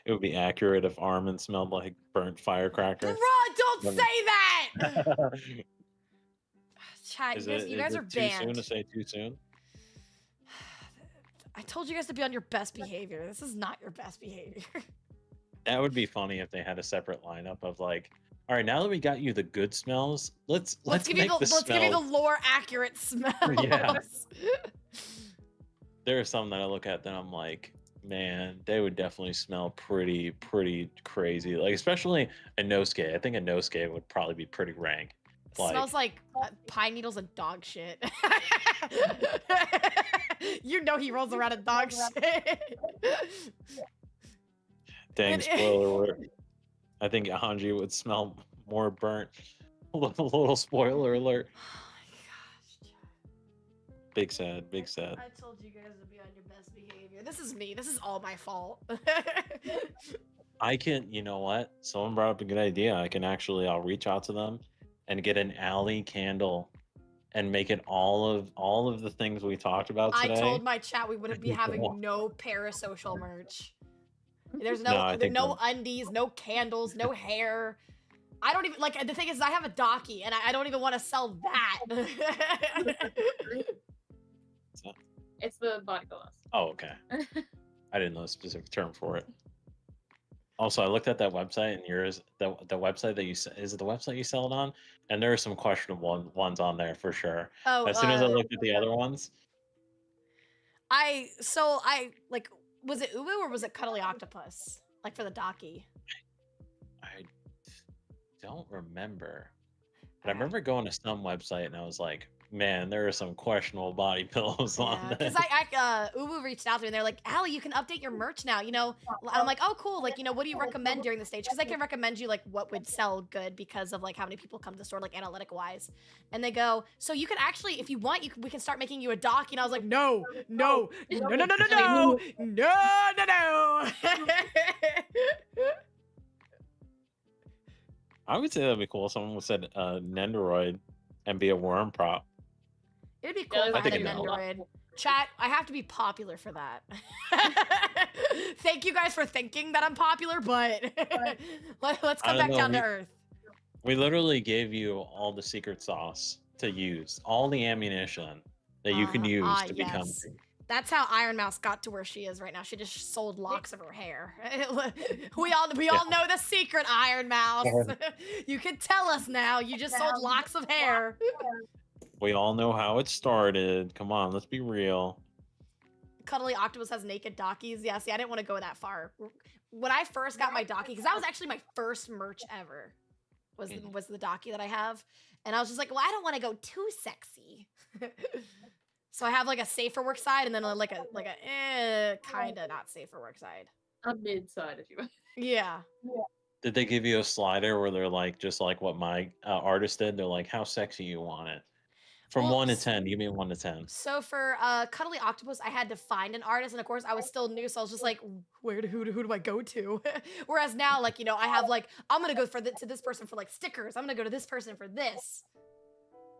It would be accurate if Armin smelled like burnt firecracker. Bruh, don't say that! Chat, Is you guys are too banned. soon to say too soon? I told you guys to be on your best behavior. This is not your best behavior. That would be funny if they had a separate lineup of like, all right, now that we got you the good smells, let's give you the lore accurate smells. Yeah. There are some that I look at that I'm like, man, they would definitely smell pretty crazy. Like especially Inosuke. I think Inosuke would probably be pretty rank. Smells like pine needles and dog shit. You know he rolls around in dog shit. Dang, spoiler alert. I think Hanji would smell more burnt. A little spoiler alert. Oh my gosh. Big sad, big sad. I told you guys to be on your best behavior. This is me. This is all my fault. I can, you know what? Someone brought up a good idea. I'll reach out to them and get an alley candle and make it all of the things we talked about today. I told my chat we wouldn't be having no parasocial merch. There's no undies, no candles, no hair. I don't even like the thing is I have a Daki and I don't even want to sell that. It's the body gloss. Oh, okay. I didn't know a specific term for it. Also, I looked at that website and yours, the website that is it the website you sell it on? And there are some questionable ones on there for sure. Oh, as soon as I looked at the other ones, was it Ubu or was it Cuddly Octopus? Like for the Daki? I don't remember. But I remember going to some website and I was like, man, there are some questionable body pillows on Because this. Ubu reached out to me and they're like, Allie, you can update your merch now. You know, I'm like, oh, cool. Like, you know, what do you recommend during the stage? Because I can recommend you like what would sell good because of like how many people come to the store, like analytic wise. And they go, so you can actually, if you want, we can start making you a doc. And I was like, no. I would say that'd be cool if someone said Nendoroid and be a worm prop. It'd be cool if I I think had a I know. Nendoroid. Chat, I have to be popular for that. Thank you guys for thinking that I'm popular, but let's come I don't back know, down to earth. We literally gave you all the secret sauce to use, all the ammunition that you can use to become. Yes. That's how Iron Mouse got to where she is right now. She just sold locks of her hair. we all know the secret, Iron Mouse. You can tell us now. You just sold locks of hair. We all know how it started. Come on, let's be real. Cuddly Octopus has naked dockies. Yeah, see, I didn't want to go that far. When I first got my docky, because that was actually my first merch ever, was the docky that I have. And I was just like, well, I don't want to go too sexy. So I have like a safer work side and then like a kind of not safe for work side. A mid side, if you will. Yeah. Did they give you a slider where they're like, just like what my artist did? They're like, how sexy you want it? From Well, 1 to 10, give me a 1 to 10. So for Cuddly Octopus, I had to find an artist, and of course I was still new, so I was just like, who do I go to? Whereas now, like, you know, I have like, I'm gonna go to this person for like stickers. I'm gonna go to this person for this.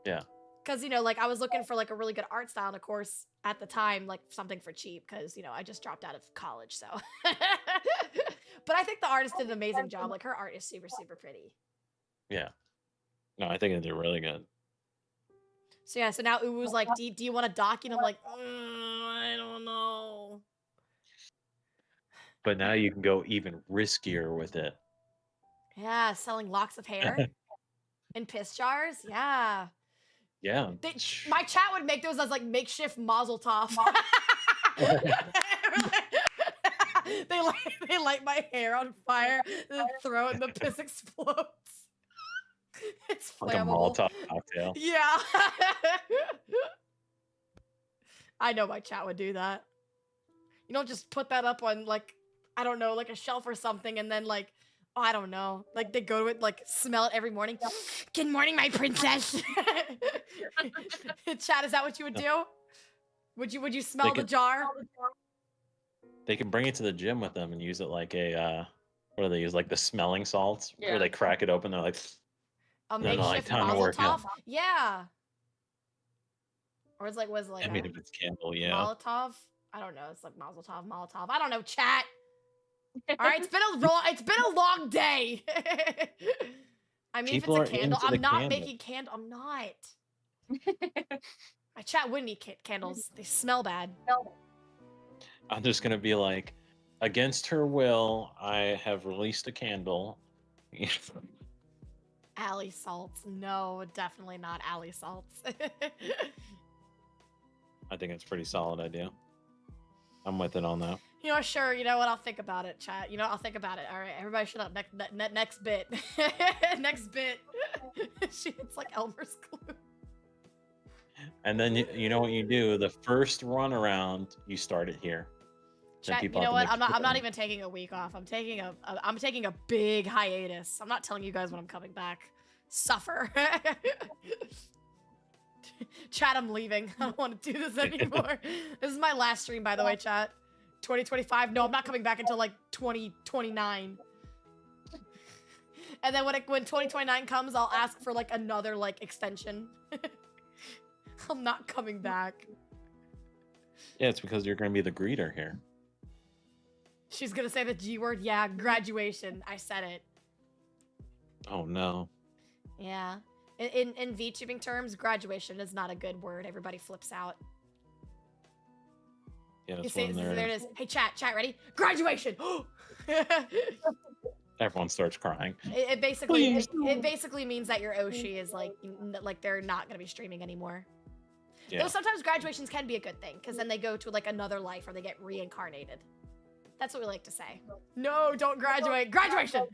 Yeah. Because, you know, like I was looking for like a really good art style, and of course at the time, like something for cheap, because, you know, I just dropped out of college, so. But I think the artist did an amazing job. Like her art is super, super pretty. Yeah. No, I think they did really good. So yeah, so now Uwu's like, do you want a doc? And I'm like, I don't know. But now you can go even riskier with it. Yeah, selling locks of hair in piss jars. Yeah. Yeah. My chat would make those as like makeshift Mazel Tov. they light my hair on fire, then throw it, and the piss explodes. It's Like a flammable. Molotov cocktail. Yeah. I know my chat would do that. You don't just put that up on like, I don't know, like a shelf or something, and then like, oh, I don't know, like they go to it, like smell it every morning. Good morning, my princess. Chat, is that what you would do? Would you smell the jar? They can bring it to the gym with them and use it like a, what do they use? Like the smelling salts, Yeah. where they crack it open. They're like, A no, like, makeshift time to Mazel work out. Tov? Yeah. Or was it like I mean, if it's candle, yeah. Molotov? I don't know. It's like Mazel Tov, Molotov. I don't know, chat. All right, it's been a long day. I mean, People if are it's a candle, into I'm the not candle. making candle. I'm not. My chat wouldn't eat candles. They smell bad. I'm just gonna be like, against her will, I have released a candle. Alley salts. No, definitely not alley salts. I think it's a pretty solid idea. I'm with it on that. You know, sure. You know what? I'll think about it, chat. You know, I'll think about it. All right, everybody, shut up. Next bit. Next bit. It's like Elmer's glue. And then you know what you do? The first run around, you start it here. Then Chat, you people know have to what? make I'm not sure. even taking a week off. I'm taking a big hiatus. I'm not telling you guys when I'm coming back. Suffer. Chat, I'm leaving. I don't want to do this anymore. This is my last stream, by the way, chat. 2025. No, I'm not coming back until like 2029. And then when 2029 comes, I'll ask for like another like extension. I'm not coming back. Yeah, it's because you're going to be the greeter here. She's gonna say the G word. Yeah, graduation. I said it. Oh no. Yeah. In VTubing terms, graduation is not a good word. Everybody flips out. Yeah, You that's see, when there it they're, is. Hey, chat, ready? Graduation. everyone starts crying. It basically means that your Oshi is like they're not gonna be streaming anymore. Yeah. Though sometimes graduations can be a good thing because then they go to like another life or they get reincarnated. That's what we like to say. No, don't graduate. Graduation.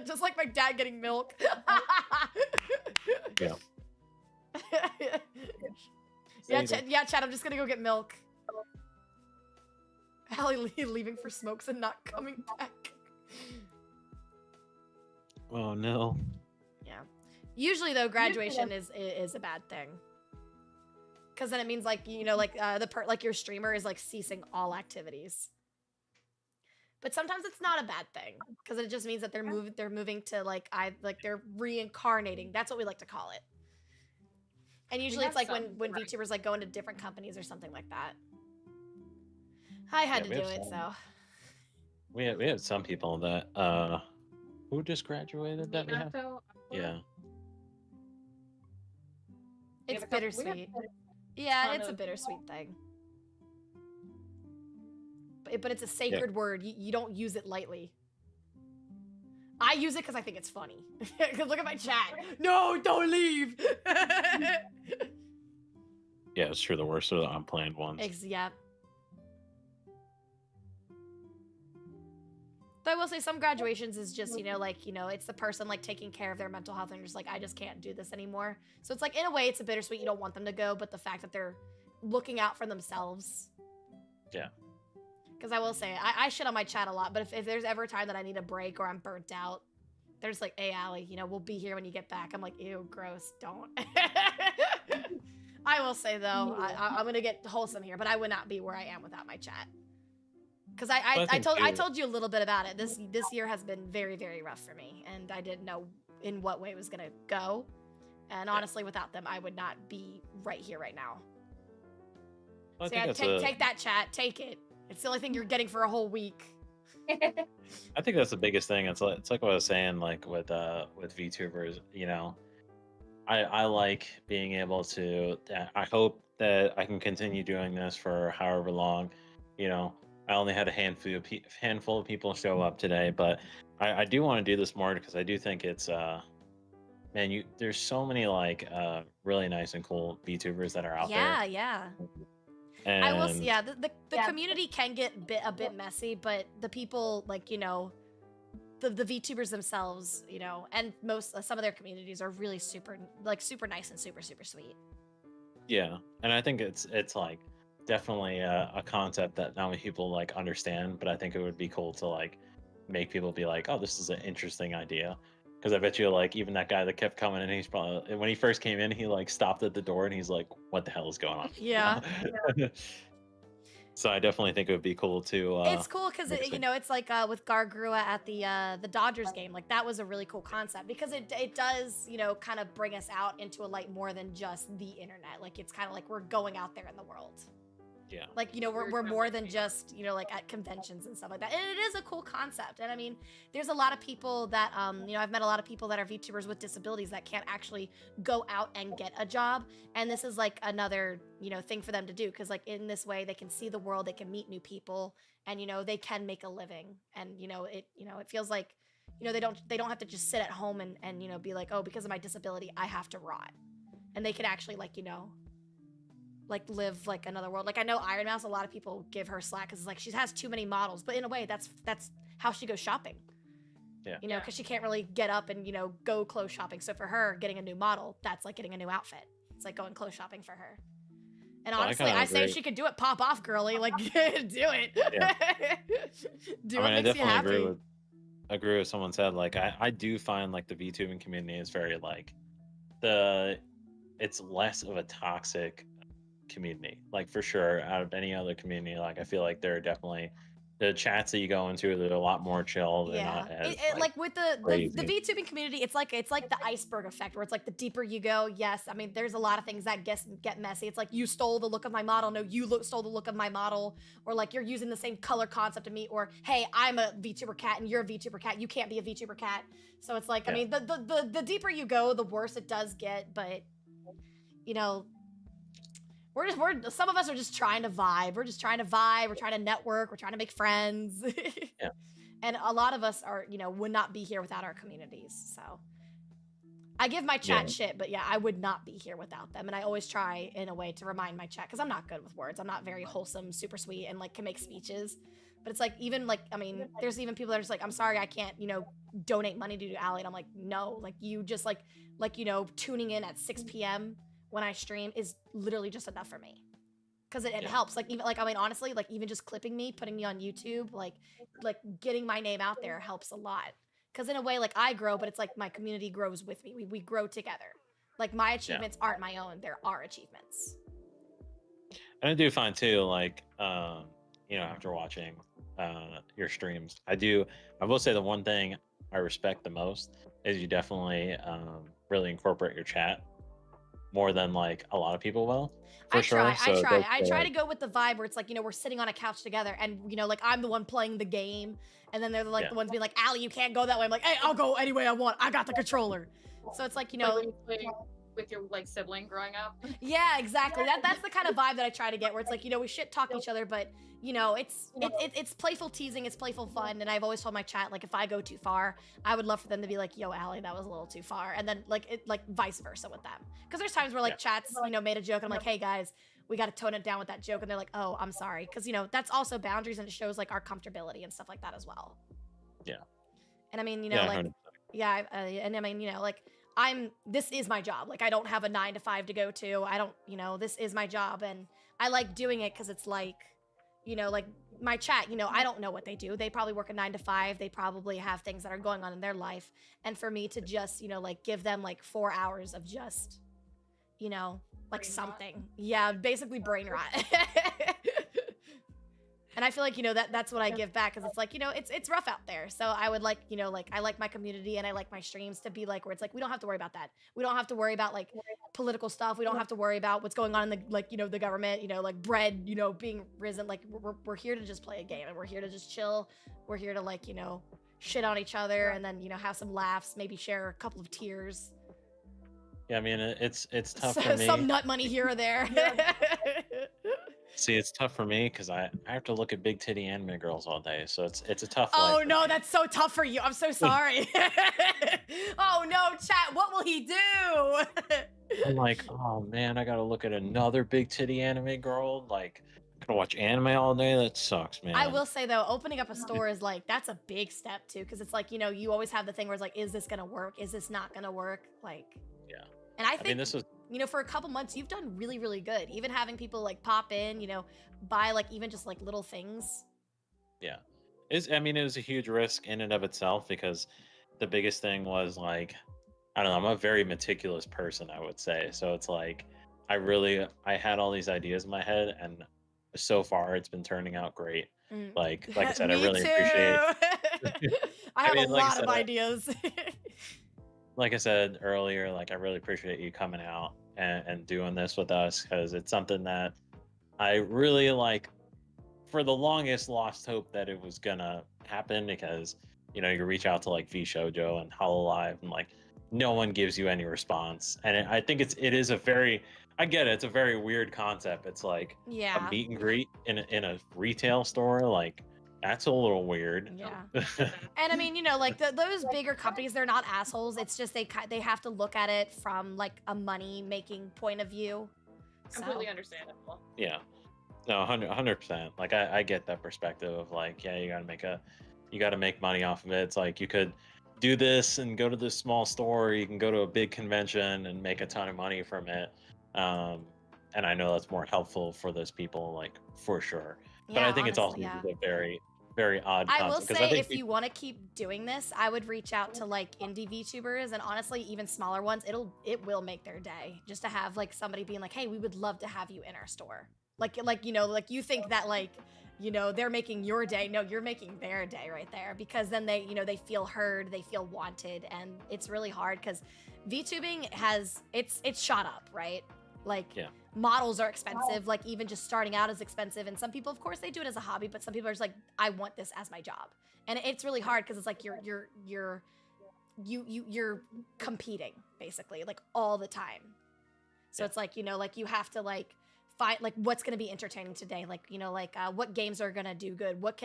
Just like my dad getting milk. Yeah. Yeah, Save it. yeah, Chad, I'm just gonna go get milk. Allie leaving for smokes and not coming back. Oh no. Yeah. Usually though, graduation is a bad thing. Cause then it means like, you know, like like your streamer is like ceasing all activities. But sometimes it's not a bad thing, because it just means that they're moving to like they're reincarnating. That's what we like to call it. And usually it's like when VTubers like go into different companies or something like that. I had to do it, so. We have some people that who just graduated that we have. Yeah. It's bittersweet. Yeah, it's a bittersweet thing. But it's a sacred word. You don't use it lightly. I use it because I think it's funny. Because look at my chat. No, don't leave. Yeah, it's true. The worst are the unplanned ones. Yeah. Though I will say some graduations is just, it's the person like taking care of their mental health and just like, I just can't do this anymore. So it's like, in a way, it's a bittersweet. You don't want them to go, but the fact that they're looking out for themselves. Yeah. Because I will say, I shit on my chat a lot, but if there's ever a time that I need a break or I'm burnt out, there's like, hey, Allie, we'll be here when you get back. I'm like, ew, gross, don't. I will say, though, I'm going to get wholesome here, but I would not be where I am without my chat. Because I told you a little bit about it. This year has been very, very rough for me, and I didn't know in what way it was going to go. And honestly, without them, I would not be right here right now. Well, so yeah, take that, chat. Take it. It's the only thing you're getting for a whole week. I think that's the biggest thing. It's like what I was saying, like with VTubers, I like being able to, I hope that I can continue doing this for however long. I only had a handful of people show up today, but I do want to do this more because I do think it's man, there's so many like really nice and cool VTubers that are out there. Yeah. And I will. Yeah, the community can get a bit messy, but the people like the VTubers themselves, and some of their communities are really super nice and super sweet. Yeah, and I think it's like definitely a concept that not many people like understand, but I think it would be cool to like make people be like, oh, this is an interesting idea. Because I bet you, like, even that guy that kept coming in, he's probably, when he first came in, he like stopped at the door and he's like, what the hell is going on? Yeah. So I definitely think it would be cool to it's cool because it's like with 𝙃𝙀𝙍𝙀 at the Dodgers game. Like that was a really cool concept because it does kind of bring us out into a light more than just the internet. Like it's kind of like we're going out there in the world. Yeah. Like, we're more than just, like at conventions and stuff like that. And it is a cool concept. And I mean, there's a lot of people that, I've met a lot of people that are VTubers with disabilities that can't actually go out and get a job. And this is like another, thing for them to do. Cause like in this way, they can see the world, they can meet new people and, they can make a living. And, it feels like, they don't have to just sit at home and be like, oh, because of my disability, I have to rot. And they can actually like live like another world. Like I know Iron Mouse, a lot of people give her slack because it's like she has too many models, but in a way that's how she goes shopping. Yeah. Because she can't really get up and go clothes shopping. So for her, getting a new model, that's like getting a new outfit. It's like going clothes shopping for her. And honestly, I say if she could do it, pop off, girly. Like do it. Yeah. Do what makes you happy. Agree with someone said. Like I do find like the VTubing community is very like it's less of a toxic community, like for sure, out of any other community. Like I feel like there are definitely the chats that you go into, they're a lot more chill. They're not as, like with the VTubing community, it's like the iceberg effect, where it's like the deeper you go, yes, I mean there's a lot of things that get messy. It's like you stole the look of my model, no, you stole the look of my model, or like you're using the same color concept of me, or hey, I'm a VTuber cat and you're a VTuber cat, you can't be a VTuber cat. So it's like, I mean the deeper you go, the worse it does get. But some of us are just trying to vibe. We're just trying to vibe. We're trying to network. We're trying to make friends. Yeah. And a lot of us are, would not be here without our communities. So I give my chat shit, but yeah, I would not be here without them. And I always try in a way to remind my chat, because I'm not good with words. I'm not very wholesome, super sweet, and like can make speeches. But it's like, even like, I mean, there's even people that are just like, I'm sorry, I can't, donate money to Allie. And I'm like, no, like you just like, tuning in at 6 p.m. when I stream is literally just enough for me. Because it helps. Like, even, like, I mean, honestly, like, even just clipping me, putting me on YouTube, like getting my name out there helps a lot. Because in a way, like, I grow, but it's like my community grows with me. We grow together. Like, my achievements aren't my own. They're our achievements. And I do find too, like, you know, after watching your streams, I will say the one thing I respect the most is you definitely really incorporate your chat more than like a lot of people will. I try to go with the vibe where it's like, you know, we're sitting on a couch together and, you know, like I'm the one playing the game and then they're like the ones being like, Allie, you can't go that way. I'm like, hey, I'll go any way I want. I got the controller. So it's like, you know, like with your like sibling growing up. Yeah, exactly. That's the kind of vibe that I try to get where it's like, you know, we shit talk each other, but you know, it's playful teasing, it's playful fun. And I've always told my chat, like, if I go too far, I would love for them to be like, yo, Allie, that was a little too far. And then like vice versa with them. Because there's times where like chats, you know, made a joke and I'm like, hey guys, we got to tone it down with that joke. And they're like, oh, I'm sorry. Because, you know, that's also boundaries and it shows like our comfortability and stuff like that as well. Yeah. And I mean, you know, like, 100%. And I mean, you know, like, this is my job. Like, I don't have a 9 to 5 to go to. I don't, you know, this is my job. And I like doing it because it's like, you know, like my chat, you know, I don't know what they do. They probably work a 9 to 5. They probably have things that are going on in their life. And for me to just, you know, like give them like 4 hours of just, you know, like brain something. Rot. Yeah, basically brain rot. And I feel like, you know, that's what I give back because it's like, you know, it's rough out there. So I would like, you know, like I like my community and I like my streams to be like where it's like we don't have to worry about that. We don't have to worry about like political stuff. We don't have to worry about what's going on in the like, you know, the government, you know, like bread, you know, being risen. Like we're here to just play a game and we're here to just chill. We're here to like, you know, shit on each other and then, you know, have some laughs, maybe share a couple of tears. Yeah, I mean, it's tough for me. Some nut money here or there. See, it's tough for me because I have to look at big titty anime girls all day, so it's a tough. Oh no, that's so tough for you. I'm so sorry. Oh no, chat. What will he do? I'm like, oh man, I gotta look at another big titty anime girl. Like, I gotta watch anime all day. That sucks, man. I will say though, opening up a store is like that's a big step too, because it's like, you know, you always have the thing where it's like, is this gonna work? Is this not gonna work? Like. Yeah. And I think, mean, this was, you know, for a couple months, you've done really, really good. Even having people like pop in, you know, buy like even just like little things. Yeah. I mean, it was a huge risk in and of itself because the biggest thing was like, I don't know, I'm a very meticulous person, I would say. So it's like, I had all these ideas in my head and so far it's been turning out great. Like I said, I really appreciate I have a lot of ideas. Like I said earlier, like I really appreciate you coming out and doing this with us because it's something that I really like for the longest lost hope that it was gonna happen because, you know, you reach out to like VShojo and Hololive and like no one gives you any response. And I think it is a very, I get it, it's a very weird concept. It's like a meet and greet in a retail store, like that's a little weird. Yeah. And I mean, you know, like those bigger companies, they're not assholes. It's just they have to look at it from like a money making point of view. Completely understandable. Yeah. No, 100%. Like I get that perspective of like, yeah, you gotta make money off of it. It's like you could do this and go to this small store, or you can go to a big convention and make a ton of money from it. And I know that's more helpful for those people, like for sure. But I think honestly, it's also a very, very odd concept. I will say if you want to keep doing this, I would reach out to like indie VTubers and honestly even smaller ones. It will make their day just to have like somebody being like, hey, we would love to have you in our store. Like you know, like you think that like, you know, they're making your day. No, you're making their day right there because then they, you know, they feel heard, they feel wanted, and it's really hard because VTubing it's shot up, right? Like models are expensive, like even just starting out is expensive. And some people, of course, they do it as a hobby, but some people are just like, I want this as my job. And it's really hard because it's like you're competing basically like all the time. So it's like, you know, like you have to like find like what's going to be entertaining today. Like, you know, like what games are going to do good? What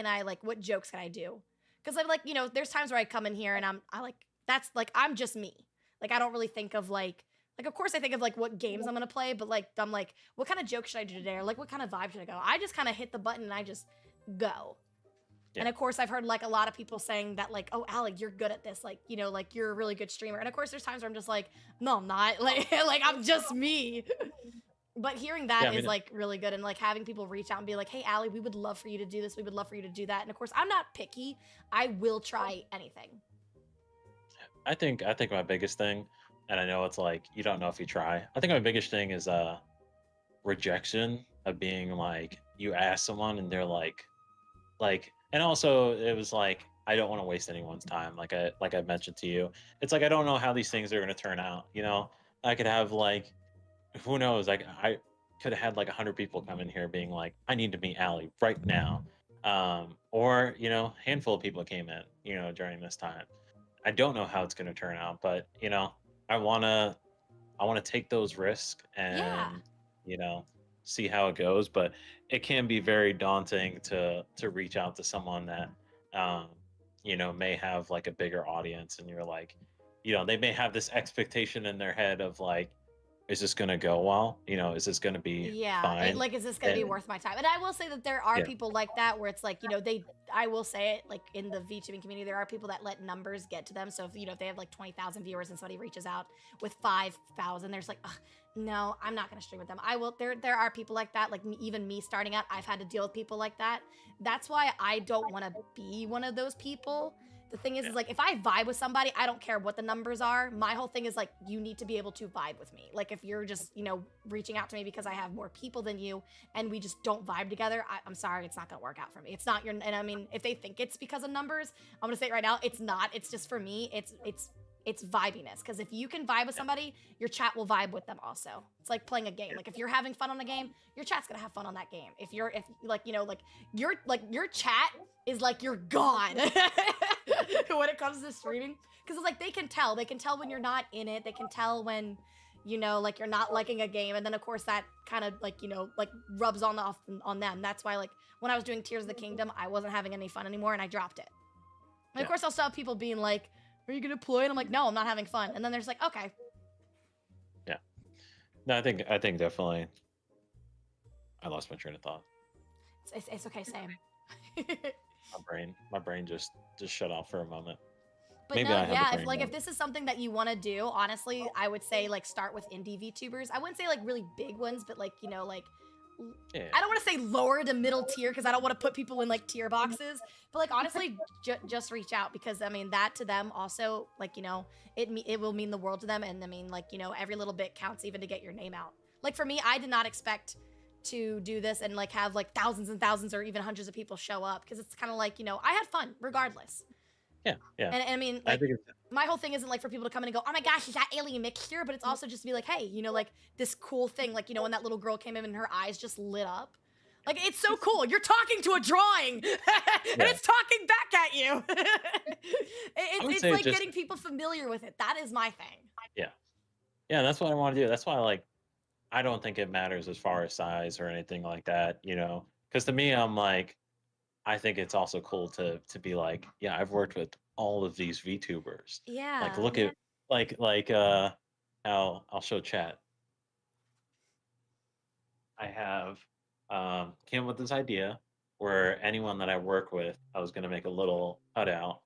jokes can I do? Because I'm like, you know, there's times where I come in here and I'm just me. Like, I don't really think of like, of course I think of like what games I'm going to play, but like, I'm like, what kind of joke should I do today? Or like, what kind of vibe should I go? I just kind of hit the button and I just go. And of course, I've heard like a lot of people saying that like, oh, Alec, you're good at this. Like, you know, like you're a really good streamer. And of course, there's times where I'm just like, no, I'm not. Like, like I'm just me. But hearing that is like really good. And like having people reach out and be like, hey, Allie, we would love for you to do this. We would love for you to do that. And of course, I'm not picky. I will try anything. I think my biggest thing, and I know it's like you don't know if you try. I think my biggest thing is rejection of being like you ask someone and they're like, and also it was like I don't want to waste anyone's time. Like I mentioned to you, it's like I don't know how these things are going to turn out. You know, I could have like, who knows? Like I could have had like 100 people come in here being like, I need to meet Allie right now, or you know, handful of people came in, you know, during this time. I don't know how it's going to turn out, but you know, I wanna take those risks and you know, see how it goes. But it can be very daunting to reach out to someone that you know, may have like a bigger audience, and you're like, you know, they may have this expectation in their head of like, is this going to go well? You know, is this going to be fine? Like, is this going to be worth my time? And I will say that there are people like that where it's like, you know, I will say it, like in the VTubing community, there are people that let numbers get to them. So if, you know, if they have like 20,000 viewers and somebody reaches out with 5,000, there's like, no, I'm not going to stream with them. There are people like that. Like even me starting out, I've had to deal with people like that. That's why I don't want to be one of those people. The thing is like, if I vibe with somebody, I don't care what the numbers are. My whole thing is like, you need to be able to vibe with me. Like if you're just, you know, reaching out to me because I have more people than you and we just don't vibe together, I'm sorry, it's not going to work out for me. It's not your, and I mean, if they think it's because of numbers, I'm going to say it right now, it's not. It's just for me, it's vibiness. Because if you can vibe with somebody, your chat will vibe with them also. It's like playing a game. Like if you're having fun on a game, your chat's gonna have fun on that game. If like, you know, like your chat is like your god when it comes to streaming. Because it's like they can tell when you're not in it. They can tell when, you know, like you're not liking a game. And then of course that kind of like, you know, like rubs on them. That's why like when I was doing Tears of the Kingdom, I wasn't having any fun anymore and I dropped it. And of course I'll still have people being like, are you gonna play? And I'm like, no, I'm not having fun. And then there's like, okay. Yeah. No, I think definitely. I lost my train of thought. It's okay, same. my brain just shut off for a moment. But maybe no, I have if this is something that you want to do, honestly, I would say like start with indie VTubers. I wouldn't say like really big ones, but like, you know, like I don't want to say lower to middle tier because I don't want to put people in like tier boxes, but like honestly, just reach out because I mean that to them also, like, you know, it will mean the world to them. And I mean, like, you know, every little bit counts even to get your name out. Like for me, I did not expect to do this and like have like thousands and thousands or even hundreds of people show up because it's kind of like, you know, I had fun regardless. Yeah. And I mean, like, my whole thing isn't like for people to come in and go, oh my gosh, is that AlienMixture? But it's also just to be like, hey, you know, like this cool thing, like, you know, when that little girl came in and her eyes just lit up. Like, it's so cool. You're talking to a drawing and it's talking back at you. It's like getting people familiar with it. That is my thing. Yeah. Yeah, that's what I want to do. That's why, like, I don't think it matters as far as size or anything like that, you know, because to me, I'm like, I think it's also cool to be like, yeah, I've worked with all of these VTubers. Yeah. Like, look at how I'll show chat. I have came up with this idea where anyone that I work with, I was gonna make a little cutout.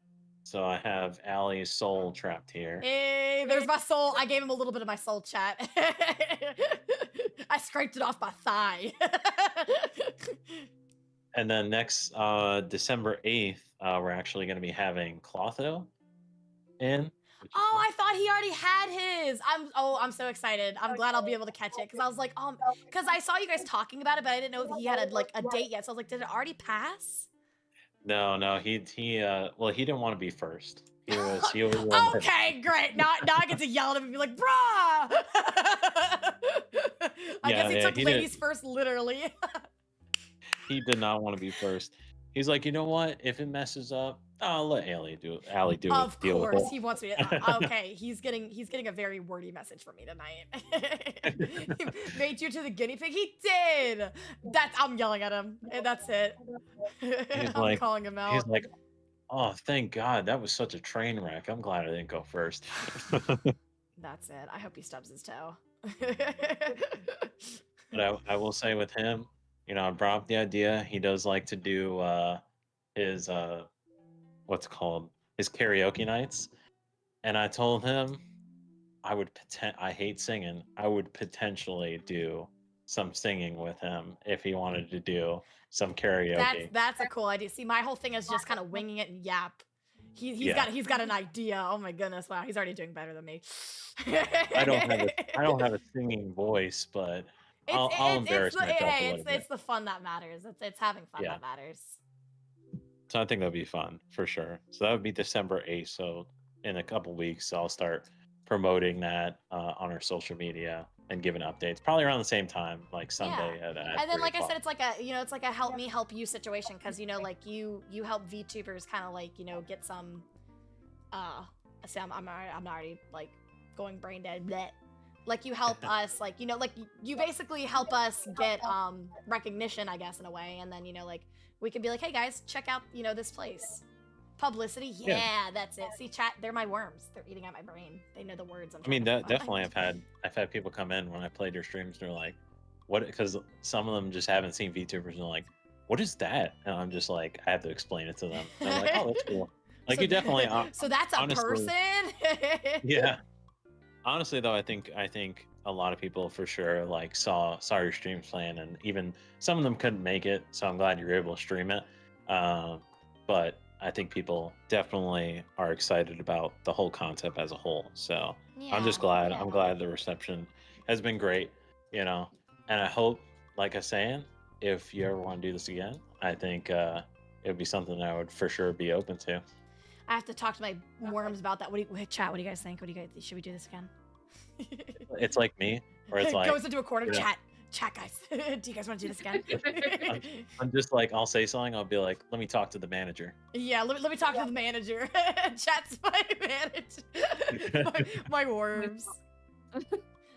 So I have Allie's soul trapped here. Hey, there's my soul. I gave him a little bit of my soul, chat. I scraped it off my thigh. And then next December 8th, we're actually going to be having Clotho in. Oh, I thought he already had his. I'm so excited. I'm glad I'll be able to catch it because I was like, because I saw you guys talking about it, but I didn't know if he had a date yet. So I was like, did it already pass? No, he didn't want to be first. He was okay, great. Now I get to yell at him and be like, bruh. I guess he took ladies first, literally. He did not want to be first. He's like, you know what? If it messes up, I'll let Allie do it. Of course, he wants me to. Okay, he's getting a very wordy message from me tonight. He made you to the guinea pig. He did. I'm yelling at him. That's it. I'm calling him out. He's like, oh, thank God, that was such a train wreck. I'm glad I didn't go first. That's it. I hope he stubs his toe. But I will say with him, you know, I brought up the idea. He does like to do his what's it called, his karaoke nights, and I told him I hate singing. I would potentially do some singing with him if he wanted to do some karaoke. That's a cool idea. See, my whole thing is just kind of winging it and yap. He's got an idea. Oh my goodness! Wow, he's already doing better than me. I don't have a singing voice, but I'll embarrass myself a little bit. It's the fun that matters. It's having fun that matters. So I think that'll be fun for sure. So that would be December 8th. So in a couple weeks, I'll start promoting that on our social media and giving updates. Probably around the same time, like Sunday at And then, like 3 I said, o'clock. it's like a help me help you situation, because like you help VTubers kind of like get some. See, I'm already like going brain dead. Bleh. Like you help us, like like you basically help us get recognition, I guess, in a way, and then like we can be like, hey guys, check out this place. Publicity, yeah, that's it. See, chat, they're my worms. They're eating at my brain. They know the words. I mean, definitely, I've had people come in when I played your streams, and they're like, "What?" Because some of them just haven't seen VTubers, and they're like, "What is that?" And I'm just like, I have to explain it to them. And they're like, "Oh, that's cool." Like, you definitely. So that's a honestly, person. Yeah. Honestly, though, I think a lot of people for sure like saw your streams playing, and even some of them couldn't make it. So I'm glad you were able to stream it. But I think people definitely are excited about the whole concept as a whole. So I'm just glad. I'm glad the reception has been great, and I hope, like I was saying, if you ever want to do this again, I think it would be something that I would for sure be open to. I have to talk to my worms about that. Chat, what do you guys think? Should we do this again? It's like me, where it's like goes into a corner. Chat guys, do you guys want to do this again? I'm just like, I'll say something, I'll be like, let me talk to the manager. Yeah, let me talk to the manager. Chat's my manager. my worms.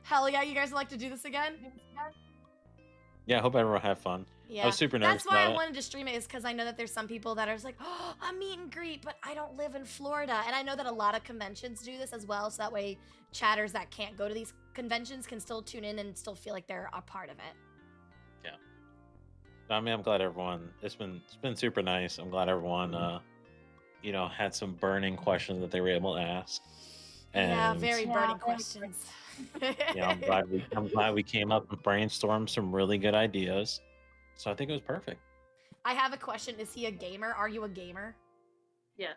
Hell yeah, you guys would like to do this again? Yeah, I hope everyone had fun. Yeah, I was super nervous that's why about I wanted to stream it, is because I know that there's some people that are just like, oh, a meet and greet, but I don't live in Florida. And I know that a lot of conventions do this as well, so that way chatters that can't go to these conventions can still tune in and still feel like they're a part of it. Yeah. I mean, I'm glad everyone, it's been super nice. I'm glad everyone, had some burning questions that they were able to ask. And yeah, very burning questions. I'm glad we came up and brainstormed some really good ideas. So I think it was perfect. I have a question. Is he a gamer? Are you a gamer? Yes.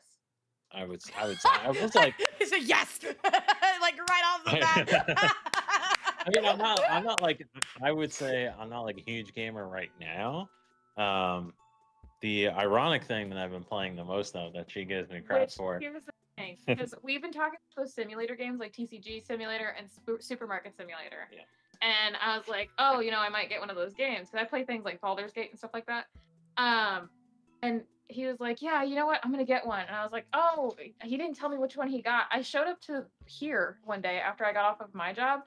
I was like, he said yes, like right off the bat. I mean, I'm not like, I would say I'm not like a huge gamer right now. The ironic thing that I've been playing the most though, that she gives me crap for. Here's the thing, because we've been talking about those simulator games like TCG Simulator and Supermarket Simulator. Yeah. And I was like, oh, I might get one of those games, because I play things like Baldur's Gate and stuff like that. And he was like, yeah, you know what? I'm going to get one. And I was like, oh, he didn't tell me which one he got. I showed up to here one day after I got off of my job,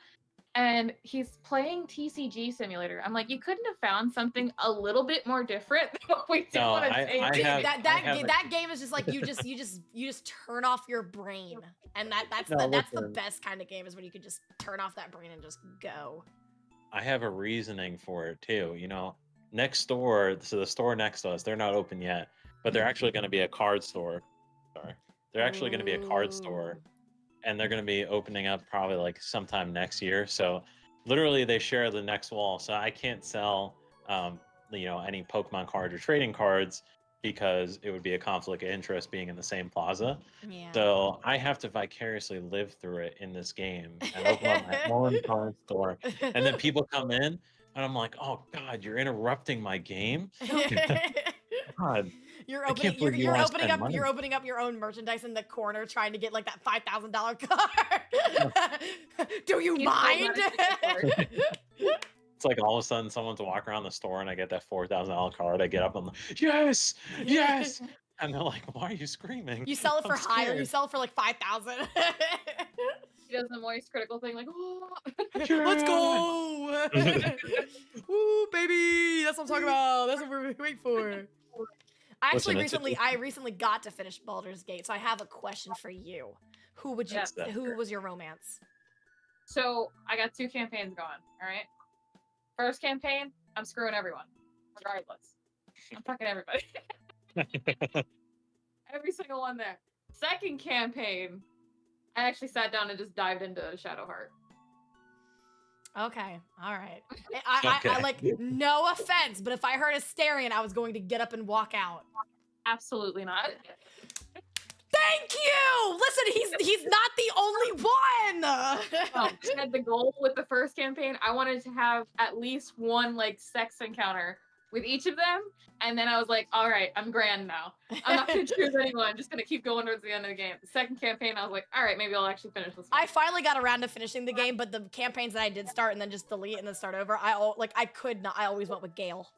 and he's playing TCG Simulator. I'm like, you couldn't have found something a little bit more different than what we did on a that game is just like you just turn off your brain, and that's the best kind of game, is when you can just turn off that brain and just go. I have a reasoning for it too. Next door, so the store next to us, they're not open yet, but they're actually going to be a card store. Sorry, they're actually going to be a card store. And they're going to be opening up probably like sometime next year. So literally they share the next wall. So I can't sell, any Pokemon cards or trading cards, because it would be a conflict of interest being in the same plaza. Yeah. So I have to vicariously live through it in this game and open up my own card store. And then people come in and I'm like, oh God, you're interrupting my game. God. You're opening up your own merchandise in the corner, trying to get like that $5,000 card. Do you mind? It's like all of a sudden someone's walking around the store and I get that $4,000 card. I get up, I'm like, yes, yes. And they're like, why are you screaming? You sell it for higher. You sell it for like 5,000. He does the moist critical thing, like, oh. Let's go. Woo, baby. That's what I'm talking about. That's what we're waiting for. I recently got to finish Baldur's Gate, so I have a question for you. Who was your romance? So I got 2 campaigns going. All right. First campaign, I'm screwing everyone, regardless. I'm fucking everybody. Every single one there. Second campaign, I actually sat down and just dived into Shadowheart. Okay, all right. I like, no offense, but if I heard Asterion, I was going to get up and walk out. Absolutely not. Thank you! Listen, he's not the only one! I had the goal with the first campaign. I wanted to have at least one, like, sex encounter with each of them. And then I was like, all right, I'm grand now. I'm not going to choose anyone. I'm just going to keep going towards the end of the game. The second campaign, I was like, all right, maybe I'll actually finish this one. I finally got around to finishing the game, but the campaigns that I did start and then just delete and then start over, I could not. I always went with Gale.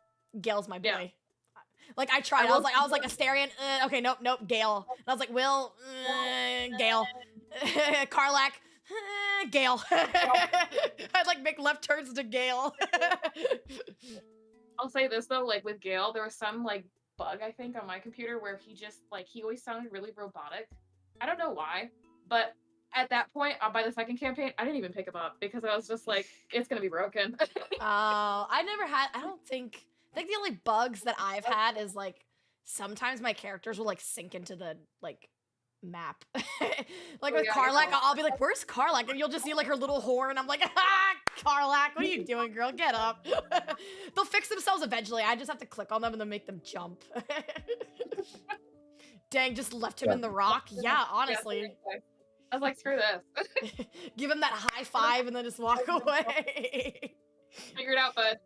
Gale's my boy. Yeah. Like, I tried. I was like Asterion. Okay, nope, Gale. And I was like, Will, Gale. Karlach, Gale. I'd like make left turns to Gale. I'll say this though, like with Gale, there was some like bug I think on my computer where he just like he always sounded really robotic. I don't know why, but at that point, by the second campaign, I didn't even pick him up because I was just like, it's gonna be broken. I never had. I think the only bugs that I've had is like sometimes my characters will like sink into the like map. Like with Karlach, I'll be like, where's Karlach? And you'll just see like her little horn. I'm like, Karlach, what are you doing, girl? Get up. They'll fix themselves eventually. I just have to click on them and then make them jump. Dang, just left him in the rock. Yeah, honestly. I was like, screw this. Give him that high five and then just walk away. Figure it out, bud.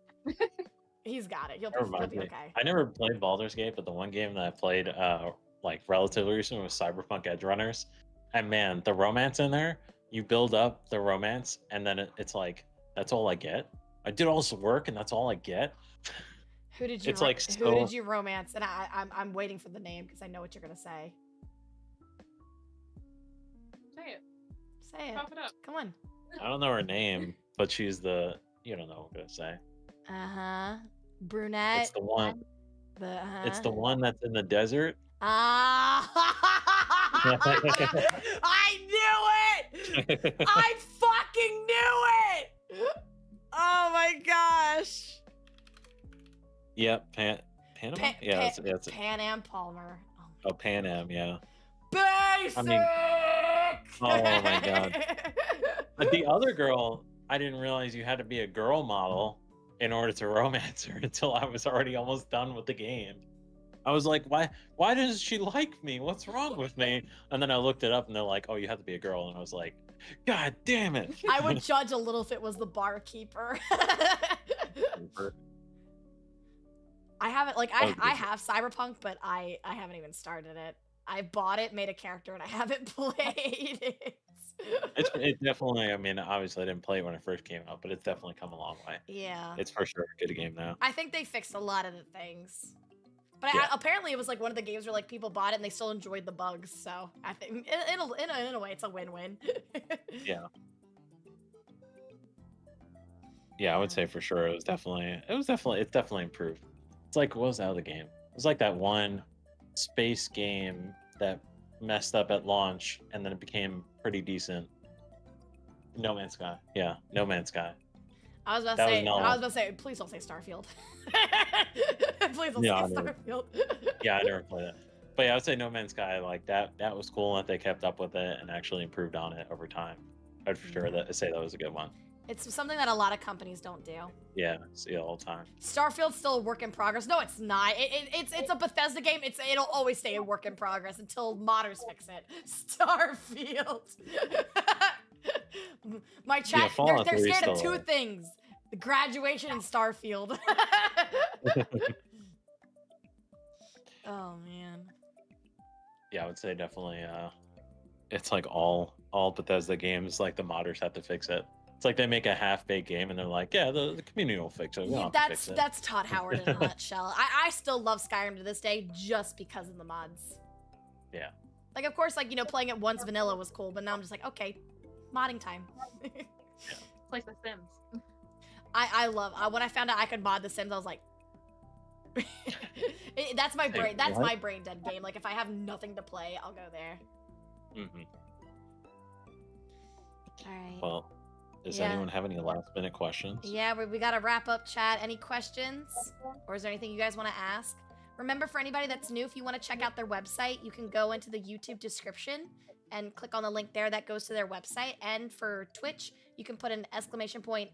He's got it. He'll be okay. I never played Baldur's Gate, but the one game that I played like relatively recently was Cyberpunk Edge Runners. And man, the romance in there, you build up the romance and then it's like, that's all I get. I did all this work and that's all I get. Who did you who did you romance? And I'm waiting for the name because I know what you're gonna say. Say it. Say it. Pop it up. Come on. I don't know her name, but she's the, you don't know what I'm gonna say. Brunette. It's the one. It's the one that's in the desert. I knew it! I fucking knew it! Oh my gosh. Yep, Panama? Yeah, it's Pan Am Palmer. Oh, Pan Am, yeah. Basic! I mean, oh my god. But the other girl, I didn't realize you had to be a girl model in order to romance her until I was already almost done with the game. I was like, why does she like me? What's wrong with me? And then I looked it up and they're like, oh, you have to be a girl. And I was like, God damn it. I would judge a little if it was the barkeeper. I haven't, like, I have Cyberpunk, but I haven't even started it. I bought it, made a character, and I haven't played it. It definitely, I mean, obviously I didn't play it when it first came out, but it's definitely come a long way. Yeah. It's for sure a good game now. I think they fixed a lot of the things. But Yeah. apparently it was like one of the games where like people bought it and they still enjoyed the bugs. So I think in a way it's a win-win. Yeah. Yeah, I would say for sure it's definitely improved. It's like, what was the other game? It was like that one space game that messed up at launch and then it became pretty decent. No Man's Sky. Yeah, No Man's Sky. I was about to say, please don't say Starfield. Please don't say Starfield. Yeah, I never played it. But yeah, I would say No Man's Sky, like that was cool that they kept up with it and actually improved on it over time. I'd for sure say that was a good one. It's something that a lot of companies don't do. Yeah, see it all the time. Starfield's still a work in progress. No, it's not. It's a Bethesda game. It'll always stay a work in progress until modders fix it. Starfield. My chat, they're scared of two things. The graduation and Starfield. Oh man. Yeah, I would say definitely it's like all Bethesda games, like the modders have to fix it. It's like they make a half-baked game and they're like, yeah, the community will fix it. We don't have to fix it. That's Todd Howard in a nutshell. I still love Skyrim to this day just because of the mods. Yeah. Like, of course, like, you know, playing it once vanilla was cool, but now I'm just like, okay, modding time. Yeah. It's like The Sims. I love, when I found out I could mod The Sims, I was like, that's my brain. That's my brain dead game. Like, if I have nothing to play, I'll go there. Mm-hmm. All right. Well, does anyone have any last-minute questions? Yeah, we got to wrap up, chat. Any questions? Or is there anything you guys want to ask? Remember, for anybody that's new, if you want to check out their website, you can go into the YouTube description and click on the link there that goes to their website. And for Twitch, you can put an !NAA,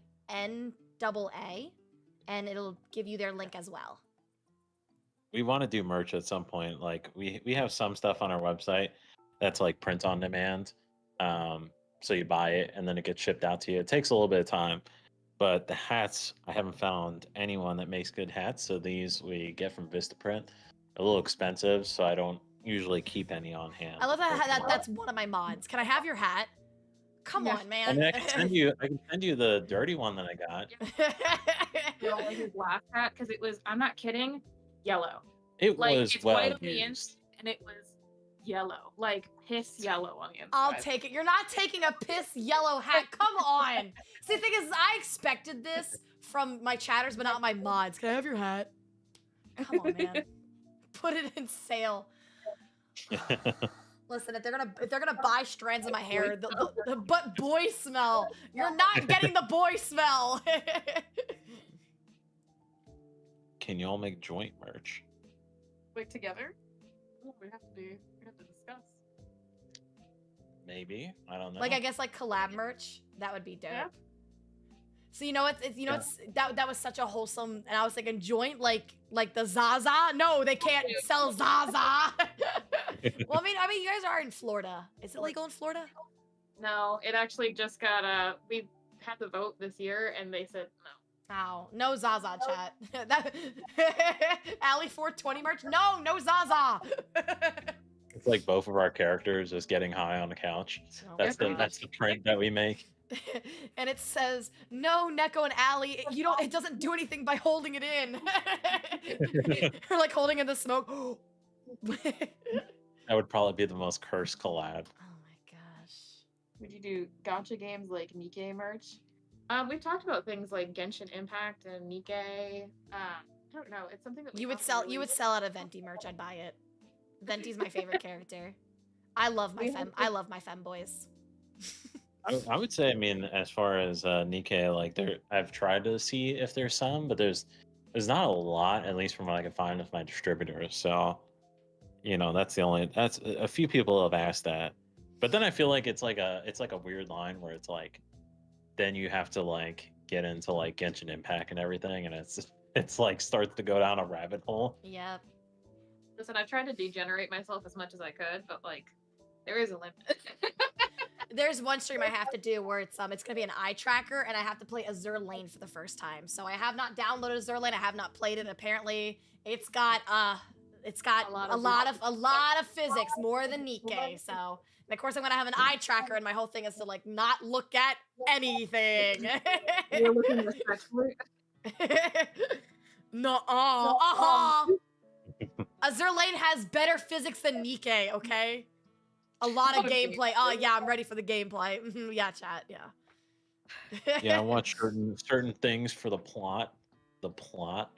and it'll give you their link as well. We want to do merch at some point. Like we have some stuff on our website that's like print on demand. So you buy it and then it gets shipped out to you. It takes a little bit of time, but the hats, I haven't found anyone that makes good hats. So these we get from Vistaprint. A little expensive, so I don't usually keep any on hand. I love that's one of my mods. Can I have your hat? Come on, man. I mean, I can send you the dirty one that I got. His last hat, because it was, I'm not kidding, yellow. It like, was it's well white on the used. inside, and it was yellow, like piss yellow on the inside. I'll take it. You're not taking a piss yellow hat. Come on. See, the thing is, I expected this from my chatters, but not my mods. Can I have your hat? Come on, man. Put it in sale. Listen, if they're gonna buy strands of my hair, but boy smell. You're not getting the boy smell. Can you all make joint merch? Like together? Oh, we have to discuss. Maybe. I don't know. Like, I guess like collab merch. That would be dope. Yeah. So you know what? That was such a wholesome, and I was thinking joint like the Zaza. No, they can't sell Zaza. Well, I mean, you guys are in Florida. Is it legal in Florida? No, it actually just got we had the vote this year, and they said no. Ow, no Zaza chat. That Ali 420 merch. No Zaza. It's like both of our characters just getting high on the couch. That's the print that we make. And it says, "No, Neko and Ali, it doesn't do anything by holding it in." Or like holding in the smoke. That would probably be the most cursed collab. Oh my gosh. Would you do gacha games like Nikkei merch? We've talked about things like Genshin Impact and Nikkei. I don't know. It's something that we You would sell out a Venti merch. I'd buy it. Venti's my favorite character. I love my femboys. I would say, I mean, as far as Nikkei, like I've tried to see if there's some, but there's not a lot, at least from what I can find with my distributors. So, that's a few people have asked that. But then I feel like it's like a weird line where it's like, then you have to like get into like Genshin Impact and everything, and it's like starts to go down a rabbit hole. Yep. Listen, I've tried to degenerate myself as much as I could, but like, there is a limit. There's one stream I have to do where it's gonna be an eye tracker, and I have to play 𝙎𝙊𝘾 for the first time. So I have not downloaded 𝙎𝙊𝘾. I have not played it. Apparently, it's got a lot of physics, more than Nikkei. So, and of course, I'm gonna have an eye tracker, and my whole thing is to like not look at anything. You're looking respectfully. No, 𝙎𝙊𝘾 has better physics than Nikkei. Okay. A lot of gameplay. Oh yeah, I'm ready for the gameplay. Yeah, chat. Yeah. Yeah, I want certain things for the plot. The plot.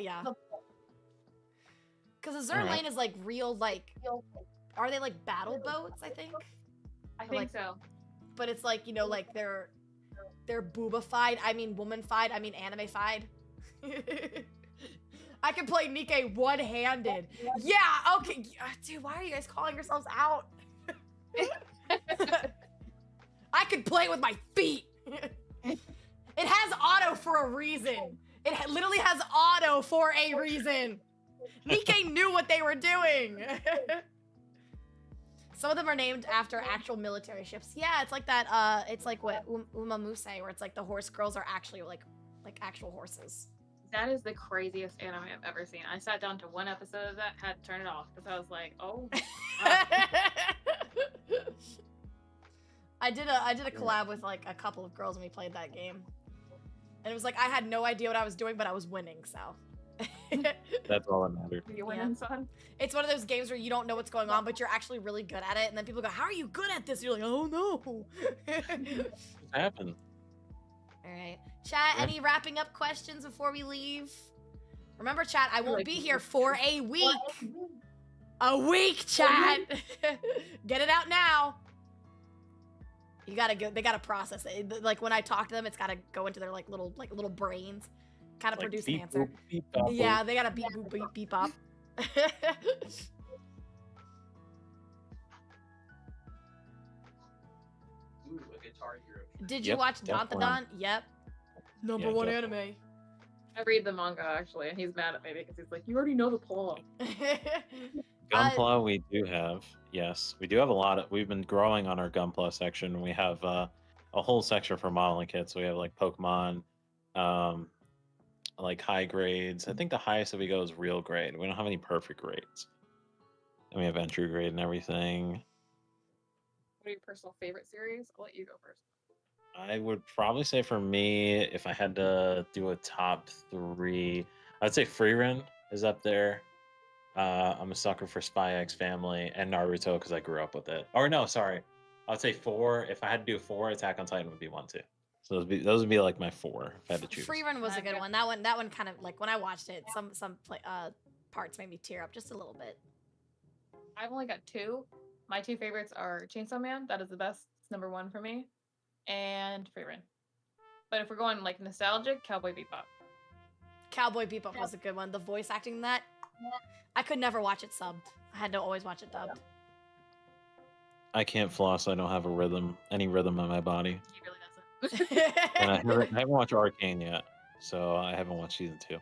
Yeah. Because 𝙎𝙊𝘾 is like real, like, are they like battle boats? I think. I think so. But it's like, like they're boobified. I mean womanfied. I mean anime-fied. I can play Nikkei one-handed. Yeah, okay. Dude, why are you guys calling yourselves out? I could play with my feet. It has auto for a reason. It literally has auto for a reason. Nikkei knew what they were doing. Some of them are named after actual military ships. Yeah, it's like that. It's like what Umamuse, where it's like the horse girls are actually like actual horses. That is the craziest anime I've ever seen. I sat down to one episode of that, had to turn it off because I was like, oh. I did a collab with like a couple of girls when we played that game, and it was like I had no idea what I was doing, but I was winning. So that's all that matters. You're winning, son. It's one of those games where you don't know what's going on, but you're actually really good at it, and then people go, "How are you good at this?" And you're like, "Oh no." What happened? All right, chat. Any wrapping up questions before we leave? Remember, chat, I won't be here for a week. A week, chat. Get it out now. You gotta go. They gotta process it. Like when I talk to them, it's gotta go into their like little brains. kind of Like, produce an beep, answer. boop, beep, bop, Yeah, boop. they gotta beep boop beep beep bop. Ooh, a Guitar Hero. Did you Yep, watch definitely. Dandadan? Yep. Number Yeah, one definitely. anime. I read the manga actually, and he's mad at me because he's like, "You already know the plot." Gunpla we do have. Yes, we do have a lot of. We've been growing on our Gunpla section. We have a whole section for modeling kits. We have like Pokemon, like high grades. I think the highest that we go is real grade. We don't have any perfect grades. And we have entry grade and everything. What are your personal favorite series? I'll let you go first. I would probably say for me, if I had to do a top 3, I'd say Freerun is up there. I'm a sucker for Spy X Family and Naruto because I grew up with it. Or no, sorry, I'd say 4. If I had to do 4, Attack on Titan would be 1, 2. So those would be like my 4 if I had to choose. Freerun was a good one. That one kind of like when I watched it, some parts made me tear up just a little bit. I've only got 2. My 2 favorites are Chainsaw Man. That is the best. It's number 1 for me. And Freerun. But if we're going like nostalgic, Cowboy Bebop. Cowboy Bebop was a good one. The voice acting in that, I could never watch it subbed. I had to always watch it dubbed. I can't floss. I don't have any rhythm in my body. He really doesn't. And I haven't watched Arcane yet, so I haven't watched season 2.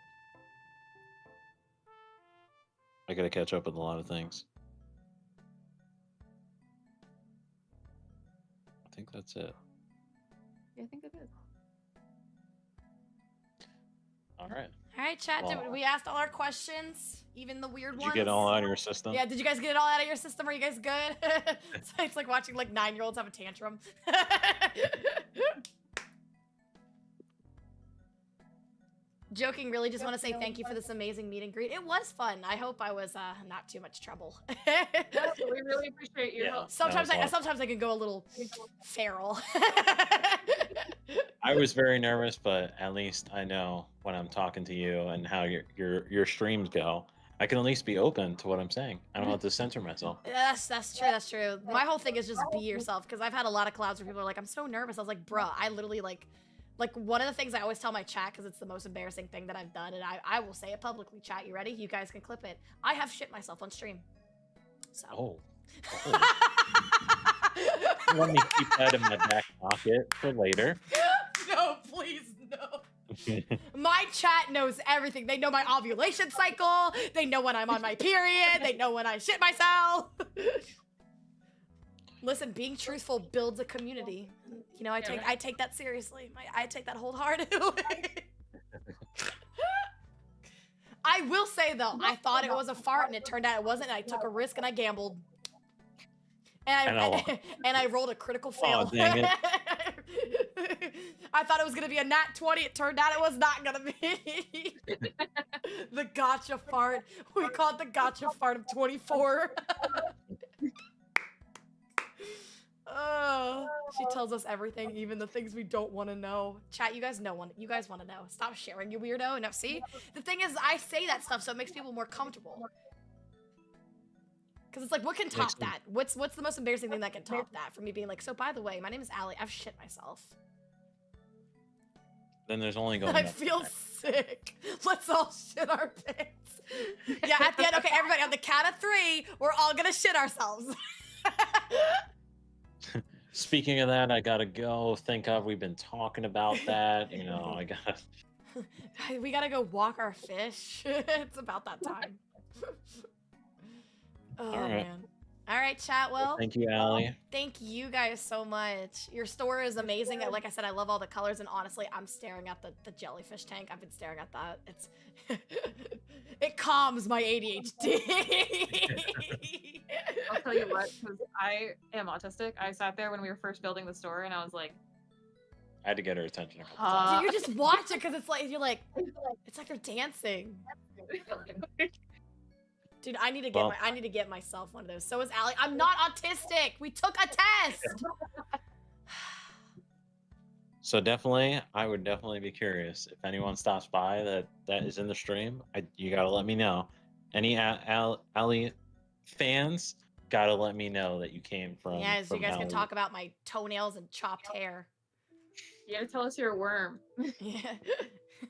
I gotta catch up with a lot of things. I think that's it. Yeah, I think it is. All right. All right, chat. Well, We asked all our questions, even the weird Did ones. you get it all out of your system? Yeah, did you guys get it all out of your system? Are you guys good? It's like watching like 9-year-olds have a tantrum. Joking, really just want to say thank you for this amazing meet and greet. It was fun. I hope I was not too much trouble. We really appreciate your help. Sometimes I can go a little feral. I was very nervous, but at least I know when I'm talking to you and how your streams go. I can at least be open to what I'm saying. I don't have to censor myself. That's true. That's true. My whole thing is just be yourself, because I've had a lot of collabs where people are like, I'm so nervous. I was like, bruh, I literally like one of the things I always tell my chat, because it's the most embarrassing thing that I've done, and I will say it publicly. Chat, you ready? You guys can clip it. I have shit myself on stream. So. Oh. Let me keep that in my back pocket for later. No, please, no. My chat knows everything. They know my ovulation cycle. They know when I'm on my period. They know when I shit myself. Listen, being truthful builds a community. You know, I take that seriously. I take that wholeheartedly. I will say though, I thought it was a fart and it turned out it wasn't. And I took a risk and I gambled. And I rolled a critical fail. Oh, dang it. I thought it was gonna be a nat 20. It turned out it was not gonna be. The gotcha fart. We call it the gotcha fart of 24. Oh, she tells us everything, even the things we don't want to know. Chat, you guys want to know. Stop sharing, you weirdo. No, see, the thing is, I say that stuff so it makes people more comfortable. Because it's like, what can top that? What's the most embarrassing thing that can top that? For me being like, so by the way, my name is Allie. I've shit myself. Then there's only going. I feel sick. Let's all shit our pants. Yeah, at the end, okay, everybody, on the count of 3, we're all gonna shit ourselves. Speaking of that, I gotta go. Thank God we've been talking about that. You know, I gotta. We gotta go walk our fish. It's about that time. Oh, All right. man. All right, chat. Well, Thank you, Allie. thank you guys so much. Your store is amazing. Like I said, I love all the colors, and honestly, I'm staring at the jellyfish tank. I've been staring at that. It's it calms my ADHD. I'll tell you what, because I am autistic. I sat there when we were first building the store, and I was like, I had to get her attention a couple times. Dude, you just watch it because it's like it's like they're dancing. Dude, I need to get myself one of those. So is Allie. I'm not autistic. We took a test. So definitely, I would definitely be curious if anyone stops by that is in the stream. You gotta let me know. Any Allie fans gotta let me know that you came from. Yeah, so you guys can Allie. talk about my toenails and chopped hair. you gotta tell us you're a worm. Yeah.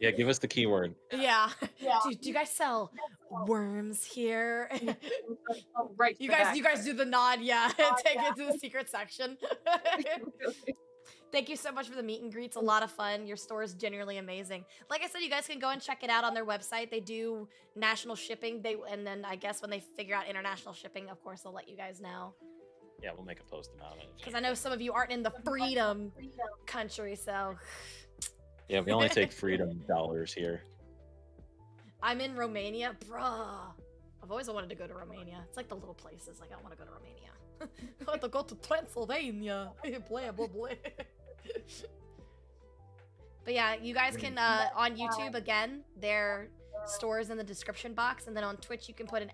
Yeah, give us the keyword. Yeah. Do you guys sell worms here? Oh, right. You the guys, back. you guys do the nod, yeah. Take it to the secret section. Thank you so much for the meet and greets. A lot of fun. Your store is genuinely amazing. Like I said, you guys can go and check it out on their website. They do national shipping. And then I guess when they figure out international shipping, of course, they'll let you guys know. Yeah, we'll make a post about it. Because I know some of you aren't in the freedom country, so. Yeah, we only take freedom dollars here. I'm in Romania, bruh. I've always wanted to go to Romania. It's like the little places. Like I want to go to Romania. I want to go to Transylvania. Blah blah blah. But yeah, you guys can on YouTube again. Their stores in the description box, and then on Twitch you can put an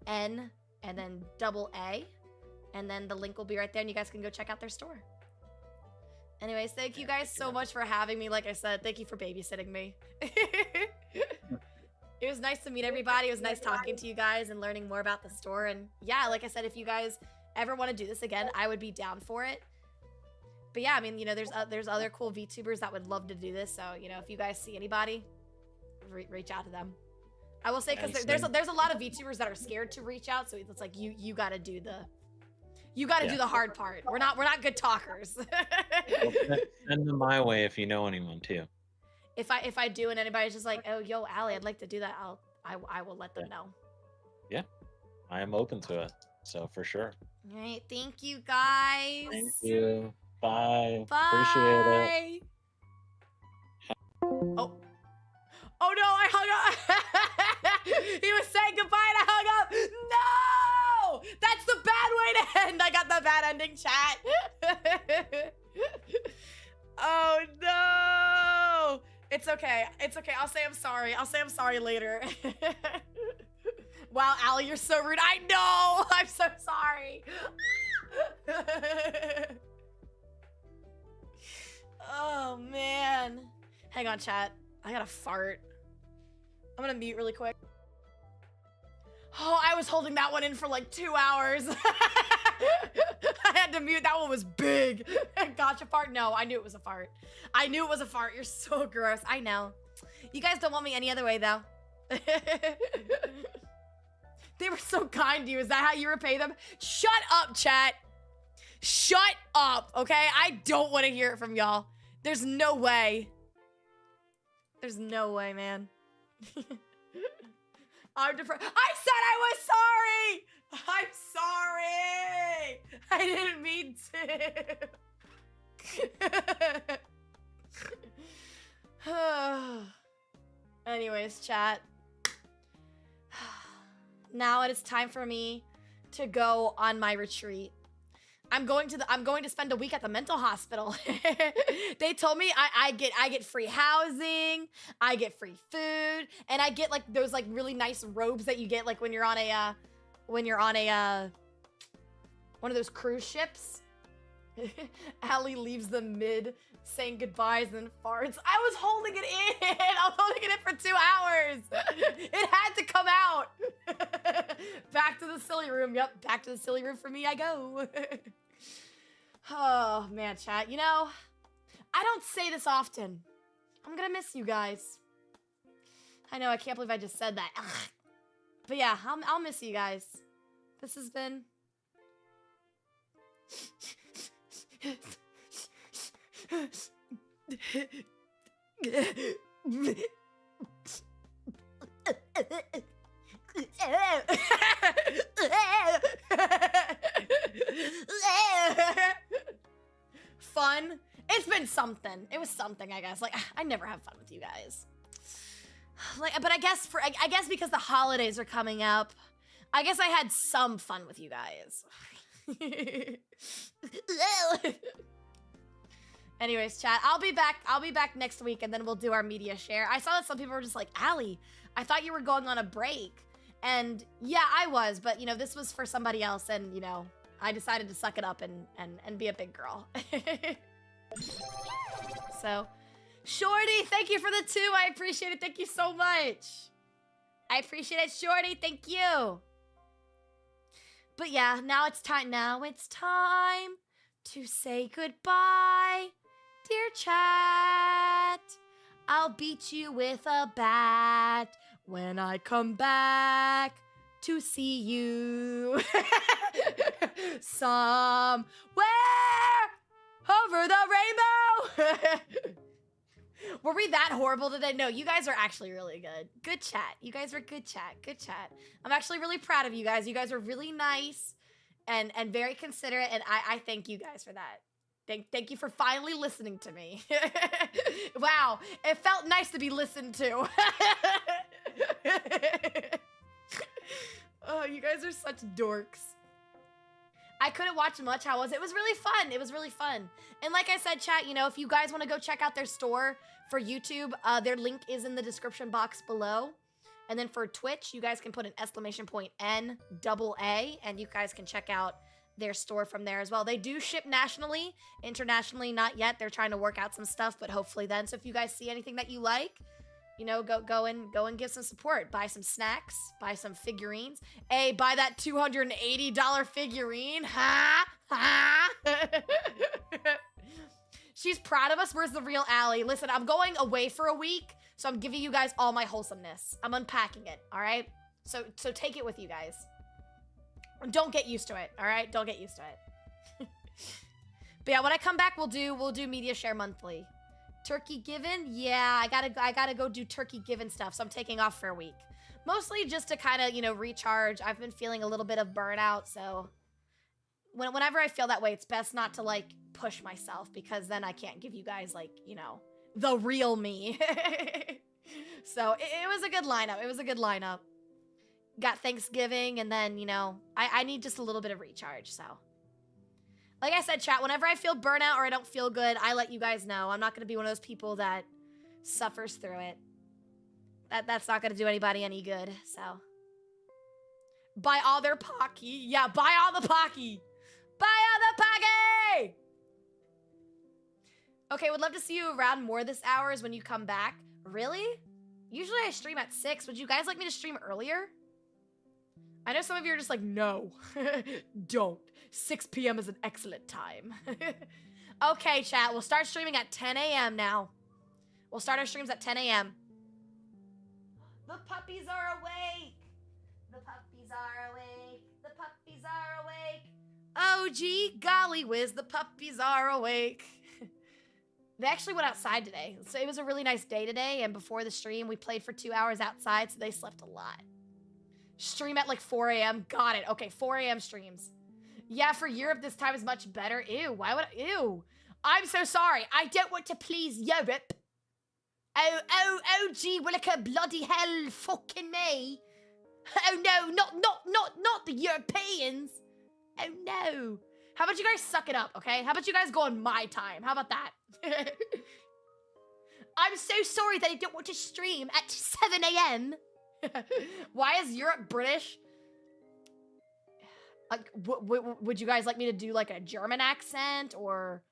!N and then AA, and then the link will be right there, and you guys can go check out their store. Anyways, thank you guys so much for having me. Like I said, thank you for babysitting me. It was nice to meet everybody. It was nice talking to you guys and learning more about the store. And yeah, like I said, if you guys ever want to do this again, I would be down for it. But yeah, I mean, you know, there's other cool VTubers that would love to do this. So, you know, if you guys see anybody, reach out to them. I will say, because there's a lot of VTubers that are scared to reach out. So it's like you got to do the do the hard part. We're not good talkers. Well, send them my way if you know anyone too. If I do and anybody's just like, oh, yo, Allie, I'd like to do that, I will let them know. Yeah, I am open to it. So for sure. All right, thank you guys. Thank you. Bye. Bye. Appreciate it. Oh no, I hung up. He was saying goodbye and I hung up. No, that's the bad way to end. I got the bad ending, chat. Oh no. It's okay. It's okay. I'll say I'm sorry. I'll say I'm sorry later. Wow, Allie, you're so rude. I know. I'm so sorry. Oh, man. Hang on, chat. I gotta fart. I'm gonna mute really quick. Oh, I was holding that one in for like 2 hours. I had to mute. That one was big. Gotcha fart? No, I knew it was a fart. I knew it was a fart. You're so gross. I know. You guys don't want me any other way, though. They were so kind to you. Is that how you repay them? Shut up, chat. Shut up, okay? I don't want to hear it from y'all. There's no way. There's no way, man. I'm depressed. I said I was sorry! I'm sorry! I didn't mean to. Anyways, chat. Now it is time for me to go on my retreat. I'm going to spend a week at the mental hospital. They told me I get free housing, I get free food, and I get like those like really nice robes that you get like when you're on a one of those cruise ships. Allie leaves them mid saying goodbyes and then farts. I was holding it in. I was holding it in for 2 hours. It had to come out. Back to the silly room. Yep, back to the silly room for me I go. Oh, man, chat. You know, I don't say this often. I'm gonna miss you guys. I know, I can't believe I just said that. But yeah, I'll miss you guys. This has been... Fun. It's been something. It was something, I guess. Like, I never have fun with you guys. Like, but I guess because the holidays are coming up, I guess I had some fun with you guys. Anyways, chat, I'll be back next week, and then we'll do our media share. I saw that some people were just like, Allie, I thought you were going on a break. And yeah, I was, but you know, this was for somebody else, and you know, I decided to suck it up and be a big girl. So, Shorty, thank you for the 2. I appreciate it. Thank you so much. I appreciate it, Shorty. Thank you. But yeah, now it's time to say goodbye, dear chat. I'll beat you with a bat when I come back to see you. Somewhere over the rainbow. Were we that horrible today? No, you guys are actually really good. Good chat. You guys are good chat. Good chat. I'm actually really proud of you guys. You guys are really nice and very considerate, and I thank you guys for that. Thank you for finally listening to me. Wow, it felt nice to be listened to. Oh, you guys are such dorks. I couldn't watch much. How was it? It was really fun. It was really fun. And like I said, chat, you know, if you guys want to go check out their store for YouTube, their link is in the description box below. And then for Twitch, you guys can put an !N_A, and you guys can check out their store from there as well. They do ship nationally, internationally, not yet. They're trying to work out some stuff, but hopefully then. So if you guys see anything that you like, you know, go and give some support. Buy some snacks, buy some figurines. Hey, buy that $280 figurine. Ha! Ha! She's proud of us. Where's the real Allie? Listen, I'm going away for a week, so I'm giving you guys all my wholesomeness. I'm unpacking it, all right? So take it with you guys. Don't get used to it, all right? Don't get used to it. But yeah, when I come back, we'll do media share monthly. Turkey given? Yeah, I gotta go do turkey given stuff, so I'm taking off for a week. Mostly just to kind of, you know, recharge. I've been feeling a little bit of burnout, so whenever I feel that way, it's best not to, like, push myself, because then I can't give you guys, like, you know, the real me. So it was a good lineup. It was a good lineup. Got Thanksgiving, and then, you know, I need just a little bit of recharge, so. Like I said, chat, whenever I feel burnout or I don't feel good, I let you guys know. I'm not going to be one of those people that suffers through it. That's not going to do anybody any good, so. Buy all their Pocky. Yeah, buy all the Pocky. Buy all the Pocky! Okay, would love to see you around more this hours when you come back. Really? Usually I stream at 6. Would you guys like me to stream earlier? I know some of you are just like, no, don't. 6 p.m. is an excellent time. Okay, chat, we'll start streaming at 10 a.m. now. We'll start our streams at 10 a.m. The puppies are awake. The puppies are awake. The puppies are awake. Oh, gee, golly whiz, the puppies are awake. They actually went outside today. So it was a really nice day today, and before the stream, we played for 2 hours outside, so they slept a lot. Stream at like 4 a.m. Got it. Okay, 4 a.m. streams. Yeah, for Europe, this time is much better. Ew, why would I? Ew. I'm so sorry. I don't want to please Europe. Oh, gee, williker, bloody hell, fucking me. Oh no, not the Europeans. Oh no. How about you guys suck it up, okay? How about you guys go on my time? How about that? I'm so sorry that I don't want to stream at 7 a.m. Why is Europe British? Like, would you guys like me to do like a German accent or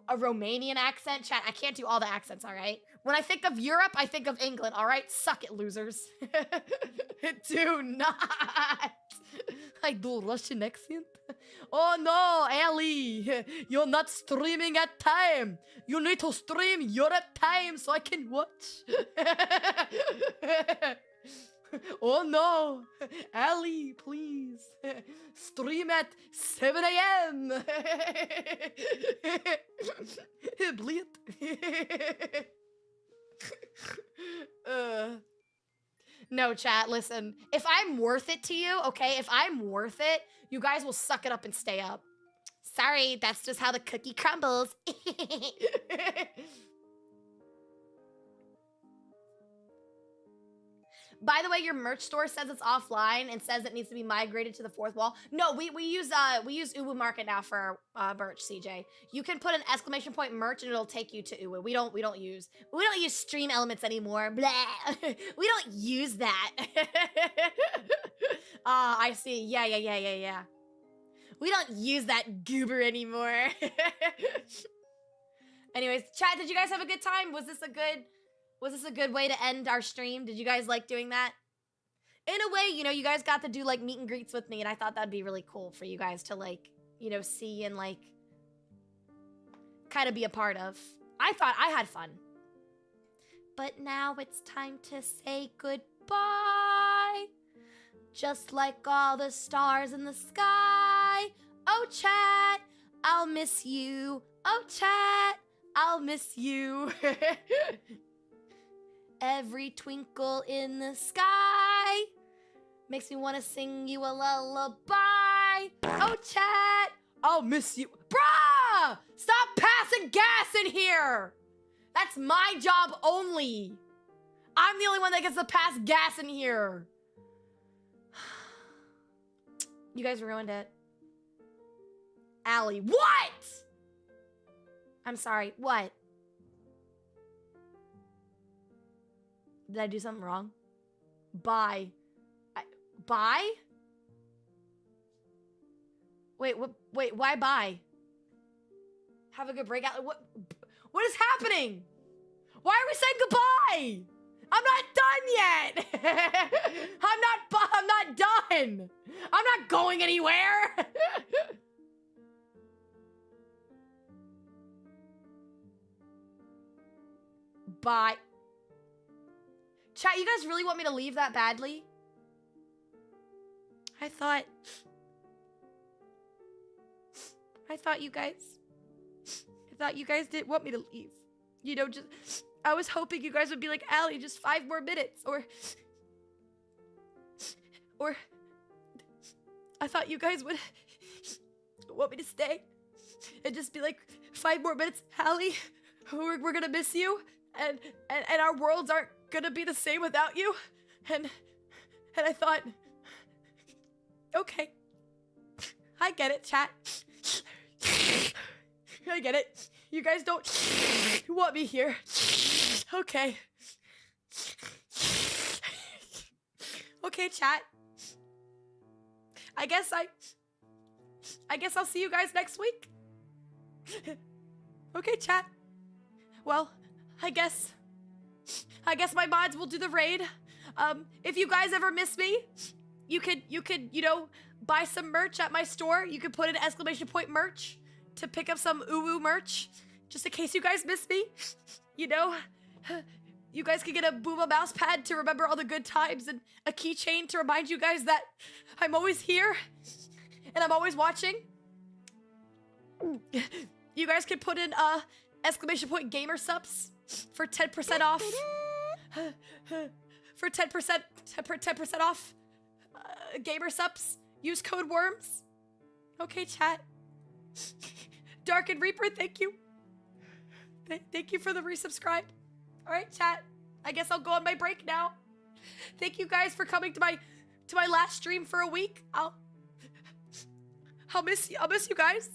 a Romanian accent? Chat, I can't do all the accents, all right? When I think of Europe, I think of England, all right? Suck it, losers. Do not. I do Russian accent. Oh no, Ellie, you're not streaming at time. You need to stream Europe time so I can watch. Oh no, Ellie, please stream at 7 a.m. Bleat. No, chat, listen. If I'm worth it to you, okay? If I'm worth it, you guys will suck it up and stay up. Sorry, that's just how the cookie crumbles. By the way, your merch store says it's offline and says it needs to be migrated to the fourth wall. No, we use Uwu Market now for our merch, CJ. You can put an exclamation point merch and it'll take you to Uwu. We don't use stream elements anymore. Blah. We don't use that. I see. Yeah. We don't use that goober anymore. Anyways, chat, did you guys have a good time? Was this a good way to end our stream? Did you guys like doing that? In a way, you know, you guys got to do like meet and greets with me, and I thought that'd be really cool for you guys to like, you know, see and like kind of be a part of. I thought I had fun. But now it's time to say goodbye. Just like all the stars in the sky. Oh, chat, I'll miss you. Oh, chat, I'll miss you. Every twinkle in the sky makes me want to sing you a lullaby. Oh, chat, I'll miss you. Bruh! Stop passing gas in here! That's my job only. I'm the only one that gets to pass gas in here. You guys ruined it. Allie, what? I'm sorry, what? Did I do something wrong? Bye. Bye? Wait, why bye? Have a good breakout. What is happening? Why are we saying goodbye? I'm not done yet. I'm not done. I'm not going anywhere. Bye. Chat, you guys really want me to leave that badly? I thought you guys didn't want me to leave. You know, I was hoping you guys would be like, Allie, just 5 more minutes, or I thought you guys would want me to stay and just be like, 5 more minutes, Allie, we're gonna miss you, and our worlds aren't gonna be the same without you, and I thought, okay, I get it, chat. I get it. You guys don't want me here. Okay. Okay, chat. I guess I'll see you guys next week. Okay, chat. Well, I guess my mods will do the raid. If you guys ever miss me, you could, you know, buy some merch at my store. You could put in !! merch to pick up some uwu merch, just in case you guys miss me. You know, you guys can get a Booma mouse pad to remember all the good times, and a keychain to remind you guys that I'm always here and I'm always watching. You guys can put in ! gamer subs for 10% off. For 10% off gamer subs. Use code WORMS. Okay, chat. Dark and Reaper, thank you. Thank you for the resubscribe. All right, chat. I guess I'll go on my break now. Thank you guys for coming to my last stream for a week. I'll miss you. I'll miss you guys.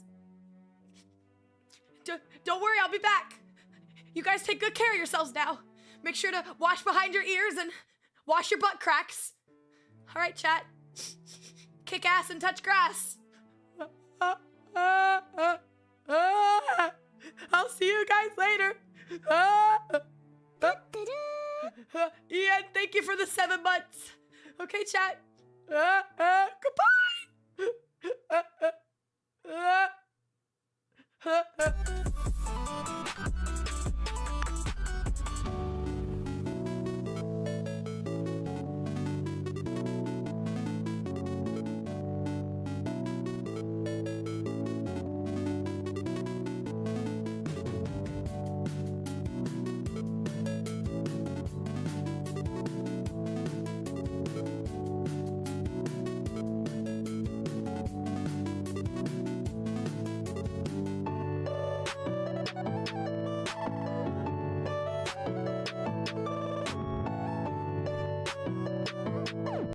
Don't worry, I'll be back. You guys take good care of yourselves now. Make sure to wash behind your ears and wash your butt cracks. All right, chat. Kick ass and touch grass. I'll see you guys later. Ian, thank you for the 7 months. Okay, chat.